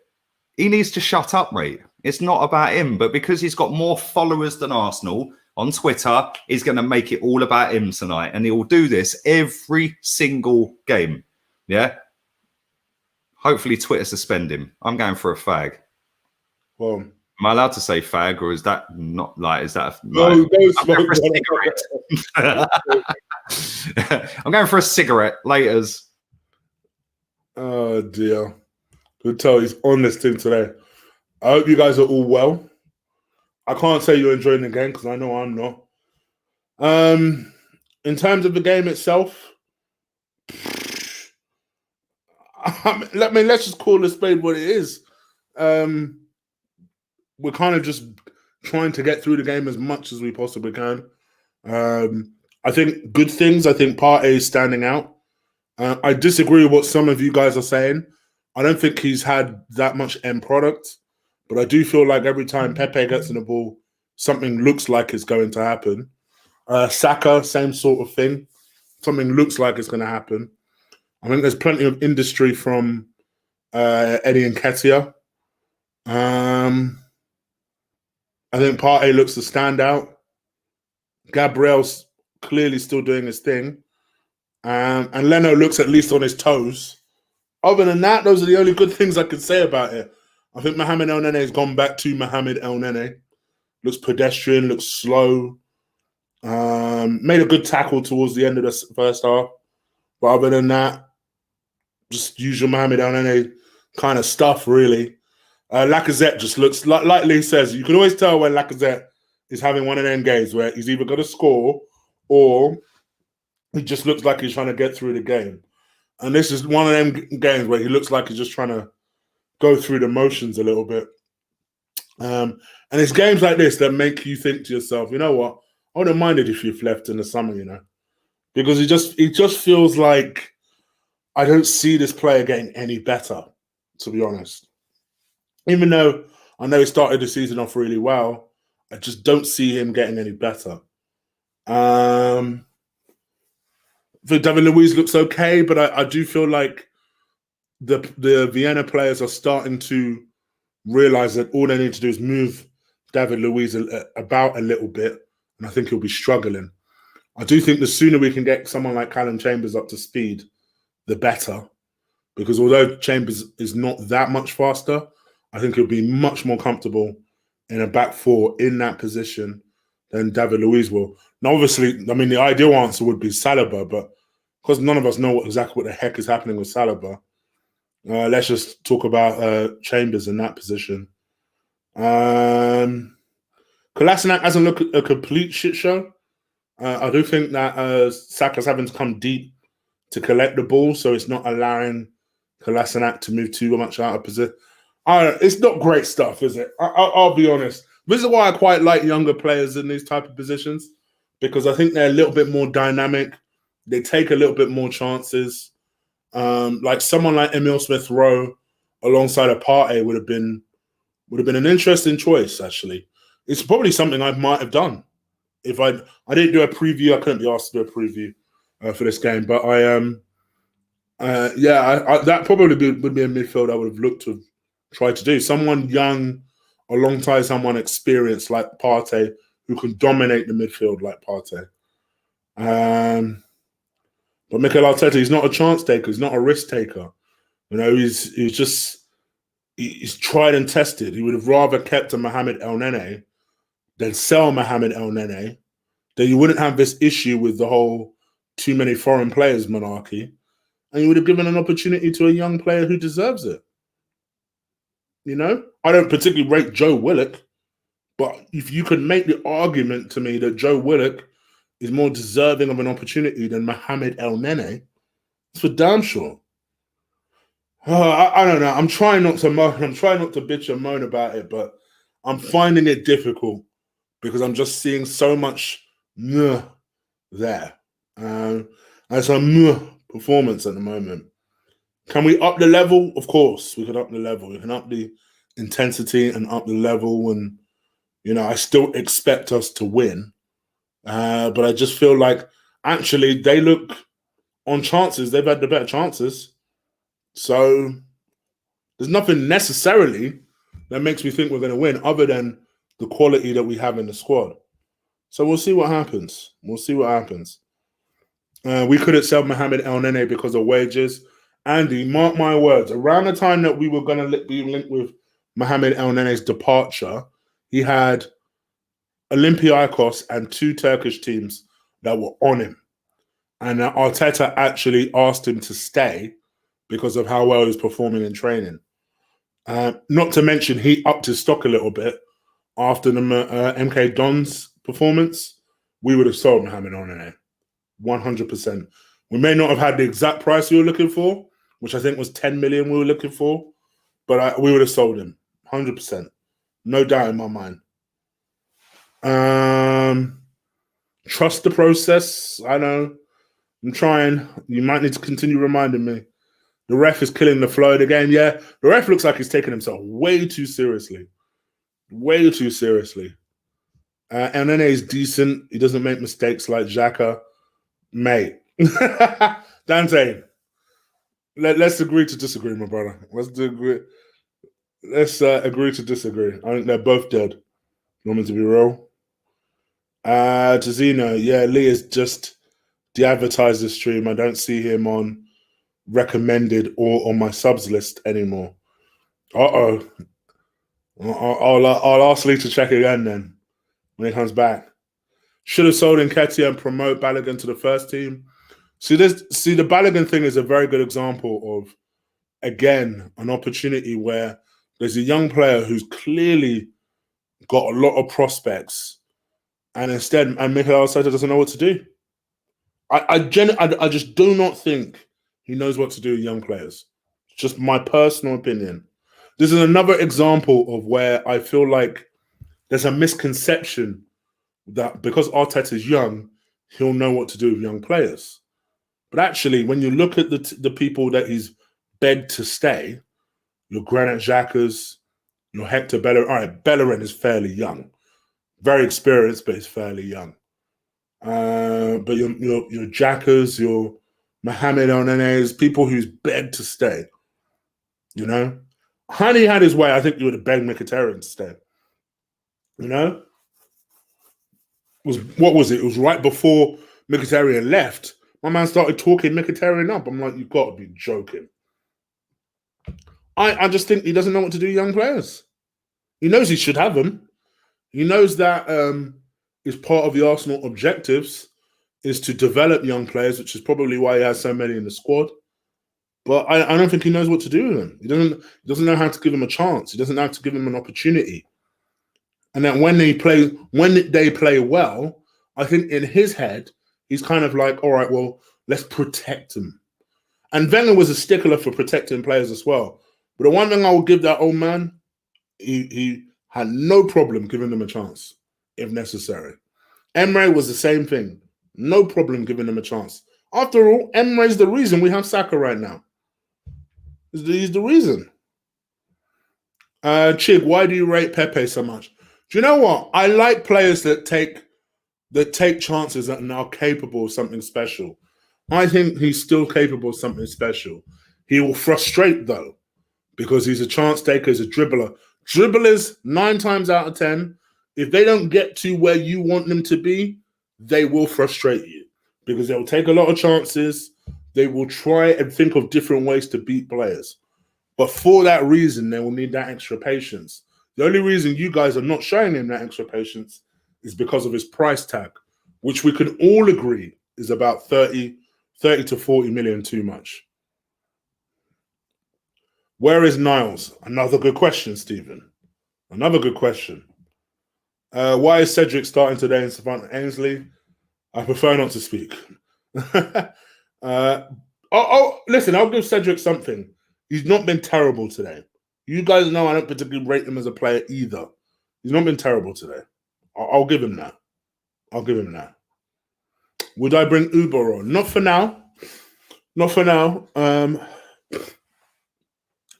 He needs to shut up, mate. It's not about him, but because he's got more followers than Arsenal on Twitter, he's going to make it all about him tonight. And he will do this every single game. Yeah? Hopefully Twitter suspend him. I'm going for a fag. Well, am I allowed to say fag, or is that not like, is that no, like, no, I'm going for a cigarette. Laters. Oh dear. Good tell he's on this thing today. I hope you guys are all well. I can't say you're enjoying the game because I know I'm not. In terms of the game itself, let's just call a spade what it is. We're kind of just trying to get through the game as much as we possibly can. I think good things. I think Partey is standing out. I disagree with what some of you guys are saying. I don't think he's had that much end product, but I do feel like every time Pepe gets in the ball, something looks like it's going to happen. Saka, same sort of thing. Something looks like it's going to happen. I think there's plenty of industry from Eddie Nketiah. I think Partey looks to stand out. Gabriel's clearly still doing his thing. And Leno looks at least on his toes. Other than that, those are the only good things I could say about it. I think Mohamed El Nene has gone back to Mohamed El Nene. Looks pedestrian, looks slow. Made a good tackle towards the end of the first half. But other than that, just usual Mohamed El Nene kind of stuff, really. Lacazette just looks, like Lee says, you can always tell when Lacazette is having one of them games where he's either going to score or he just looks like he's trying to get through the game. And this is one of them games where he looks like he's just trying to go through the motions a little bit. And it's games like this that make you think to yourself, you know what? I wouldn't mind it if you've left in the summer, you know, because it just feels like I don't see this player getting any better, to be honest. Even though I know he started the season off really well, I just don't see him getting any better. David Luiz looks okay, but I do feel like the Vienna players are starting to realize that all they need to do is move David Luiz about a little bit, and I think he'll be struggling. I do think the sooner we can get someone like Callum Chambers up to speed, the better, because although Chambers is not that much faster, I think he'll be much more comfortable in a back four in that position than David Luiz will. Now, obviously, I mean, the ideal answer would be Saliba, but because none of us know exactly what the heck is happening with Saliba, let's just talk about Chambers in that position. Kolasinac hasn't looked a complete shit show. I do think that Saka's having to come deep to collect the ball, so it's not allowing Kolasinac to move too much out of position. It's not great stuff, is it? I'll be honest. This is why I quite like younger players in these type of positions, because I think they're a little bit more dynamic. They take a little bit more chances. Like someone like Emile Smith-Rowe alongside a Partey would have been an interesting choice, actually. It's probably something I might have done. If I didn't do a preview, I couldn't be asked to do a preview for this game. But that probably would be a midfield I would have looked to try to do. Someone young alongside someone experienced like Partey who can dominate the midfield like Partey. But Mikel Arteta, he's not a chance taker. He's not a risk taker. You know, he's tried and tested. He would have rather kept a Mohamed El Nene than sell Mohamed El Nene. Then you wouldn't have this issue with the whole too many foreign players monarchy. And you would have given an opportunity to a young player who deserves it. You know? I don't particularly rate Joe Willock, but if you could make the argument to me that Joe Willock is more deserving of an opportunity than Mohamed El Nene, it's for damn sure. I don't know. I'm trying not to moan. I'm trying not to bitch and moan about it, but I'm finding it difficult because I'm just seeing so much there. It's a performance at the moment. Can we up the level? Of course, we can up the level. We can up the intensity and up the level. And, you know, I still expect us to win. But I just feel like actually they look on chances. They've had the better chances. So there's nothing necessarily that makes me think we're going to win other than the quality that we have in the squad. So we'll see what happens. We'll see what happens. We couldn't sell Mohamed El Nene because of wages. Andy, mark my words, around the time that we were going to be linked with Mohamed El Nene's departure, he had Olympiacos and 2 Turkish teams that were on him. And Arteta actually asked him to stay because of how well he was performing in training. Not to mention, he upped his stock a little bit after the MK Dons performance. We would have sold Mohamed El Nene, 100%. We may not have had the exact price we were looking for. which I think was 10 million we were looking for. But we would have sold him, 100%. No doubt in my mind. Trust the process. I know. I'm trying. You might need to continue reminding me. The ref is killing the flow of the game. Yeah, the ref looks like he's taking himself way too seriously. Way too seriously. Nene is decent. He doesn't make mistakes like Xhaka. Mate. Dante, let's agree to disagree, my brother. Let's agree to disagree. I think they're both dead. You want me to be real? Tazino, yeah, Lee is just de-advertised the stream. I don't see him on recommended or on my subs list anymore. Uh-oh. I'll ask Lee to check again then when he comes back. Should have sold Nketiah and promote Balogun to the first team. See, the Balogun thing is a very good example of, again, an opportunity where there's a young player who's clearly got a lot of prospects, and instead, Mikel Arteta doesn't know what to do. I just do not think he knows what to do with young players. It's just my personal opinion. This is another example of where I feel like there's a misconception that because Arteta is young, he'll know what to do with young players. But actually, when you look at the people that he's begged to stay, your Granit Xhakas, your Hector Bellerin. All right, Bellerin is fairly young. Very experienced, but he's fairly young. But your Xhakas, your Mohamed Onanes, people who's begged to stay. You know? Had he had his way, I think you would have begged Mkhitaryan to stay. You know? What was it? It was right before Mkhitaryan left. My man started talking Mkhitaryan up. I'm like, you've got to be joking. I just think he doesn't know what to do with young players. He knows he should have them. He knows that is part of the Arsenal objectives is to develop young players, which is probably why he has so many in the squad. But I don't think he knows what to do with them. He doesn't know how to give them a chance. He doesn't know how to give them an opportunity. And then when they play well, I think in his head, he's kind of like, all right, well, let's protect them. And Wenger was a stickler for protecting players as well. But the one thing I will give that old man, he had no problem giving them a chance, if necessary. Emre was the same thing. No problem giving them a chance. After all, Emre's the reason we have Saka right now. He's the reason. Chig, why do you rate Pepe so much? Do you know what? I like players that take chances and are capable of something special. I think he's still capable of something special. He will frustrate, though, because he's a chance taker, he's a dribbler. Dribblers, 9 times out of 10, if they don't get to where you want them to be, they will frustrate you because they'll take a lot of chances. They will try and think of different ways to beat players. But for that reason, they will need that extra patience. The only reason you guys are not showing him that extra patience is because of his price tag, which we can all agree is about 30 to 40 million too much. Where is Niles? Another good question, Stephen. Another good question. Why is Cedric starting today in Savannah Ainsley? I prefer not to speak. Listen, I'll give Cedric something. He's not been terrible today. You guys know I don't particularly rate him as a player either. He's not been terrible today. I'll give him that. I'll give him that. Would I bring Uber on? Not for now. Not for now.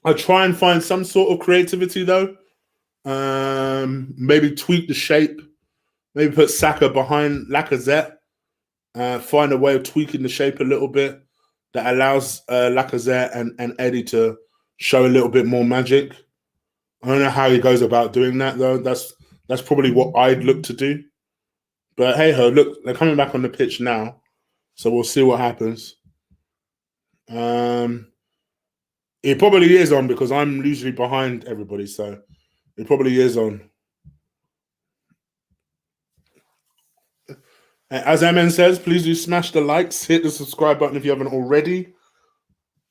I try and find some sort of creativity though. Maybe tweak the shape. Maybe put Saka behind Lacazette. Find a way of tweaking the shape a little bit that allows Lacazette and Eddie to show a little bit more magic. I don't know how he goes about doing that though. That's probably what I'd look to do. But hey ho, look, they're coming back on the pitch now, so we'll see what happens. It probably is on because I'm usually behind everybody, so it probably is on. As MN says, please do smash the likes, hit the subscribe button if you haven't already.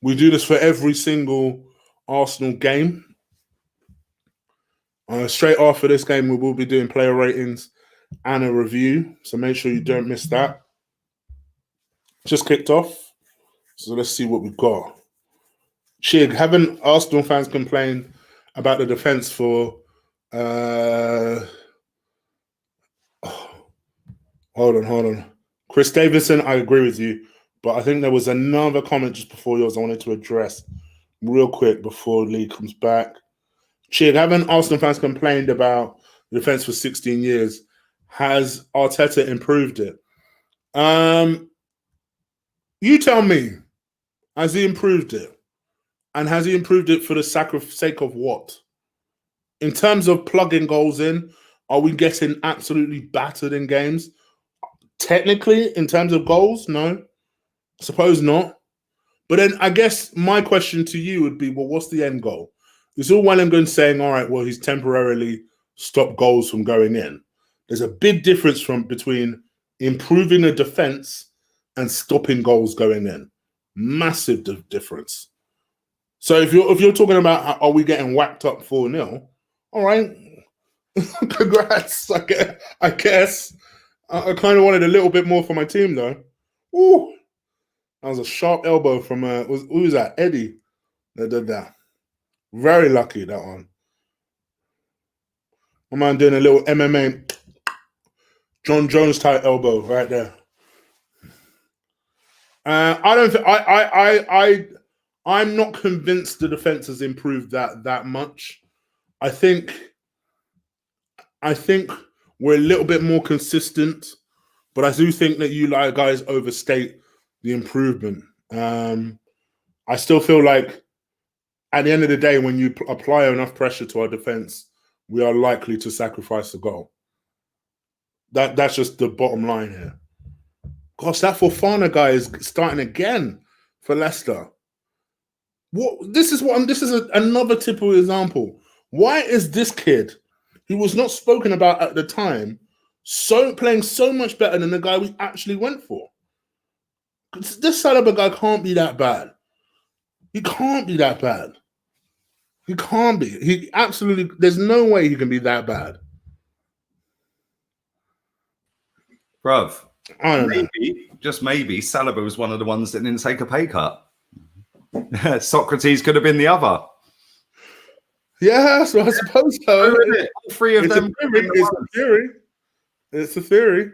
We do this for every single Arsenal game. Straight after this game, we will be doing player ratings and a review, so make sure you don't miss that. Just kicked off, so let's see what we've got. Shig, haven't Arsenal fans complained about the defence for hold on. Chris Davison, I agree with you, but I think there was another comment just before yours I wanted to address real quick before Lee comes back. Chig, haven't Arsenal fans complained about the defence for 16 years? Has Arteta improved it? You tell me, has he improved it? And has he improved it for the sake of what? In terms of plugging goals in, are we getting absolutely battered in games? Technically, in terms of goals, no. I suppose not. But then I guess my question to you would be, well, what's the end goal? It's all well and good saying, all right, well, he's temporarily stopped goals from going in. There's a big difference between improving a defense and stopping goals going in. Massive difference. So if you're talking about are we getting whacked up 4-0, all right, congrats. I guess. I kind of wanted a little bit more for my team though. Ooh, that was a sharp elbow from who was that? Eddie that did that. Very lucky that one. My man doing a little MMA John Jones type elbow right there. I don't think I'm not convinced the defense has improved that much. I think we're a little bit more consistent, but I do think that you guys overstate the improvement. I still feel like at the end of the day, when you apply enough pressure to our defense, we are likely to sacrifice the goal. That's just the bottom line here. Gosh, that Fofana guy is starting again for Leicester. This is another typical example. Why is this kid, who was not spoken about at the time, playing so much better than the guy we actually went for? This Saliba guy can't be that bad. He can't be that bad. He can't be. He absolutely. There's no way he can be that bad. Bruv, I don't know. Just maybe, Saliba was one of the ones that didn't take a pay cut. Socrates could have been the other. Yeah, so I suppose so. All three of them. It's a theory. It's a theory.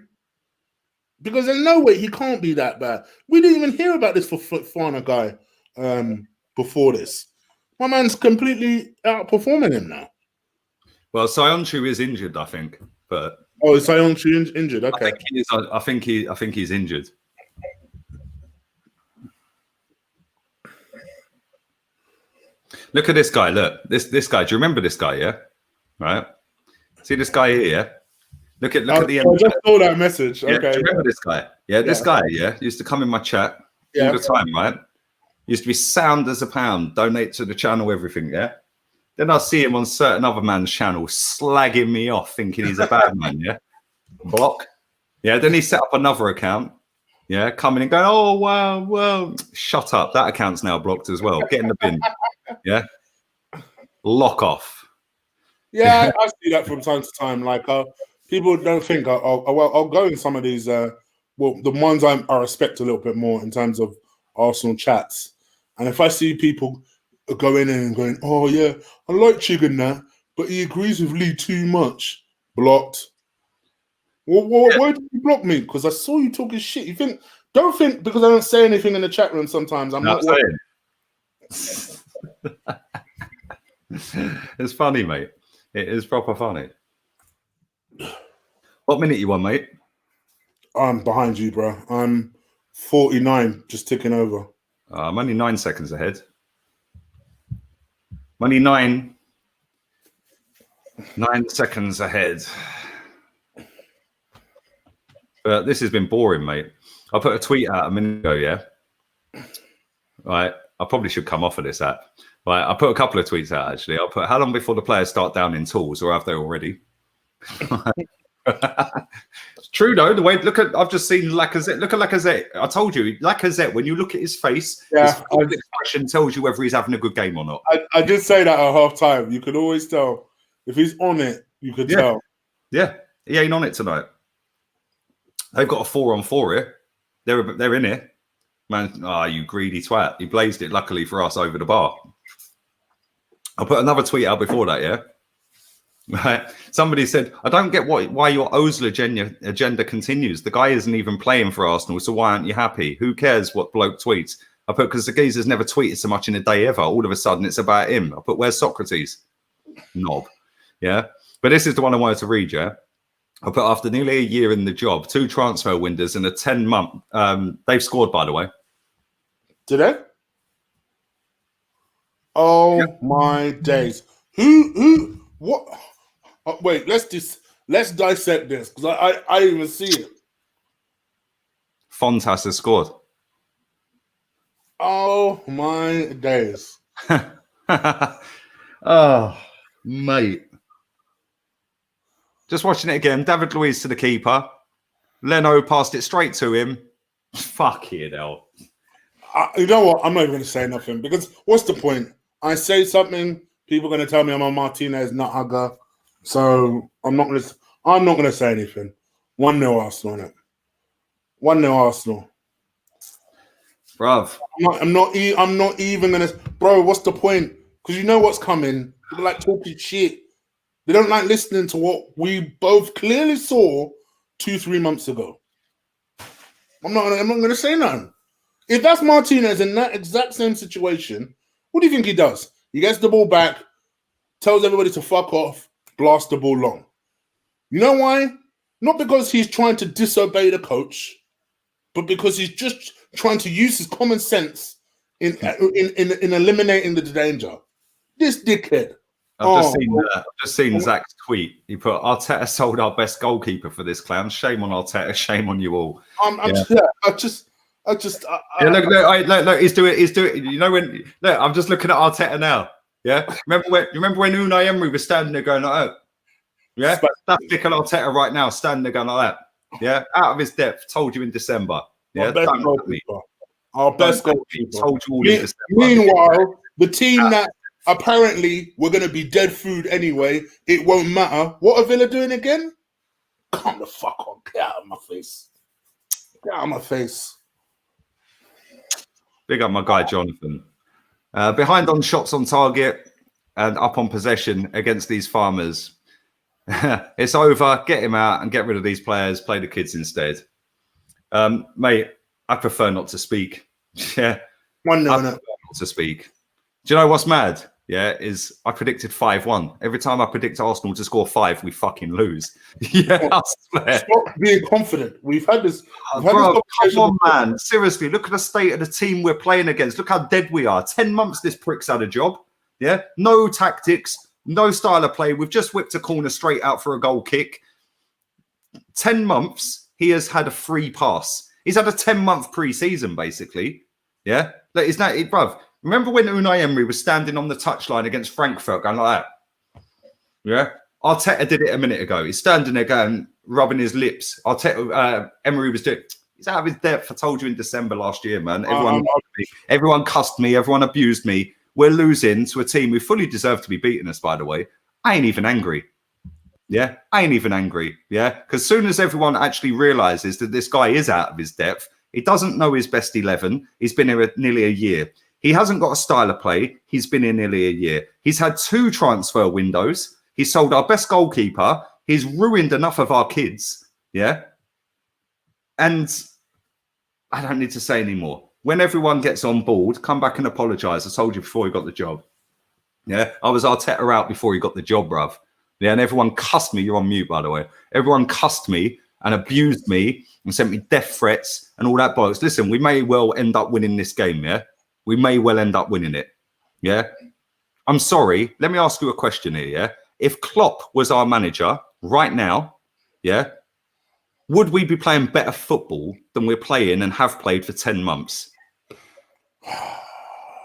Because there's no way he can't be that bad. We didn't even hear about this Fofana guy before this. My man's completely outperforming him now. Well, Sionchu is injured, I think. But is Sionchu injured? Okay. I think he's injured. Look at this guy. Look, this guy. Do you remember this guy? Yeah, right. See this guy here. Yeah? Look at the end. I just saw that message. Yeah, Okay. do you remember this guy? Yeah, this guy. Yeah, used to come in my chat all the time. Right. Used to be sound as a pound. Donate to the channel, everything. Yeah. Then I see him on certain other man's channel slagging me off, thinking he's a bad man. Yeah. Block. Yeah. Then he set up another account. Yeah, coming and going. Oh wow, well, shut up. That account's now blocked as well. Get in the bin. Yeah. Lock off. Yeah, I see that from time to time. Like people don't think I'll go in some of these. The ones I respect a little bit more in terms of Arsenal chats, and if I see people going in and going, "Oh yeah, I like Chicken that, but he agrees with Lee too much," blocked. Well, why did you block me? Because I saw you talking shit. Don't think because I don't say anything in the chat room sometimes I'm not saying. It's funny, mate. It is proper funny. What minute you on, mate? I'm behind you, bro. I'm 49, just ticking over. I'm only 9 seconds ahead. I'm only 9 seconds ahead. But this has been boring, mate. I put a tweet out a minute ago, yeah? Right. I probably should come off of this app. Right. I put a couple of tweets out, actually. I'll put, how long before the players start downing tools, or have they already? It's true, though. The way, I've just seen Lacazette. Look at Lacazette. I told you, Lacazette, when you look at his face, his expression tells you whether he's having a good game or not. I did say that at half time. You could always tell. If he's on it, you could tell. Yeah. He ain't on it tonight. They've got a 4-on-4 here. They're in here. Man, you greedy twat. He blazed it, luckily for us, over the bar. I'll put another tweet out before that, yeah? Right. Somebody said, I don't get why your Ozil agenda continues. The guy isn't even playing for Arsenal, so why aren't you happy? Who cares what bloke tweets? I put, because the geezer's never tweeted so much in a day ever. All of a sudden, it's about him. I put, where's Socrates? Knob. Yeah? But this is the one I wanted to read, yeah? I put, after nearly a year in the job, 2 transfer windows and a 10-month... they've scored, by the way. Did they? Oh, my days. Who, what? Wait, let's dissect this, because I didn't even see it. Fontas has scored. Oh, my days. Oh, mate. Just watching it again. David Luiz to the keeper. Leno passed it straight to him. Fuck it, hell. You know what? I'm not even going to say nothing, because what's the point? I say something, people are going to tell me I'm a Martinez nut hugger, so I'm not going to say anything. 1-0 Arsenal on it. 1-0 Arsenal. Bruv. I'm not even going to... Bro, what's the point? Because you know what's coming. People like talking shit. They don't like listening to what we both clearly saw 2-3 months ago. I'm not going to say nothing. If that's Martinez in that exact same situation, what do you think he does? He gets the ball back, tells everybody to fuck off, blast the ball long. You know why? Not because he's trying to disobey the coach, but because he's just trying to use his common sense in eliminating the danger. This dickhead. I've just seen Zach's tweet. He put, Arteta sold our best goalkeeper for this clown. Shame on Arteta. Shame on you all. Look, he's doing. You know when? Look, I'm just looking at Arteta now. Yeah, remember when Unai Emery was standing there going like that? Yeah, that's Mikel Arteta right now, standing there going like that. Yeah, out of his depth. Told you in December. Yeah, our best goalkeeper. Told you all in December. Meanwhile, the team that apparently we're going to be dead food anyway, it won't matter. What are Villa doing again? Come the fuck on. Get out of my face. Get out of my face. Big up my guy, Jonathan. Behind on shots on target and up on possession against these farmers. It's over. Get him out and get rid of these players. Play the kids instead. Mate, I prefer not to speak. Yeah. I prefer not to speak. Do you know what's mad? Yeah, is I predicted 5-1. Every time I predict Arsenal to score 5, we fucking lose. Yeah, I swear. Stop being confident. We've had this. Bro, come on, man. Seriously, look at the state of the team we're playing against. Look how dead we are. 10 months this prick's had a job. Yeah, no tactics, no style of play. We've just whipped a corner straight out for a goal kick. 10 months, he has had a free pass. He's had a 10-month pre-season, basically. Yeah, that is not it, bruv. Remember when Unai Emery was standing on the touchline against Frankfurt going like that? Yeah. Arteta did it a minute ago. He's standing there going, rubbing his lips. Emery was doing... He's out of his depth. I told you in December last year, man. Everyone cussed me. Everyone abused me. We're losing to a team who fully deserve to be beating us, by the way. I ain't even angry. Yeah. I ain't even angry. Yeah. Because as soon as everyone actually realizes that this guy is out of his depth, he doesn't know his best 11. He's been here nearly a year. He hasn't got a style of play. He's been here nearly a year. He's had 2 transfer windows. He's sold our best goalkeeper. He's ruined enough of our kids. Yeah. And I don't need to say anymore. When everyone gets on board, come back and apologise. I told you before he got the job. Yeah. I was Arteta out before he got the job, bruv. Yeah. And everyone cussed me. You're on mute, by the way. Everyone cussed me and abused me and sent me death threats and all that bollocks. Listen, we may well end up winning this game. Yeah. We may well end up winning it. Yeah. I'm sorry. Let me ask you a question here. Yeah. If Klopp was our manager right now, yeah, would we be playing better football than we're playing and have played for 10 months?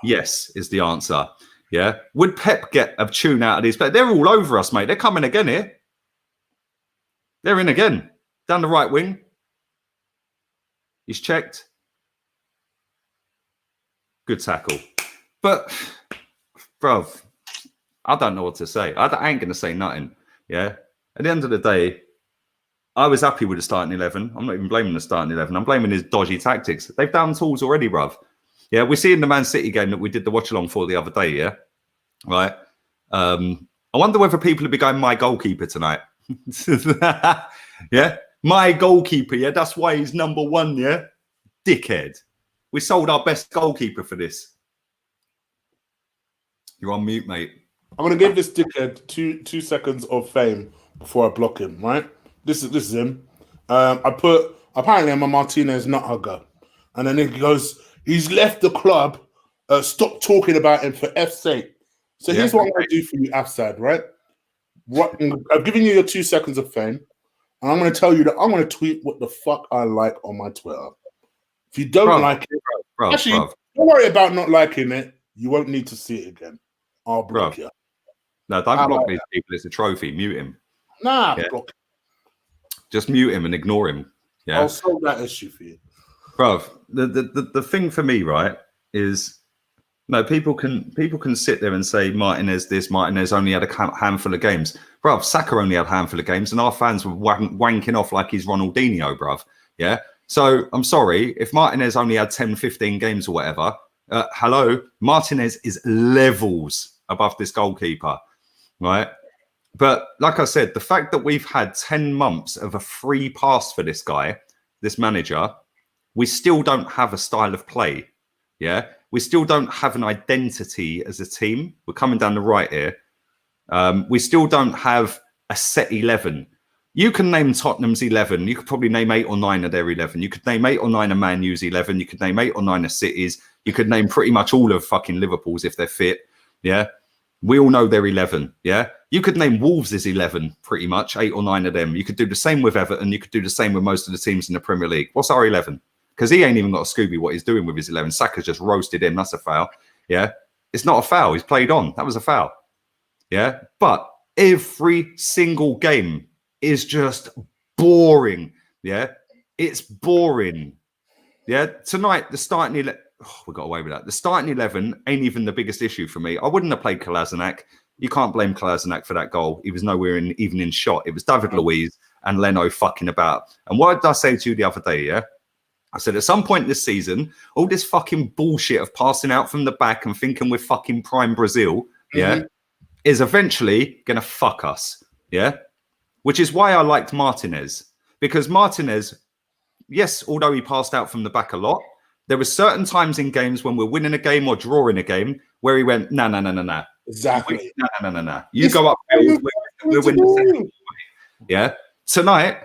Yes, is the answer. Yeah. Would Pep get a tune out of these players? They're all over us, mate. They're coming again here. They're in again. Down the right wing. He's checked. Good tackle. But, bruv, I don't know what to say. I ain't going to say nothing. Yeah. At the end of the day, I was happy with the starting 11. I'm not even blaming the starting 11. I'm blaming his dodgy tactics. They've done tools already, bruv. Yeah, we see in the Man City game that we did the watch-along for the other day, yeah? Right? I wonder whether people will be going, my goalkeeper tonight. Yeah? My goalkeeper, yeah? That's why he's number one, yeah? Dickhead. We sold our best goalkeeper for this. You're on mute, mate. I'm going to give this dickhead two seconds of fame before I block him, right? This is him. Apparently I'm a Martinez nut hugger. And then he goes, he's left the club. Stop talking about him for F's sake. So here's what I'm going to do for you, Afsad, right? I've given you your 2 seconds of fame. And I'm going to tell you that I'm going to tweet what the fuck I like on my Twitter. If you don't like it, don't worry about not liking it. You won't need to see it again. I'll block you. No, don't block these people. It's a trophy. Mute him. Nah, block him. Just mute him and ignore him. Yeah, I'll solve that issue for you. Bruv, the thing for me, right, is no, people can sit there and say Martinez only had a handful of games. Bruv, Saka only had a handful of games and our fans were wanking off like he's Ronaldinho, bruv. Yeah. So I'm sorry, if Martinez only had 10, 15 games or whatever, hello, Martinez is levels above this goalkeeper, right? But like I said, the fact that we've had 10 months of a free pass for this guy, this manager, we still don't have a style of play. Yeah. We still don't have an identity as a team. We're coming down the right here. We still don't have a set 11. You can name Tottenham's 11. You could probably name 8 or 9 of their 11. You could name 8 or 9 of Man U's 11. You could name 8 or 9 of City's. You could name pretty much all of fucking Liverpool's if they're fit. Yeah. We all know they're 11. Yeah. You could name Wolves' 11, pretty much, 8 or 9 of them. You could do the same with Everton. You could do the same with most of the teams in the Premier League. What's our 11? Because he ain't even got a Scooby what he's doing with his 11. Saka's just roasted him. That's a foul. Yeah. It's not a foul. He's played on. That was a foul. Yeah. But every single game is just boring. Yeah. It's boring. Yeah. Tonight, the starting 11. Oh, we got away with that. The starting 11 ain't even the biggest issue for me. I wouldn't have played Kolasinac. You can't blame Kolasinac for that goal. He was nowhere even in shot. It was David Luiz and Leno fucking about. And what did I say to you the other day? Yeah. I said, at some point this season, all this fucking bullshit of passing out from the back and thinking we're fucking prime Brazil, yeah, is eventually going to fuck us. Yeah. Which is why I liked Martinez. Because Martinez, yes, although he passed out from the back a lot, there were certain times in games when we're winning a game or drawing a game where he went, nah. Exactly. Nah. You go up, we're winning. Yeah. Tonight,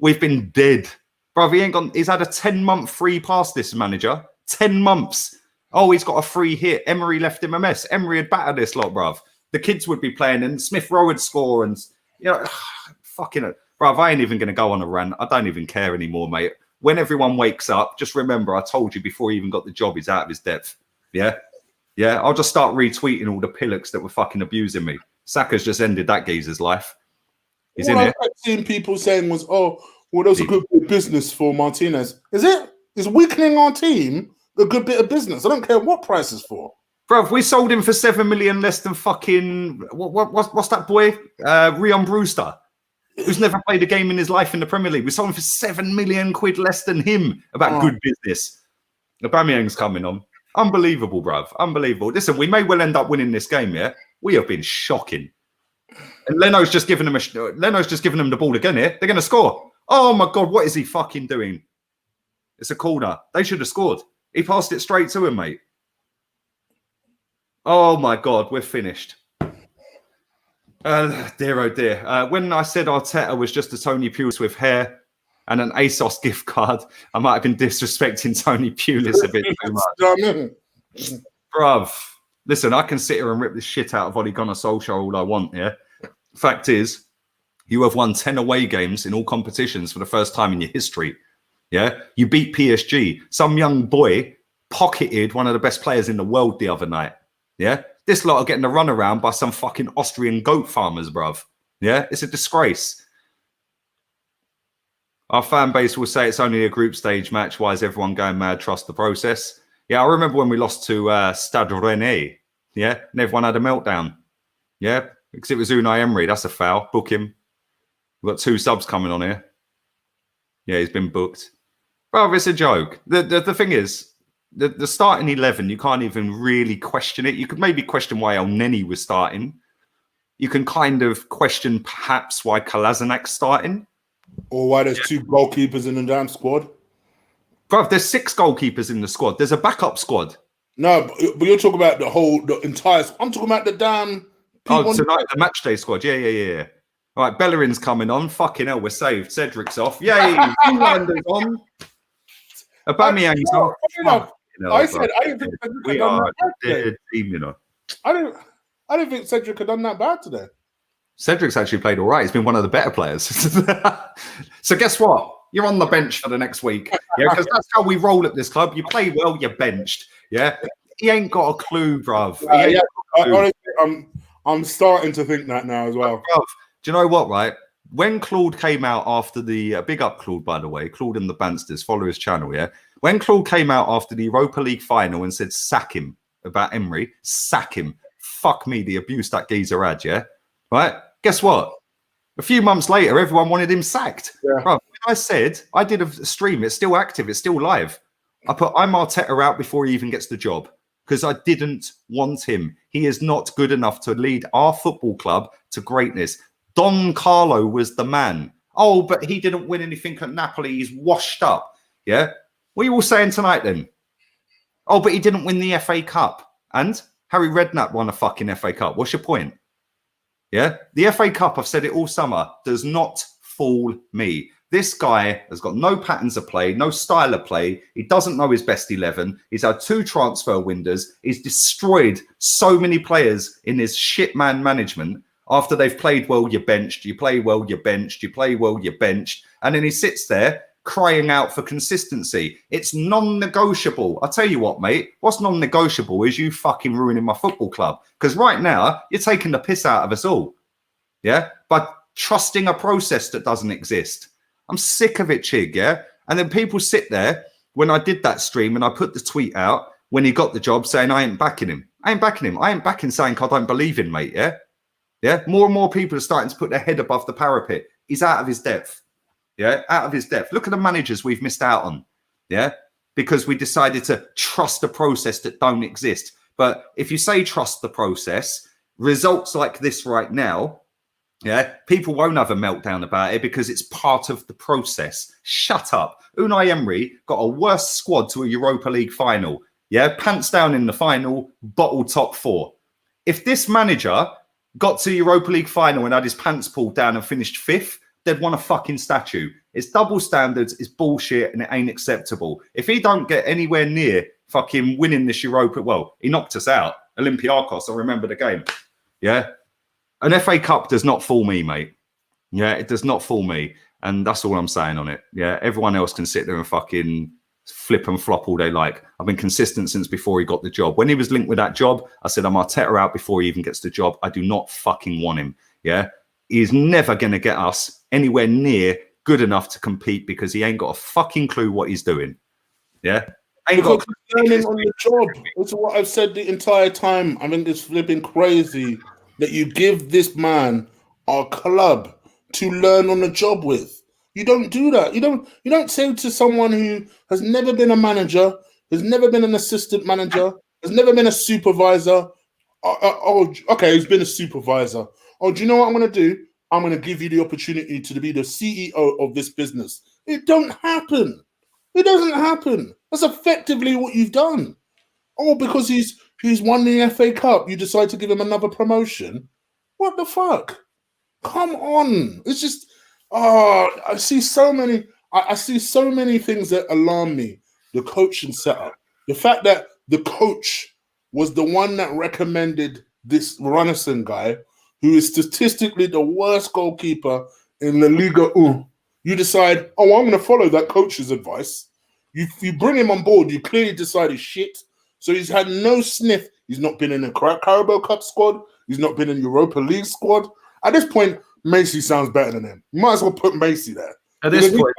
we've been dead. Bruv, he's had a 10-month free pass, this manager. 10 months. Oh, he's got a free hit. Emery left him a mess. Emery had battered this lot, bruv. The kids would be playing and Smith Rowe would score and, you know, fucking, bruv, I ain't even going to go on a rant. I don't even care anymore, mate. When everyone wakes up, just remember, I told you before he even got the job, he's out of his depth. Yeah? Yeah, I'll just start retweeting all the pillocks that were fucking abusing me. Saka's just ended that geezer's life. He's in it. What I kept seeing people saying was, oh, well, that was a good bit of business for Martinez. Is it? Is weakening our team a good bit of business? I don't care what price is for. Bruv, we sold him for 7 million less than fucking... What's that boy? Rion Brewster. Who's never played a game in his life in the Premier League. We sold him for 7 million quid less than him about good business. Aubameyang's coming on. Unbelievable, bruv. Unbelievable. Listen, we may well end up winning this game, yeah? We have been shocking. And Leno's just giving them the ball again here. They're going to score. Oh, my God, what is he fucking doing? It's a corner. They should have scored. He passed it straight to him, mate. Oh, my God, we're finished. Dear, oh dear. When I said Arteta was just a Tony Pulis with hair and an ASOS gift card, I might have been disrespecting Tony Pulis a bit too much. Bruv, listen, I can sit here and rip the shit out of Ole Gunnar Solskjaer all I want, yeah? Fact is, you have won 10 away games in all competitions for the first time in your history, yeah? You beat PSG. Some young boy pocketed one of the best players in the world the other night, yeah? This lot are getting a run around by some fucking Austrian goat farmers, bruv. Yeah, it's a disgrace. Our fan base will say it's only a group stage match. Why is everyone going mad? Trust the process. Yeah, I remember when we lost to Stade Rennais. Yeah, and everyone had a meltdown. Yeah, because it was Unai Emery. That's a foul. Book him. We've got 2 subs coming on here. Yeah, he's been booked. Well, it's a joke. The thing is, the starting 11, you can't even really question it. You could maybe question why El Neni was starting. You can kind of question perhaps why Kolasinac's starting. Or why there's 2 goalkeepers in the damn squad. Bruv, there's 6 goalkeepers in the squad. There's a backup squad. No, but you're talking about the entire. I'm talking about the damn. Tonight, the match day squad. Yeah. All right, Bellerin's coming on. Fucking hell, we're saved. Cedric's off. Yay, Finlander's on. Aubameyang's off. I said I didn't think Cedric had done that bad today. Team, you know. I didn't think Cedric had done that bad today. Cedric's actually played all right. He's been one of the better players. So guess what? You're on the bench for the next week. Yeah, because that's how we roll at this club. You play well, you're benched. Yeah. He ain't got a clue, bruv. I'm starting to think that now as well. Bruv, do you know what, right? When Claude came out after the big up Claude, by the way, Claude and the Bansters, follow his channel, yeah. When Claude came out after the Europa League final and said sack him about Emery, sack him. Fuck me, the abuse that geezer had, yeah. Right? Guess what? A few months later, everyone wanted him sacked. Yeah. Bruv, when I said, I did a stream, it's still active, it's still live. I put I'm Arteta out before he even gets the job because I didn't want him. He is not good enough to lead our football club to greatness. Don Carlo was the man. Oh, but he didn't win anything at Napoli. He's washed up. Yeah? What are you all saying tonight then? Oh, but he didn't win the FA Cup. And Harry Redknapp won a fucking FA Cup. What's your point? Yeah? The FA Cup, I've said it all summer, does not fool me. This guy has got no patterns of play, no style of play. He doesn't know his best 11. He's had 2 transfer windows. He's destroyed so many players in his shit man management. After they've played well, you're benched. You play well, you're benched. You play well, you're benched. And then he sits there crying out for consistency. It's non-negotiable. I'll tell you what, mate. What's non-negotiable is you fucking ruining my football club. Because right now, you're taking the piss out of us all. Yeah? By trusting a process that doesn't exist. I'm sick of it, Chig, yeah? And then people sit there, when I did that stream and I put the tweet out, when he got the job, saying, I ain't backing him. I ain't backing him. I ain't backing saying, I don't believe in, mate, yeah? Yeah, more and more people are starting to put their head above the parapet. He's out of his depth. Yeah, out of his depth. Look at the managers we've missed out on. Yeah, because we decided to trust a process that don't exist. But if you say trust the process, results like this right now, yeah, people won't have a meltdown about it because it's part of the process. Shut up. Unai Emery got a worse squad to a Europa League final. Yeah, pants down in the final, bottle top 4. If this manager got to Europa League final and had his pants pulled down and finished 5th, they'd won a fucking statue. It's double standards, it's bullshit, and it ain't acceptable. If he don't get anywhere near fucking winning this Europa, well, he knocked us out. Olympiacos, I remember the game. Yeah. An FA Cup does not fool me, mate. Yeah, it does not fool me. And that's all I'm saying on it. Yeah, everyone else can sit there and fucking flip and flop all they like. I've been consistent since before he got the job. When he was linked with that job, I said, I'm Arteta out before he even gets the job. I do not fucking want him. Yeah. He's never going to get us anywhere near good enough to compete because he ain't got a fucking clue what he's doing. Yeah. Ain't because he's learning on the job. That's what I've said the entire time. I mean, it's flipping crazy that you give this man our club to learn on the job with. You don't do that. You don't say to someone who has never been a manager, has never been an assistant manager, has never been a supervisor. Okay, he's been a supervisor. Oh, do you know what I'm going to do? I'm going to give you the opportunity to be the CEO of this business. It don't happen. It doesn't happen. That's effectively what you've done. Oh, because he's won the FA Cup, you decide to give him another promotion? What the fuck? Come on. It's just, I see so many things that alarm me. The coaching setup. The fact that the coach was the one that recommended this Ranison guy, who is statistically the worst goalkeeper in the Liga 1. You decide, oh, I'm going to follow that coach's advice. You bring him on board, you clearly decide he's shit. So he's had no sniff. He's not been in the Carabao Cup squad. He's not been in Europa League squad. At this point, Macy sounds better than him. You might as well put Macy there. At this point,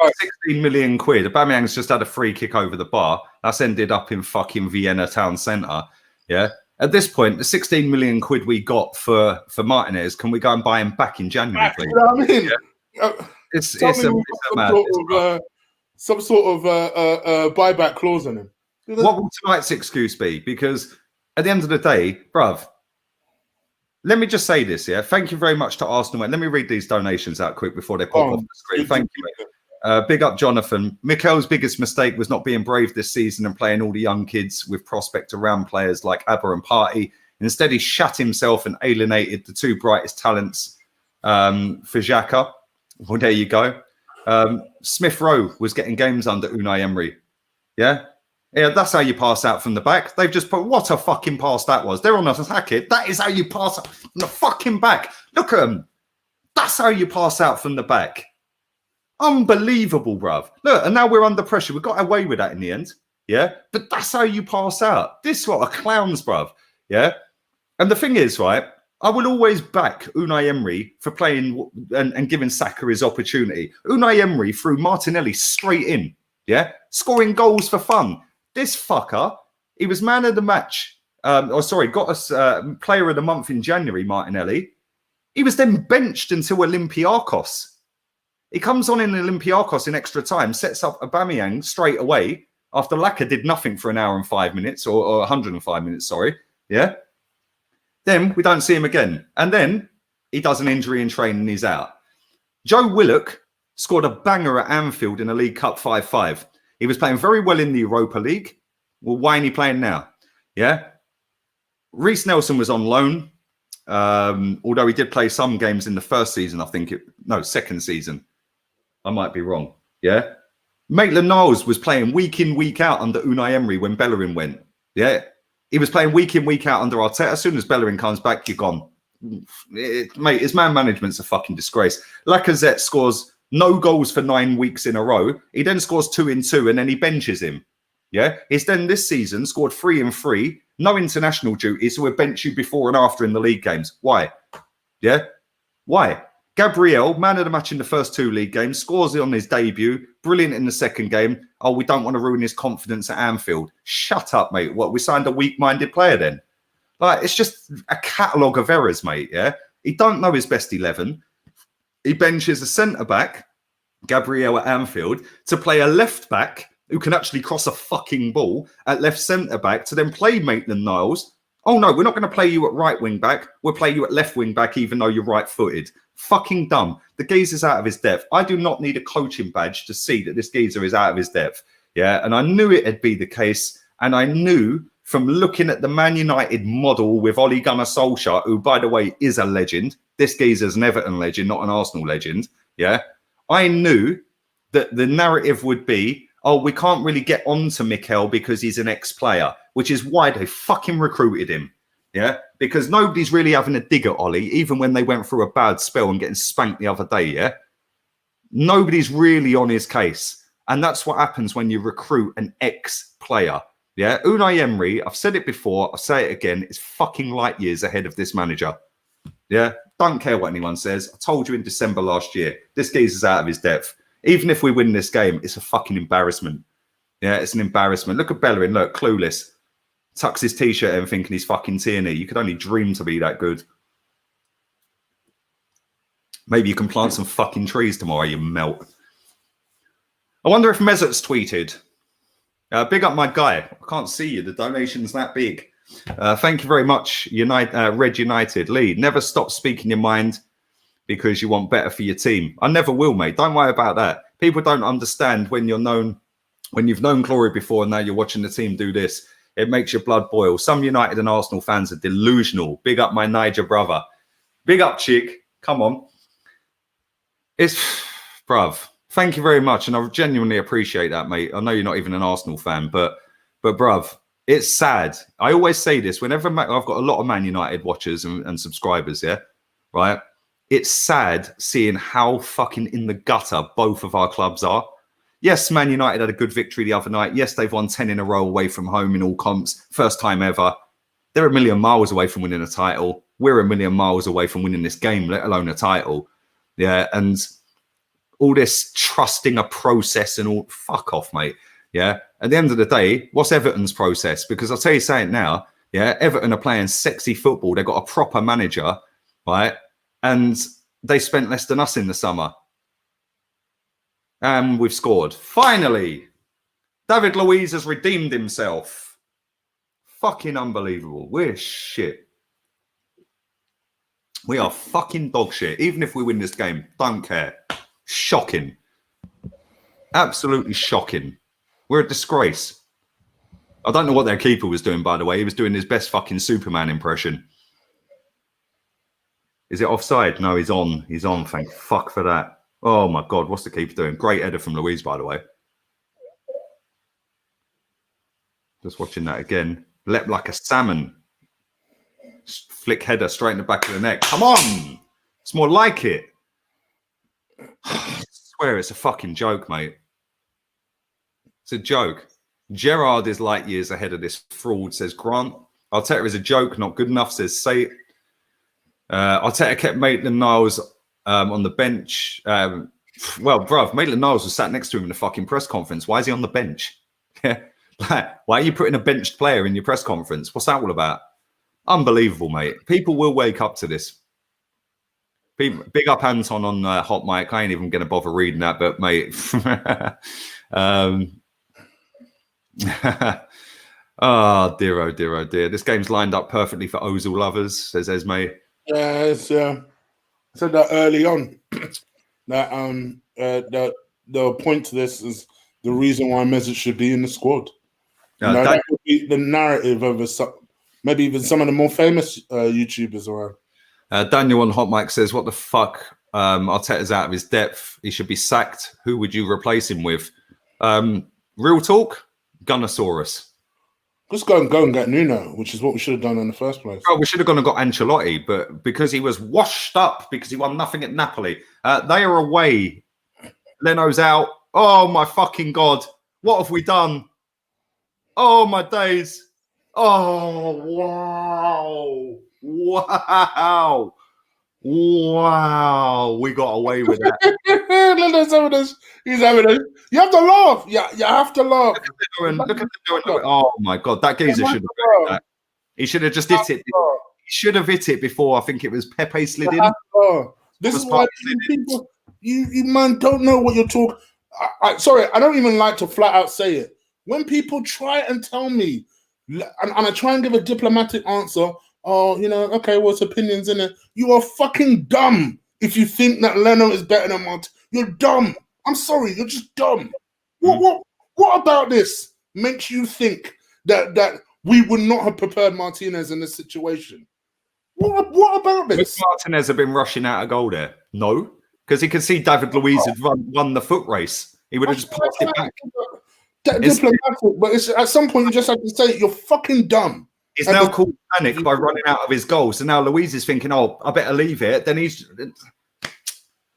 16 million quid. Aubameyang's just had a free kick over the bar. That's ended up in fucking Vienna town centre. Yeah. At this point, the 16 million quid we got for Martinez, can we go and buy him back in January, please? You know what I mean? Yeah. It's a mad. some sort of buyback clause on him. What will tonight's excuse be? Because at the end of the day, bruv, let me just say this, yeah? Thank you very much to Arsenal, mate. Let me read these donations out quick before they pop off the screen. Thank you, mate. Big up, Jonathan. Mikel's biggest mistake was not being brave this season and playing all the young kids with prospect around players like Aber and Partey. Instead, he shut himself and alienated the two brightest talents for Xhaka. Well, there you go. Smith Rowe was getting games under Unai Emery. Yeah? Yeah, that's how you pass out from the back. They've just put, what a fucking pass that was. They're on us attack it. That is how you pass out from the fucking back. Look at them. That's how you pass out from the back. Unbelievable, bruv. Look, and now we're under pressure. We got away with that in the end. Yeah? But that's how you pass out. This lot of clowns, bruv. Yeah? And the thing is, right, I will always back Unai Emery for playing and giving Saka his opportunity. Unai Emery threw Martinelli straight in. Yeah? Scoring goals for fun. This fucker, he was man of the match. Got us player of the month in January, Martinelli. He was then benched until Olympiacos. He comes on in Olympiacos in extra time, sets up Aubameyang straight away after Laka did nothing for an hour and 5 minutes, or 105 minutes, sorry. Yeah? Then we don't see him again. And then he does an injury in training, he's out. Joe Willock scored a banger at Anfield in a League Cup 5-5. He was playing very well in the Europa League. Well, why ain't he playing now? Yeah. Reece Nelson was on loan, although he did play some games in the first season, second season. I might be wrong. Yeah. Maitland-Niles was playing week in, week out under Unai Emery when Bellerin went. Yeah. He was playing week in, week out under Arteta. As soon as Bellerin comes back, you're gone. Mate, his man management's a fucking disgrace. Lacazette scores no goals for 9 weeks in a row. He then scores 2 in 2 and then he benches him. Yeah. He's then this season scored 3 in 3, no international duties, so we'll bench you before and after in the league games. Why? Yeah. Why? Gabriel, man of the match in the first 2 league games, scores on his debut, brilliant in the second game. Oh, we don't want to ruin his confidence at Anfield. Shut up, mate. What, we signed a weak-minded player then? Like, it's just a catalogue of errors, mate, yeah? He don't know his best 11. He benches a centre-back, Gabriel at Anfield, to play a left-back who can actually cross a fucking ball at left centre-back to then play Maitland-Niles. Oh, no, we're not going to play you at right wing-back. We'll play you at left wing-back even though you're right-footed. Fucking dumb. The geezer's out of his depth. I do not need a coaching badge to see that this geezer is out of his depth. Yeah, and I knew it'd be the case. And I knew from looking at the Man United model with Ole Gunnar Solskjaer, who, by the way, is a legend. This geezer's an Everton legend, not an Arsenal legend. Yeah, I knew that the narrative would be, oh, we can't really get on to Mikel because he's an ex-player, which is why they fucking recruited him. Yeah, because nobody's really having a dig at Ollie, even when they went through a bad spell and getting spanked the other day. Yeah, nobody's really on his case. And that's what happens when you recruit an ex-player. Yeah, Unai Emery, I've said it before, I'll say it again, is fucking light years ahead of this manager. Yeah, don't care what anyone says. I told you in December last year, this geezer's out of his depth. Even if we win this game, it's a fucking embarrassment. Yeah, it's an embarrassment. Look at Bellerin, look, clueless. Tucks his T-shirt in thinking he's fucking Tierney. You could only dream to be that good. Maybe you can plant some fucking trees tomorrow, you melt. I wonder if Mesut's tweeted. Big up my guy. I can't see you. The donation's that big. Thank you very much, Red United. Lee, never stop speaking your mind because you want better for your team. I never will, mate. Don't worry about that. People don't understand when you've known glory before and now you're watching the team do this. It makes your blood boil. Some United and Arsenal fans are delusional. Big up my Niger brother. Big up, chick. Come on. Bruv. Thank you very much. And I genuinely appreciate that, mate. I know you're not even an Arsenal fan, but bruv, it's sad. I always say this whenever I've got a lot of Man United watchers and subscribers, yeah, right? It's sad seeing how fucking in the gutter both of our clubs are. Yes, Man United had a good victory the other night. Yes, they've won 10 in a row away from home in all comps. First time ever. They're a million miles away from winning a title. We're a million miles away from winning this game, let alone a title. Yeah, and all this trusting a process and all, fuck off, mate. Yeah, at the end of the day, what's Everton's process? Because I'll tell you something now, yeah, Everton are playing sexy football. They've got a proper manager, right? And they spent less than us in the summer. And we've scored. Finally, David Luiz has redeemed himself. Fucking unbelievable. We're shit. We are fucking dog shit. Even if we win this game, don't care. Shocking. Absolutely shocking. We're a disgrace. I don't know what their keeper was doing, by the way. He was doing his best fucking Superman impression. Is it offside? No, he's on. He's on. Thank fuck for that. Oh, my God. What's the keeper doing? Great header from Luiz, by the way. Just watching that again. Leapt like a salmon. Flick header straight in the back of the neck. Come on. It's more like it. I swear it's a fucking joke, mate. It's a joke. Gerrard is light years ahead of this fraud, says Grant. Arteta is a joke, not good enough, says Say. Arteta kept Maitland-Niles on the bench. Well, bruv, Maitland-Niles was sat next to him in the fucking press conference. Why is he on the bench? Why are you putting a benched player in your press conference? What's that all about? Unbelievable, mate. People will wake up to this. Big up Anton on HOTMIC. I ain't even going to bother reading that, but mate. Oh dear, oh dear, oh dear. This game's lined up perfectly for Ozil lovers, says Esme. Yeah, it's, I said that early on. That the point to this is the reason why Mesut should be in the squad. That would be the narrative of maybe even some of the more famous YouTubers around. Daniel on HOTMIC says, "What the fuck? Arteta's out of his depth. He should be sacked. Who would you replace him with?" Real talk. Gunnosaurus. Just go and get Nuno, which is what we should have done in the first place. Oh, we should have gone and got Ancelotti, but because he was washed up, because he won nothing at Napoli, they are away. Leno's out. Oh my fucking God. What have we done? Oh my days. Oh, wow. Wow. Wow. We got away with that. He's having a, you have to laugh. Yeah, you have to laugh. Look at the doing. Oh my God. That geezer should have that. He should have just hit it. He should have hit it before I think it was Pepe slid in. This is why people, you man don't know what you're talking. Sorry, I don't even like to flat out say it. When people try and tell me, and I try and give a diplomatic answer, oh, you know, okay, what's opinions in it? You are fucking dumb if you think that Leno is better than Mont. You're dumb. I'm sorry, you're just dumb. What about this makes you think that we would not have prepared Martinez in this situation? What about this? Would Martinez have been rushing out a goal there? No, because he could see David Luiz had won the foot race. He would have just passed it back. Diplomatic, but it's, at some point you just have to say you're fucking dumb. He's now called panic by running out of his goals. So now Luiz is thinking, oh, I better leave it. Then he's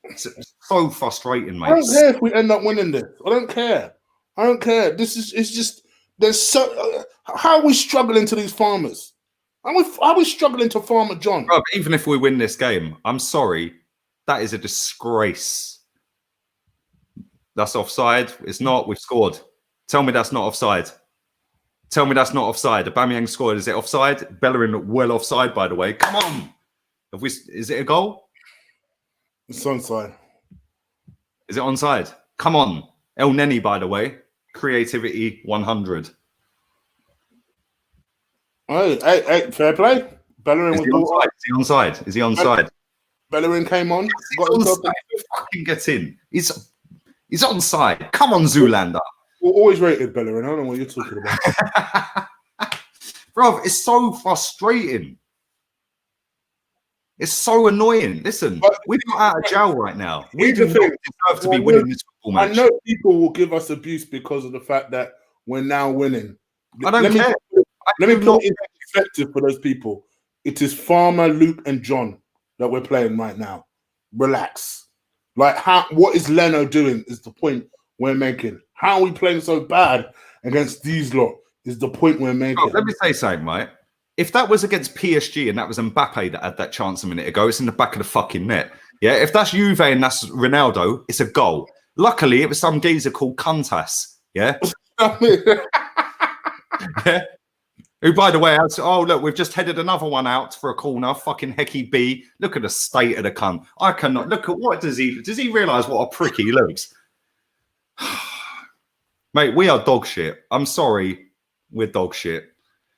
it's so frustrating, mate. I don't care if we end up winning this. I don't care. I don't care. This is it's just there's so how are we struggling to these farmers? How are we struggling to Farmer John? Bro, even if we win this game, I'm sorry, that is a disgrace. That's offside. It's not. We've scored. Tell me that's not offside. Tell me that's not offside. Aubameyang scored. Is it offside? Bellerin well offside, by the way. Come on. Have we? Is it a goal? It's onside. Is it onside? Come on. El Neni, by the way. Creativity 100. Hey, fair play. Bellerin was onside? Is he onside? Is he onside? Bellerin came on. Got onside. Fucking get in. He's onside. Come on, Zoolander. We're always rated Bellerin. I don't know what you're talking about. Bro, it's so frustrating. It's so annoying. Listen, we're not out of jail right now. We do not deserve to be winning this football match. I know people will give us abuse because of the fact that we're now winning. I don't care. Let me put it in perspective for those people. It is Farmer, Luke, and John that we're playing right now. Relax. Like, what is Leno doing is the point we're making. How are we playing so bad against these lot is the point we're making. Oh, let me say something, mate. If that was against PSG and that was Mbappe that had that chance a minute ago, it's in the back of the fucking net. Yeah, if that's Juve and that's Ronaldo, it's a goal. Luckily, it was some geezer called Kuntas. Yeah? Yeah. Who, by the way, oh, look, we've just headed another one out for a corner. Fucking Hecky B. Look at the state of the cunt. I cannot. Look at what does he realise what a prick he looks? Mate, we are dog shit. I'm sorry, we're dog shit.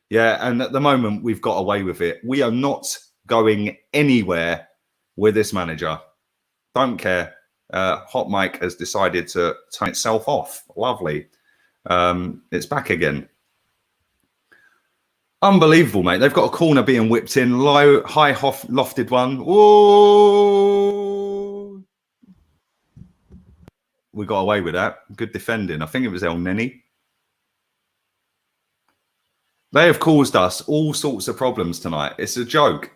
Yeah, and at the moment, we've got away with it. We are not going anywhere with this manager. Don't care. HOTMIC has decided to turn itself off. Lovely. It's back again. Unbelievable, mate. They've got a corner being whipped in. Low, high, lofted one. Ooh. We got away with that. Good defending. I think it was El Neni. They have caused us all sorts of problems tonight. It's a joke.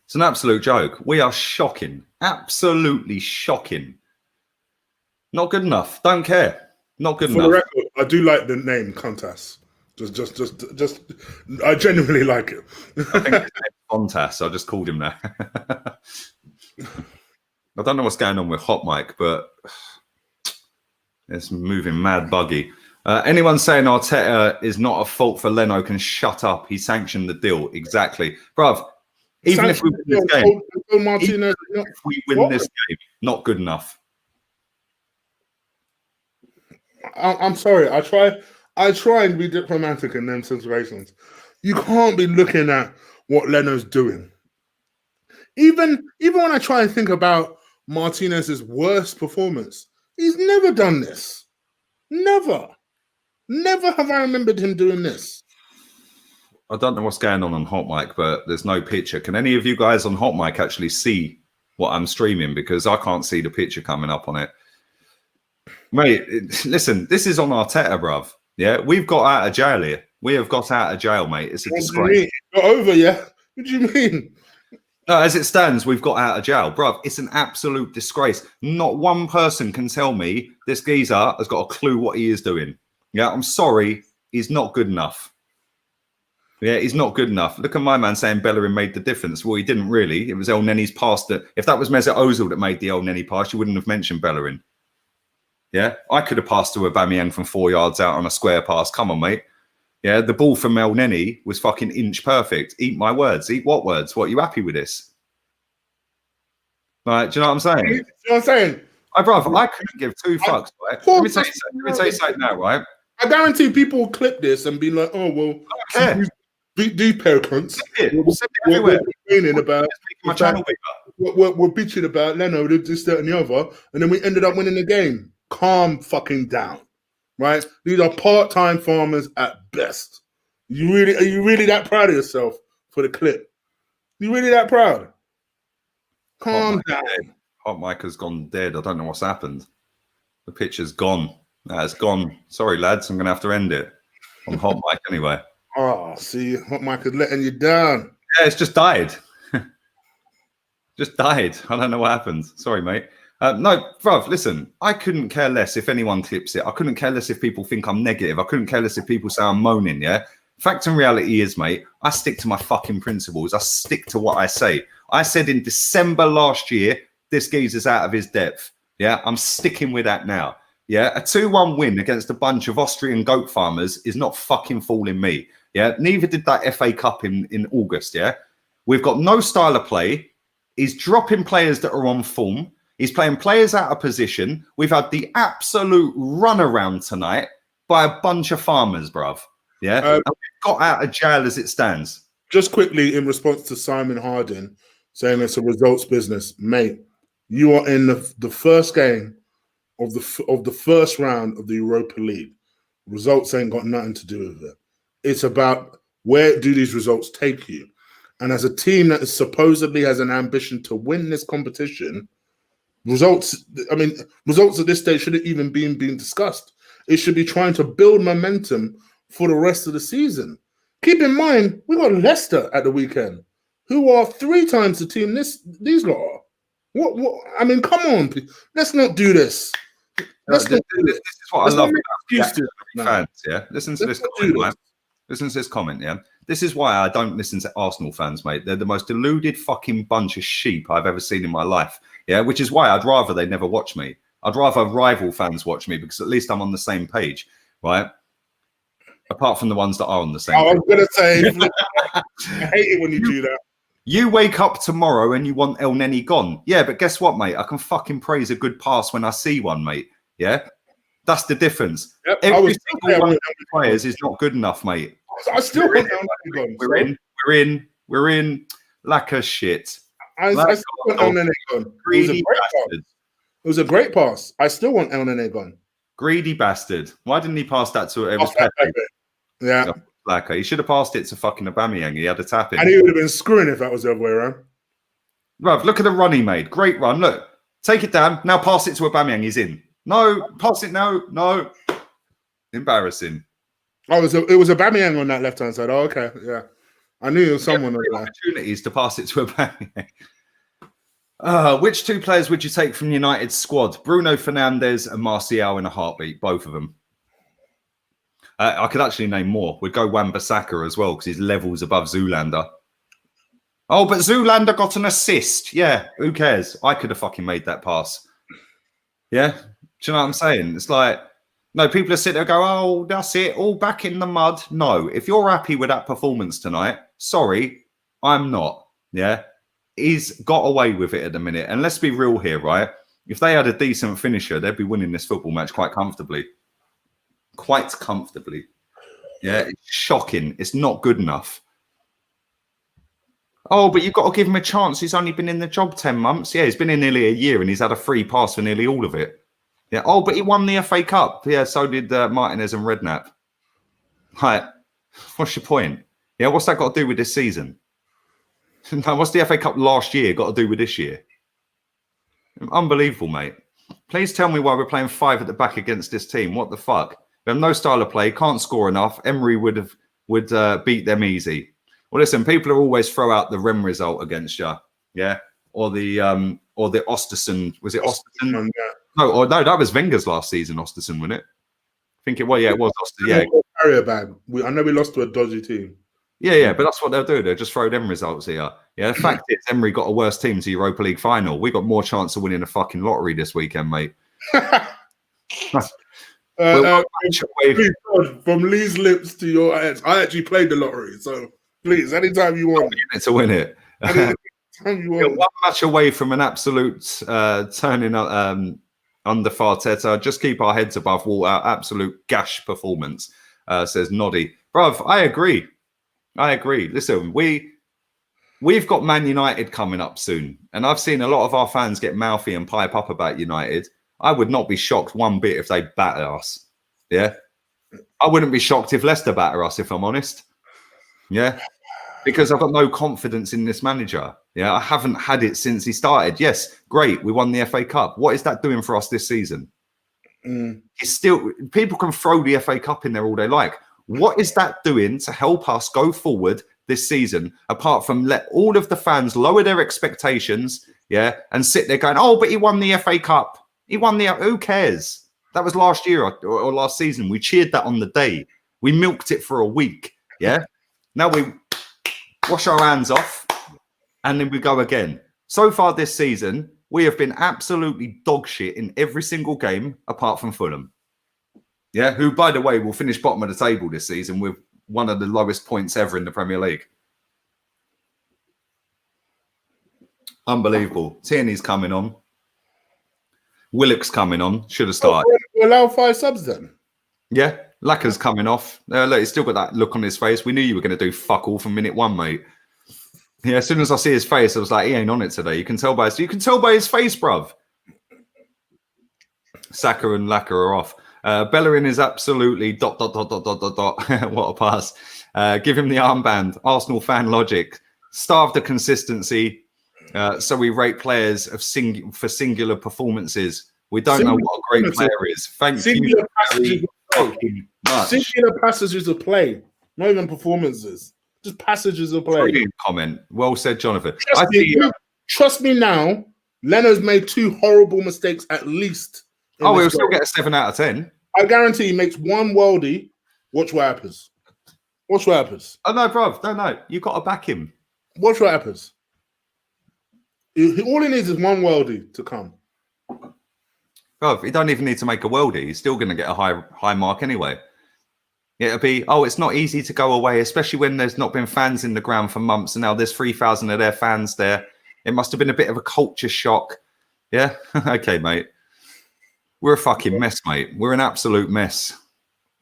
It's an absolute joke. We are shocking. Absolutely shocking. Not good enough. Don't care. Not good enough. For the record, I do like the name Contas. Just. I genuinely like it. I think it's Contas. I just called him that. I don't know what's going on with HOTMIC, but it's moving mad buggy. Anyone saying Arteta is not a fault for Leno can shut up. He sanctioned the deal. Exactly. Bruv, even if we win this game, if we win this game, not good enough. I'm sorry. I try and be diplomatic in them situations. You can't be looking at what Leno's doing. Even when I try and think about Martinez's worst performance, he's never done this. Never have I remembered him doing this. I don't know what's going on HOTMIC, but there's no picture. Can any of you guys on HOTMIC actually see what I'm streaming? Because I can't see the picture coming up on it. Mate, listen, this is on Arteta, bruv. Yeah, we've got out of jail here. We have got out of jail, mate. It's a disgrace. Got over, yeah? What do you mean? No, as it stands, we've got out of jail. Bruv, it's an absolute disgrace. Not one person can tell me this geezer has got a clue what he is doing. Yeah, I'm sorry. He's not good enough. Yeah, he's not good enough. Look at my man saying Bellerin made the difference. Well, he didn't really. It was El Neni's pass that... If that was Mesut Ozil that made the El Neni pass, you wouldn't have mentioned Bellerin. Yeah, I could have passed to Aubameyang from 4 yards out on a square pass. Come on, mate. Yeah, the ball from El Neni was fucking inch perfect. Eat my words. Eat what words? What, are you happy with this? Right, do you know what I'm saying? You know what I'm saying? Brother, I couldn't give two fucks, right? Let me tell you something now, right? I guarantee people will clip this and be like, oh, well, these pair of cunts. We're complaining about my channel bigger. We're bitching about Leno, this, that, and the other, and then we ended up winning the game. Calm fucking down, right? These are part-time farmers at best. Are you really that proud of yourself for the clip? You really that proud? Calm down. HOTMIC has gone dead. I don't know what's happened. The picture's gone. It's gone. Sorry, lads. I'm going to have to end it on HOTMIC anyway. Oh, see, HOTMIC is letting you down. Yeah, it's just died. Just died. I don't know what happened. Sorry, mate. No, bruv, listen, I couldn't care less if anyone clips it. I couldn't care less if people think I'm negative. I couldn't care less if people say I'm moaning, yeah? Fact and reality is, mate, I stick to my fucking principles. I stick to what I say. I said in December last year, this geezer's out of his depth. Yeah, I'm sticking with that now. Yeah, a 2-1 win against a bunch of Austrian goat farmers is not fucking fooling me. Yeah, neither did that FA Cup in August, yeah? We've got no style of play. He's dropping players that are on form. He's playing players out of position. We've had the absolute runaround tonight by a bunch of farmers, bruv. Yeah, and we've got out of jail as it stands. Just quickly, in response to Simon Harding saying it's a results business, mate, you are in the first game of the first round of the Europa League. Results ain't got nothing to do with it. It's about where do these results take you. And as a team that supposedly has an ambition to win this competition, results at this stage shouldn't even be being discussed. It should be trying to build momentum for the rest of the season. Keep in mind, we got Leicester at the weekend, who are 3 times the team these lot are. What? I mean, come on, let's not do this. This is what I love about fans. Yeah, listen to this comment, right? Listen to this comment. Yeah, this is why I don't listen to Arsenal fans, mate. They're the most deluded fucking bunch of sheep I've ever seen in my life. Yeah, which is why I'd rather they never watch me. I'd rather rival fans watch me because at least I'm on the same page, right? Apart from the ones that are on the same page. I was going to say, I hate it when you do that. You wake up tomorrow and you want El Neni gone. Yeah, but guess what, mate? I can fucking praise a good pass when I see one, mate. Yeah, that's the difference. Yep, Every single one of the players is not good enough, mate. I still want El Neni gone. We're in. Lack of shit. I still want El Neni gone. Greedy bastard. It was a great pass. I still want El Neni gone. Greedy bastard. Why didn't he pass that to it? Yeah. Like he should have passed it to fucking Aubameyang. He had a tap in. And he would have been screwing if that was the other way around. Bruv, look at the run he made. Great run. Look, take it down. Now pass it to Aubameyang. He's in. No, pass it now. No. Embarrassing. Oh, it was Aubameyang on that left-hand side. Oh, okay. Yeah. I knew there was someone on there. Opportunities to pass it to Aubameyang. Which two players would you take from United's squad? Bruno Fernandes and Martial in a heartbeat, both of them. I could actually name more. We'd go Wan-Bissaka as well because his level's above Zoolander. Oh, but Zoolander got an assist. Yeah, who cares? I could have fucking made that pass. Yeah? Do you know what I'm saying? It's like, no, people are sitting there go, oh, that's it, all back in the mud. No, if you're happy with that performance tonight, sorry, I'm not. Yeah? He's got away with it at the minute. And let's be real here, right? If they had a decent finisher, they'd be winning this football match quite comfortably. Quite comfortably. Yeah, it's shocking. It's not good enough. Oh, but you've got to give him a chance. He's only been in the job 10 months. Yeah, he's been in nearly a year and he's had a free pass for nearly all of it. Yeah. Oh, but he won the FA Cup. Yeah, so did Martinez and Redknapp. Right. What's your point? Yeah, what's that got to do with this season? No, what's the FA Cup last year got to do with this year? Unbelievable, mate. Please tell me why we're playing 5 at the back against this team. What the fuck? We have no style of play, can't score enough. Emery would beat them easy. Well, listen, people are always throw out the Rem result against you, yeah, or the Osterson. Was it Osterson? No, that was Wenger's last season. Osterson, wasn't it? I think it was. Yeah, it was Osterson. Yeah, carrier bag. I know we lost to a dodgy team. Yeah, but that's what they'll do. They'll just throw them results here. Yeah, the fact is, Emery got a worse team to Europa League final. We got more chance of winning a fucking lottery this weekend, mate. From Lee's lips to your hands. I actually played the lottery, so please, anytime you want to win it. You're one match away from an absolute turning under Farteta. Just keep our heads above water. Absolute gash performance, says Noddy. Bruv, I agree. Listen, we've got Man United coming up soon, and I've seen a lot of our fans get mouthy and pipe up about United. I would not be shocked one bit if they batter us. Yeah. I wouldn't be shocked if Leicester batter us, if I'm honest. Yeah. Because I've got no confidence in this manager. Yeah. I haven't had it since he started. Yes, great. We won the FA Cup. What is that doing for us this season? It's still, people can throw the FA Cup in there all they like. What is that doing to help us go forward this season, apart from let all of the fans lower their expectations, yeah, and sit there going, oh, but he won the FA Cup. He won the... Who cares? That was last year or last season. We cheered that on the day. We milked it for a week, yeah? Now we wash our hands off and then we go again. So far this season, we have been absolutely dog shit in every single game apart from Fulham. Yeah, who, by the way, will finish bottom of the table this season with one of the lowest points ever in the Premier League. Unbelievable. Tierney's coming on. Willock's coming on. Should have started. We allow 5 subs then? Yeah. Lacker's coming off. Look, he's still got that look on his face. We knew you were going to do fuck all from minute 1, mate. Yeah, as soon as I see his face, I was like, he ain't on it today. You can tell by his face, bruv. Saka and Lacker are off. Bellerin is absolutely ... What a pass. Give him the armband. Arsenal fan logic. Starve the consistency. So we rate players for singular performances. We don't know what a great player is. Thank you very much. Singular passages of play, not even performances. Just passages of play. Brilliant comment. Well said, Jonathan. Trust me now, Leno's made 2 horrible mistakes at least. Oh, he'll still get a 7 out of 10. I guarantee he makes one worldie. Watch what happens. Watch what happens. Oh, no, bruv. No. You've got to back him. Watch what happens. All he needs is one worldie to come. Bruv, he don't even need to make a worldie. He's still going to get a high mark anyway. It'll be, oh, it's not easy to go away, especially when there's not been fans in the ground for months, and now there's 3,000 of their fans there. It must have been a bit of a culture shock. Yeah, okay, mate. We're a fucking mess, mate. We're an absolute mess.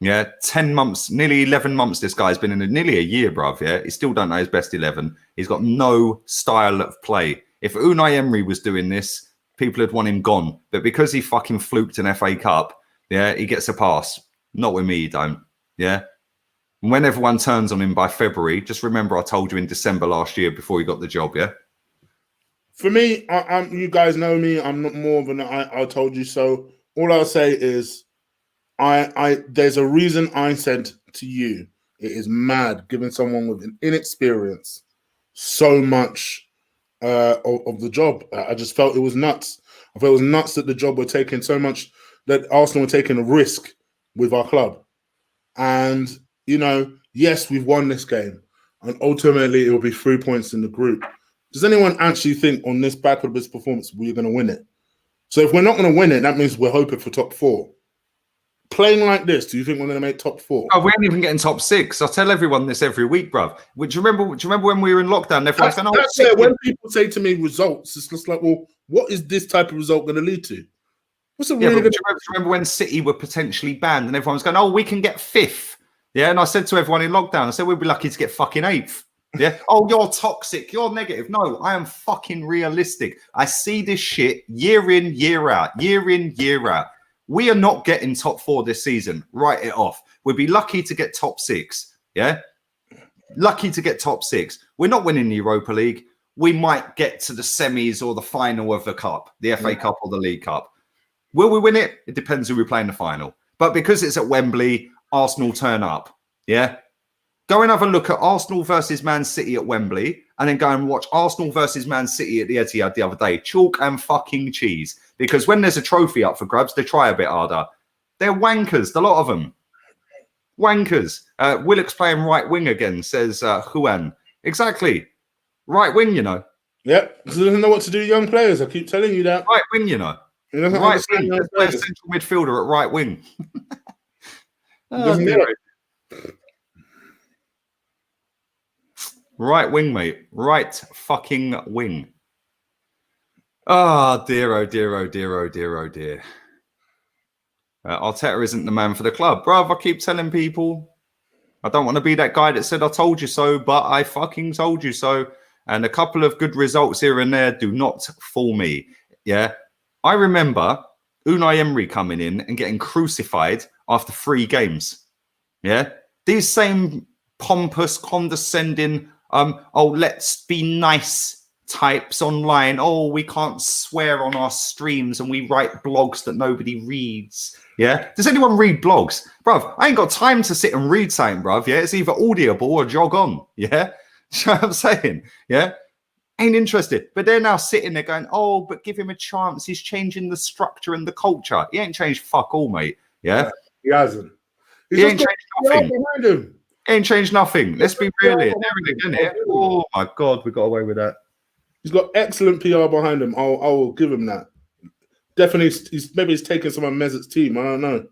Yeah, 10 months, nearly 11 months this guy's been in, nearly a year, bruv, yeah? He still don't know his best 11. He's got no style of play. If Unai Emery was doing this, people would want him gone. But because he fucking fluked an FA Cup, yeah, he gets a pass. Not with me, he don't. Yeah? And when everyone turns on him by February, just remember I told you in December last year before he got the job, yeah? For me, you guys know me. I'm not more of an I told you so. All I'll say is there's a reason I said to you, it is mad giving someone with an inexperience so much of the job. I just felt it was nuts. I felt it was nuts that the job were taking so much, that Arsenal were taking a risk with our club. And, you know, yes, we've won this game. And ultimately, it will be 3 points in the group. Does anyone actually think on this back of this performance, we're going to win it? So if we're not going to win it, that means we're hoping for top 4. Playing like this, do you think we're going to make top 4? Oh, we ain't even getting top 6. I tell everyone this every week, bruv. Do you remember when we were in lockdown? Everyone's saying, that's it. When people say to me results, it's just like, well, what is this type of result going to lead to? What's a really good... Do you remember when City were potentially banned and everyone was going, oh, we can get 5th? Yeah, and I said to everyone in lockdown, I said, we'd be lucky to get fucking 8th. Yeah. Oh, you're toxic. You're negative. No, I am fucking realistic. I see this shit year in, year out, year in, year out. We are not getting top 4 this season. Write it off. We'd be lucky to get top 6. Yeah. Lucky to get top 6. We're not winning the Europa League. We might get to the semis or the final of the cup, the FA Cup or the League Cup. Will we win it? It depends who we play in the final. But because it's at Wembley, Arsenal turn up. Yeah. Go and have a look at Arsenal versus Man City at Wembley, and then go and watch Arsenal versus Man City at the Etihad the other day. Chalk and fucking cheese. Because when there's a trophy up for grabs, they try a bit harder. They're wankers, a lot of them. Wankers. Willock's playing right wing again, says Juan. Exactly. Right wing, you know. Yep, because they doesn't know what to do, young players. I keep telling you that. Right wing, you know. Right wing. Let's play a central midfielder at right wing. Right wing, mate. Right fucking wing. Oh, dear, oh, dear, oh, dear, oh, dear, oh, dear. Arteta isn't the man for the club. Bruv, I keep telling people, I don't want to be that guy that said I told you so, but I fucking told you so. And a couple of good results here and there do not fool me. Yeah. I remember Unai Emery coming in and getting crucified after 3 games. Yeah. These same pompous, condescending, oh, let's be nice types online. Oh, we can't swear on our streams and we write blogs that nobody reads. Yeah. Does anyone read blogs? Bruv, I ain't got time to sit and read something, bruv. Yeah. It's either audible or jog on. Yeah. You know what I'm saying? Yeah. Ain't interested. But they're now sitting there going, oh, but give him a chance. He's changing the structure and the culture. He ain't changed fuck all, mate. Yeah. He hasn't. He ain't changed nothing. Ain't changed nothing. Let's be real here. There and again. Oh my God, we got away with that. He's got excellent PR behind him. I will give him that. Definitely, he's taking some of Mezzet's team. I don't know,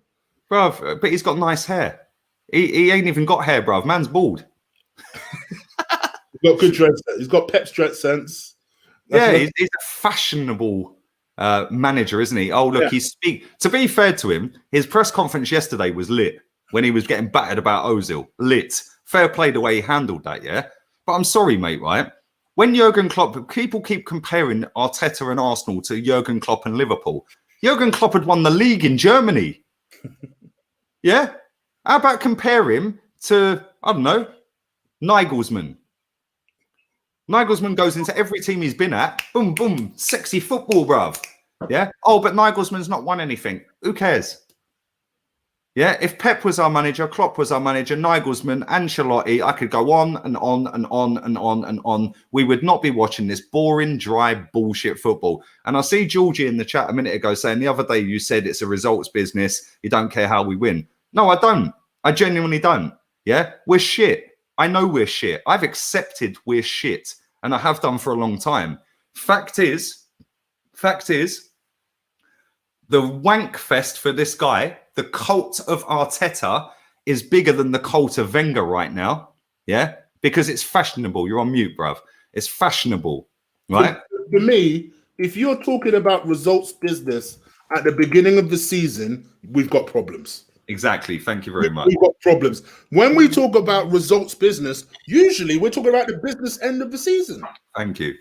bruv. But he's got nice hair. He ain't even got hair, bruv. Man's bald. He's got good dress. He's got Pep's dress sense. He's a fashionable manager, isn't he? Oh, look, to be fair to him, his press conference yesterday was lit. When he was getting battered about Ozil. Lit. Fair play the way he handled that, yeah? But I'm sorry, mate, right? When Jurgen Klopp, people keep comparing Arteta and Arsenal to Jurgen Klopp and Liverpool. Jurgen Klopp had won the league in Germany. Yeah? How about compare him to, I don't know, Nagelsmann? Nagelsmann goes into every team he's been at. Boom, boom. Sexy football, bruv. Yeah? Oh, but Nagelsmann's not won anything. Who cares? Yeah, if Pep was our manager, Klopp was our manager, Nagelsmann, Ancelotti, I could go on and on and on and on and on. We would not be watching this boring, dry bullshit football. And I see Georgie in the chat a minute ago saying the other day you said it's a results business. You don't care how we win. No, I don't. I genuinely don't. Yeah, we're shit. I know we're shit. I've accepted we're shit. And I have done for a long time. Fact is, the wank fest for this guy, the cult of Arteta, is bigger than the cult of Wenger right now. Yeah, because it's fashionable. You're on mute, bruv. It's fashionable, right? For me, if you're talking about results business at the beginning of the season, we've got problems. Exactly. Thank you very much. We've got problems. When we talk about results business, usually we're talking about the business end of the season. Thank you.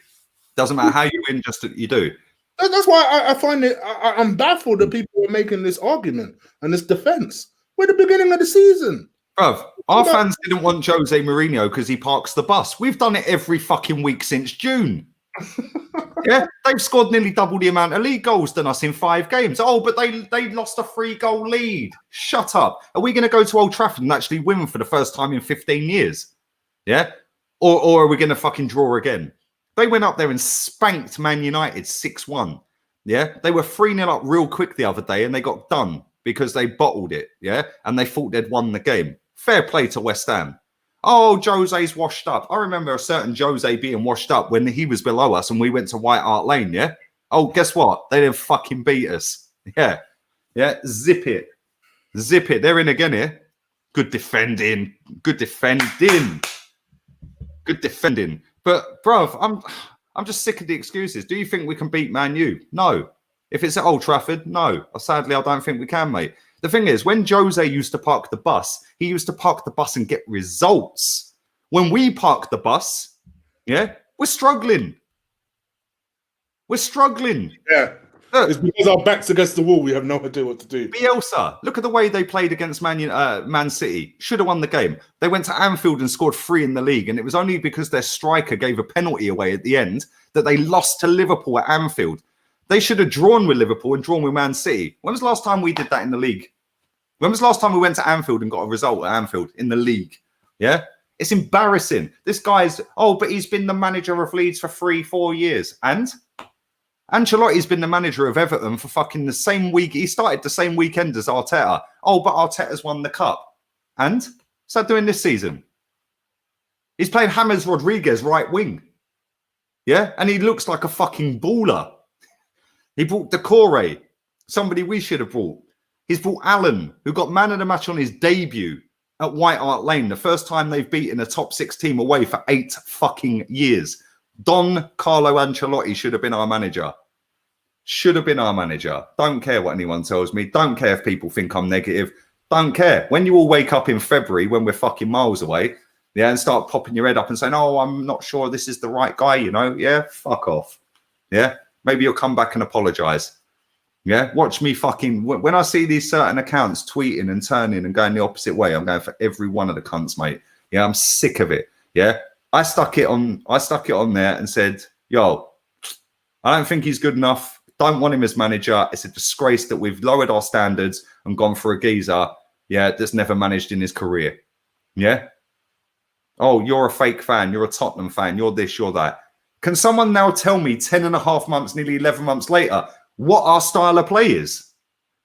Doesn't matter how you win, just that you do. That's why I find it, I'm baffled that people are making this argument and this defense. We're at the beginning of the season. Bruv, our fans didn't want Jose Mourinho because he parks the bus. We've done it every fucking week since June. Yeah, they've scored nearly double the amount of league goals than us in 5 games. Oh, but they lost a 3-goal lead. Shut up. Are we going to go to Old Trafford and actually win for the first time in 15 years? Yeah? Or are we going to fucking draw again? They went up there and spanked Man United 6-1. Yeah? They were 3-0 up real quick the other day and they got done because they bottled it. Yeah? And they thought they'd won the game. Fair play to West Ham. Oh, Jose's washed up. I remember a certain Jose being washed up when he was below us and we went to White Hart Lane, yeah? Oh, guess what? They didn't fucking beat us. Yeah. Yeah, zip it. Zip it. They're in again here. Good defending. Good defending. Good defending. But, bruv, I'm just sick of the excuses. Do you think we can beat Man U? No. If it's at Old Trafford, no. Sadly, I don't think we can, mate. The thing is, when Jose used to park the bus, he used to park the bus and get results. When we park the bus, yeah, we're struggling. We're struggling. Yeah. Look, it's because our back's against the wall. We have no idea what to do. Bielsa, look at the way they played against Man City. Should have won the game. They went to Anfield and scored 3 in the league, and it was only because their striker gave a penalty away at the end that they lost to Liverpool at Anfield. They should have drawn with Liverpool and drawn with Man City. When was the last time we did that in the league? When was the last time we went to Anfield and got a result at Anfield in the league? Yeah? It's embarrassing. This guy's, oh, but he's been the manager of Leeds for 3-4 years. And Ancelotti's been the manager of Everton for fucking the same week. He started the same weekend as Arteta. Oh, but Arteta's won the cup. And? What's that doing this season? He's playing James Rodriguez right wing. Yeah? And he looks like a fucking baller. He brought Decore, somebody we should have brought. He's brought Allen, who got man of the match on his debut at White Hart Lane, the first time they've beaten a top 6 team away for 8 fucking years. Don Carlo Ancelotti should have been our manager. Should have been our manager. Don't care what anyone tells me. Don't care if people think I'm negative. Don't care. When you all wake up in February, when we're fucking miles away, yeah, and start popping your head up and saying, oh, I'm not sure this is the right guy, you know? Yeah, fuck off. Yeah? Maybe you'll come back and apologise. Yeah? Watch me fucking... When I see these certain accounts tweeting and turning and going the opposite way, I'm going for every one of the cunts, mate. Yeah, I'm sick of it. Yeah? I stuck it on there and said, yo, I don't think he's good enough. Don't want him as manager. It's a disgrace that we've lowered our standards and gone for a geezer, yeah, that's never managed in his career. Yeah? Oh, you're a fake fan. You're a Tottenham fan. You're this, you're that. Can someone now tell me 10.5 months, nearly 11 months later, what our style of play is?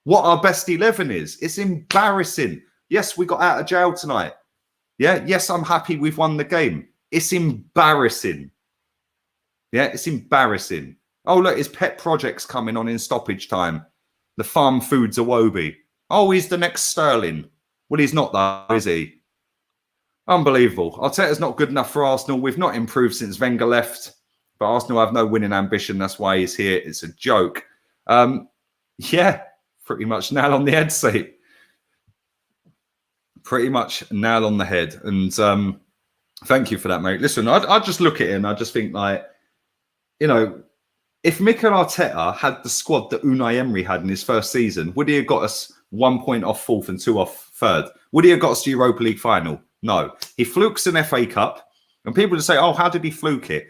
What our best 11 is? It's embarrassing. Yes, we got out of jail tonight. Yeah? Yes, I'm happy we've won the game. It's embarrassing. Yeah, it's embarrassing. Oh, look, his pet project's coming on in stoppage time. The farm foods Awobi. Oh, he's the next Sterling. Well, he's not that, is he? Unbelievable. Arteta's not good enough for Arsenal. We've not improved since Wenger left. But Arsenal have no winning ambition. That's why he's here. It's a joke. Yeah, pretty much nail on the head, see. Pretty much nail on the head. And thank you for that, mate. Listen, I just look at it and I just think, like, you know, if Mikel Arteta had the squad that Unai Emery had in his first season, would he have got us 1 point off 4th and 2 off 3rd? Would he have got us to Europa League final? No. He flukes an FA Cup. And people just say, oh, how did he fluke it?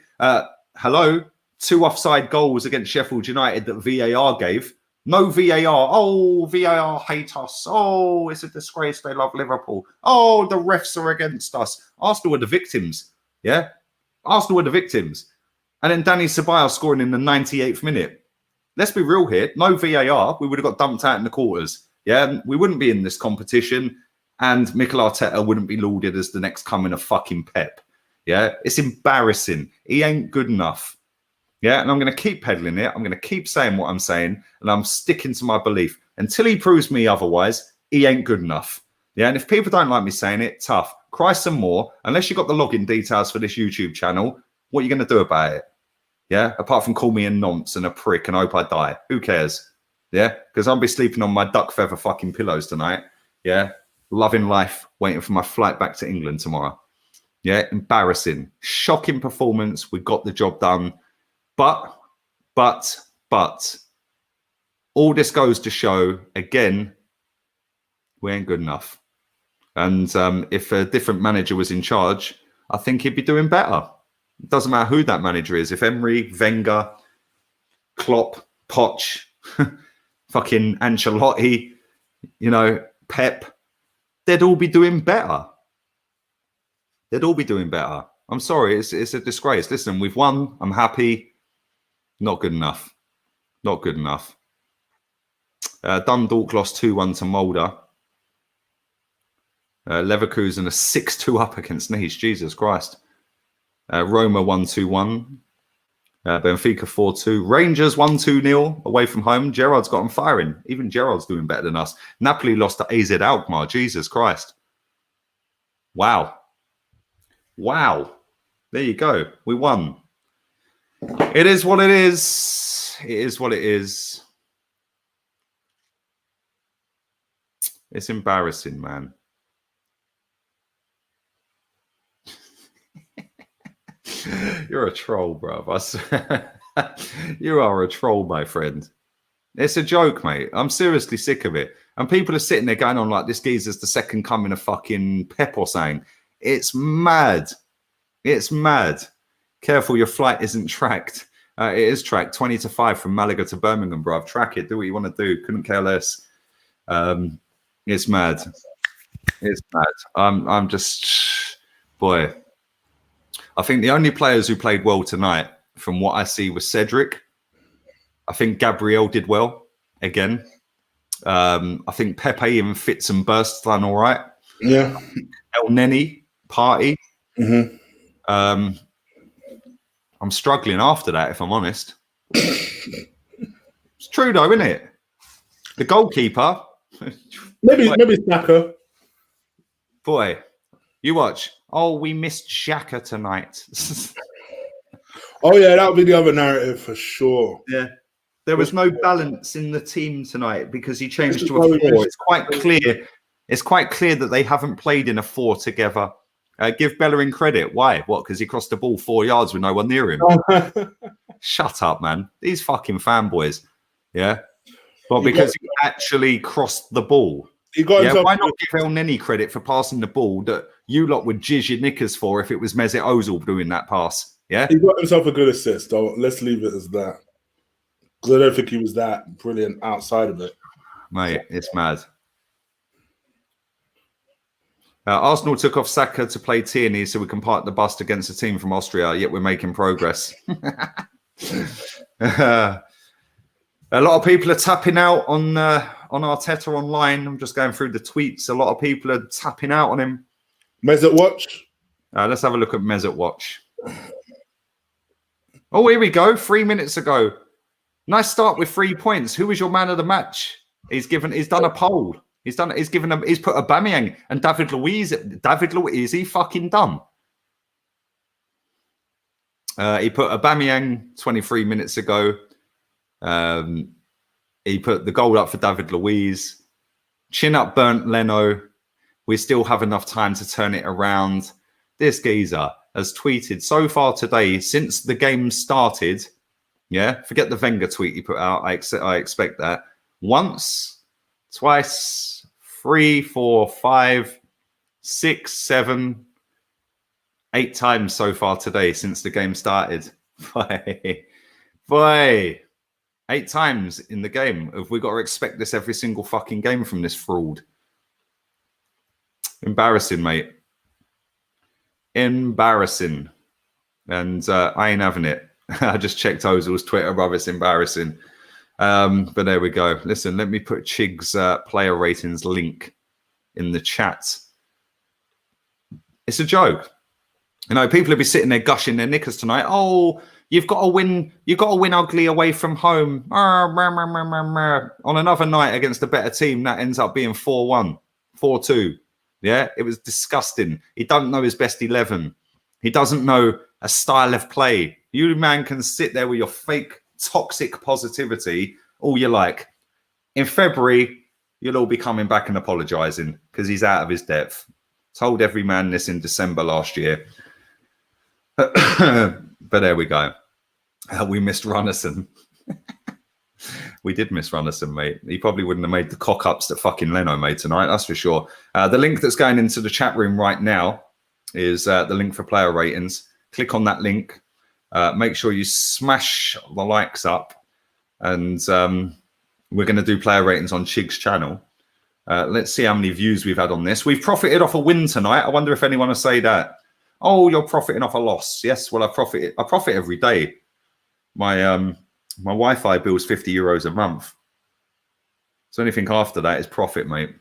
Hello? 2 offside goals against Sheffield United that VAR gave. No VAR. Oh, VAR hate us. Oh, it's a disgrace. They love Liverpool. Oh, the refs are against us. Arsenal were the victims. Yeah? Arsenal were the victims. And then Danny Ceballos scoring in the 98th minute. Let's be real here. No VAR. We would have got dumped out in the quarters. Yeah? We wouldn't be in this competition. And Mikel Arteta wouldn't be lauded as the next coming of fucking Pep. Yeah? It's embarrassing. He ain't good enough. Yeah? And I'm going to keep peddling it. I'm going to keep saying what I'm saying. And I'm sticking to my belief. Until he proves me otherwise, he ain't good enough. Yeah, and if people don't like me saying it, tough. Cry some more. Unless you got the login details for this YouTube channel, what are you going to do about it? Yeah, apart from call me a nonce and a prick and hope I die. Who cares? Yeah, because I'll be sleeping on my duck feather fucking pillows tonight. Yeah, loving life, waiting for my flight back to England tomorrow. Yeah, embarrassing. Shocking performance. We got the job done. But, all this goes to show, again, we ain't good enough. And if a different manager was in charge, I think he'd be doing better. It doesn't matter who that manager is. If Emery, Wenger, Klopp, Poch, fucking Ancelotti, you know, Pep, they'd all be doing better. They'd all be doing better. I'm sorry, it's a disgrace. Listen, we've won. I'm happy. Not good enough. Not good enough. Dundalk lost 2-1 to Mulder. Leverkusen a 6-2 up against Nice. Jesus Christ. Roma 1-2-1. Benfica 4-2. Rangers 1-2-0 away from home. Gerrard's got them firing. Even Gerrard's doing better than us. Napoli lost to AZ Alkmaar. Jesus Christ. Wow. Wow. There you go. We won. It is what it is. It is what it is. It's embarrassing, man. You're a troll, bro. I swear. You are a troll, my friend. It's a joke, mate. I'm seriously sick of it. And people are sitting there going on like this geezer's the second coming of fucking Pep or saying. It's mad. It's mad. Careful, your flight isn't tracked. It is tracked. 20 to 5 from Malaga to Birmingham, bro. Track it. Do what you want to do. Couldn't care less. It's mad. It's mad. I'm just, boy. I think the only players who played well tonight, from what I see, was Cedric. I think Gabriel did well again. I think Pepe in fits and bursts done all right. Yeah. El Neni, party. Mm-hmm. I'm struggling after that, if I'm honest. It's true, though, isn't it? The goalkeeper. Maybe Saka. Boy, you watch. Oh, we missed Xhaka tonight. Oh, yeah, that would be the other narrative for sure. Yeah. There was no balance in the team tonight because he changed to a 4. It's quite clear. It's quite clear that they haven't played in a 4 together. Give Bellerin credit. Why? What? Because he crossed the ball 4 yards with no one near him. Shut up, man. These fucking fanboys. Yeah. Well, because he actually crossed the ball. Why not give El Neni credit for passing the ball that you lot would jizz your knickers for if it was Mesut Ozil doing that pass? Yeah. He got himself a good assist. Though. Let's leave it as that. Because I don't think he was that brilliant outside of it. Mate, it's mad. Arsenal took off Saka to play Tierney so we can park the bus against a team from Austria, yet we're making progress. A lot of people are tapping out on Arteta online. I'm just going through the tweets. A lot of people are tapping out on him. Mesut Watch. Let's have a look at Mesut Watch. Oh, here we go. 3 minutes ago. Nice start with 3 points. Who was your man of the match? He's done a poll. He's put Aubameyang and David Luiz. David Luiz, is he fucking dumb? He put Aubameyang 23 minutes ago. He put the goal up for David Luiz. Chin up burnt Leno. We still have enough time to turn it around. This geezer has tweeted so far today since the game started. Yeah, forget the Wenger tweet he put out. I expect that. Once, twice, 3, 4, 5, 6, 7, 8 times so far today since the game started. Boy. 8 times in the game. Have we got to expect this every single fucking game from this fraud? Embarrassing, mate. Embarrassing. And I ain't having it. I just checked Ozil's Twitter, brother. It's embarrassing. But there we go. Listen, let me put Chig's player ratings link in the chat. It's a joke. You know, people will be sitting there gushing their knickers tonight. Oh, you've got to win. You've got to win ugly away from home. On another night against a better team, that ends up being 4-1, 4-2. Yeah, it was disgusting. He don't know his best 11. He doesn't know a style of play. You, man, can sit there with your fake toxic positivity all you like. In February, you'll all be coming back and apologising because he's out of his depth. Told every man this in December last year. But there we go. We missed Runnison. We did miss Runnison, mate. He probably wouldn't have made the cock-ups that fucking Leno made tonight, that's for sure. The link that's going into the chat room right now is the link for player ratings. Click on that link. Make sure you smash the likes up. And we're going to do player ratings on Chig's channel. Let's see how many views we've had on this. We've profited off a win tonight. I wonder if anyone will say that. Oh, you're profiting off a loss. Yes, well, I profit every day. My Wi-Fi bill's 50 euros a month. So anything after that is profit, mate.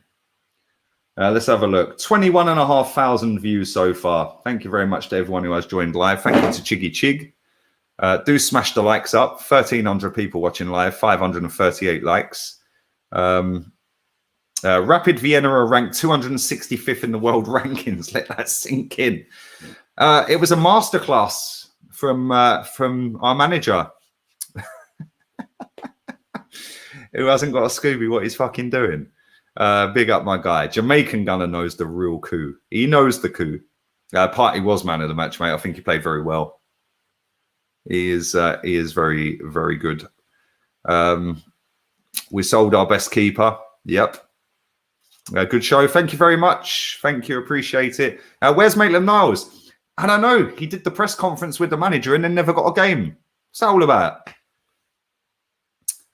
Let's have a look. 21,500 views so far. Thank you very much to everyone who has joined live. Thank you to Chiggy Chig. Do smash the likes up. 1,300 people watching live. 538 likes. Rapid Vienna are ranked 265th in the world rankings. Let that sink in. It was a masterclass from our manager. Who hasn't got a Scooby what he's fucking doing. Big up my guy. Jamaican Gunner knows the real coup. He knows the coup. Partey was man of the match, mate. I think he played very well. He is very, very good. We sold our best keeper. Yep. Good show. Thank you very much. Thank you. Appreciate it. Where's Maitland-Niles? I don't know. He did the press conference with the manager and then never got a game. What's that all about?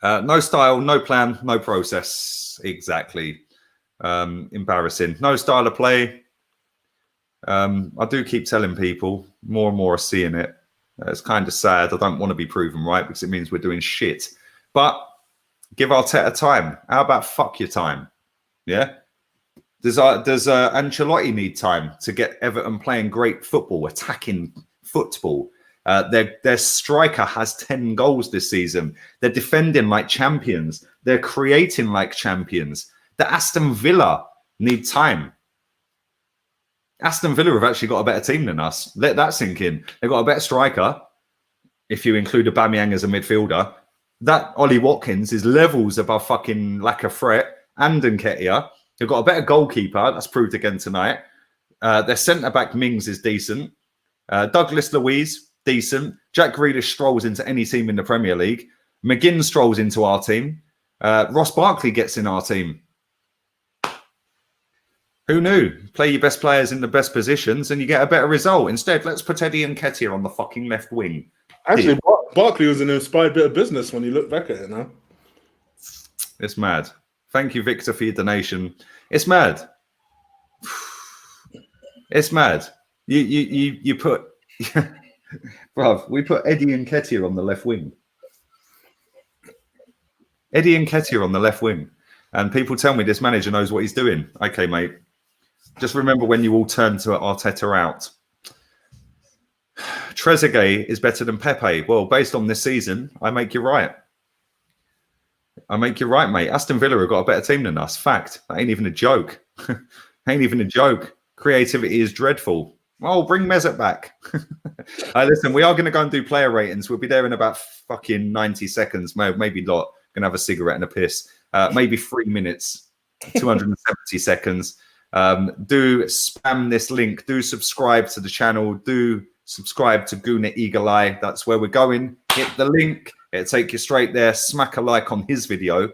No style, no plan, no process. Exactly. Embarrassing. No style of play. I do keep telling people, more and more are seeing it. It's kind of sad. I don't want to be proven right because it means we're doing shit. But give Arteta time. How about fuck your time? Yeah? Does Ancelotti need time to get Everton playing great football, attacking football? Their striker has 10 goals this season. They're defending like champions. They're creating like champions. The Aston Villa need time. Aston Villa have actually got a better team than us. Let that sink in. They've got a better striker, if you include Aubameyang as a midfielder. That Ollie Watkins is levels above fucking Lacazette and Nketiah. They've got a better goalkeeper. That's proved again tonight. Their centre-back Mings is decent. Douglas Luiz, decent. Jack Grealish strolls into any team in the Premier League. McGinn strolls into our team. Ross Barkley gets in our team. Who knew? Play your best players in the best positions and you get a better result. Instead, let's put Eddie Nketiah on the fucking left wing. Actually, Barkley was an inspired bit of business when you look back at it now. It's mad. Thank you, Victor, for your donation. It's mad. It's mad. You put... Bruv, we put Eddie Nketiah on the left wing. Eddie Nketiah on the left wing. And people tell me this manager knows what he's doing. Okay, mate. Just remember when you all turn to Arteta out. Trezeguet is better than Pepe. Well, based on this season, I make you right. I make you right, mate. Aston Villa have got a better team than us. Fact. That ain't even a joke. Ain't even a joke. Creativity is dreadful. Oh, bring Mesut back. Listen, we are going to go and do player ratings. We'll be there in about fucking 90 seconds. Maybe not. Going to have a cigarette and a piss. Maybe 3 minutes. 270 seconds. Do spam this link. Do subscribe to the channel. Do subscribe to Guna Eagle Eye. That's where we're going. Hit the link. It'll take you straight there. Smack a like on his video.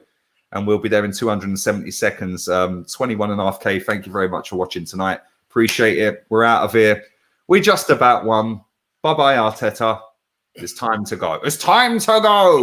And we'll be there in 270 seconds. 21.5K. Thank you very much for watching tonight. Appreciate it. We're out of here. We just about won. Bye-bye, Arteta. It's time to go. It's time to go.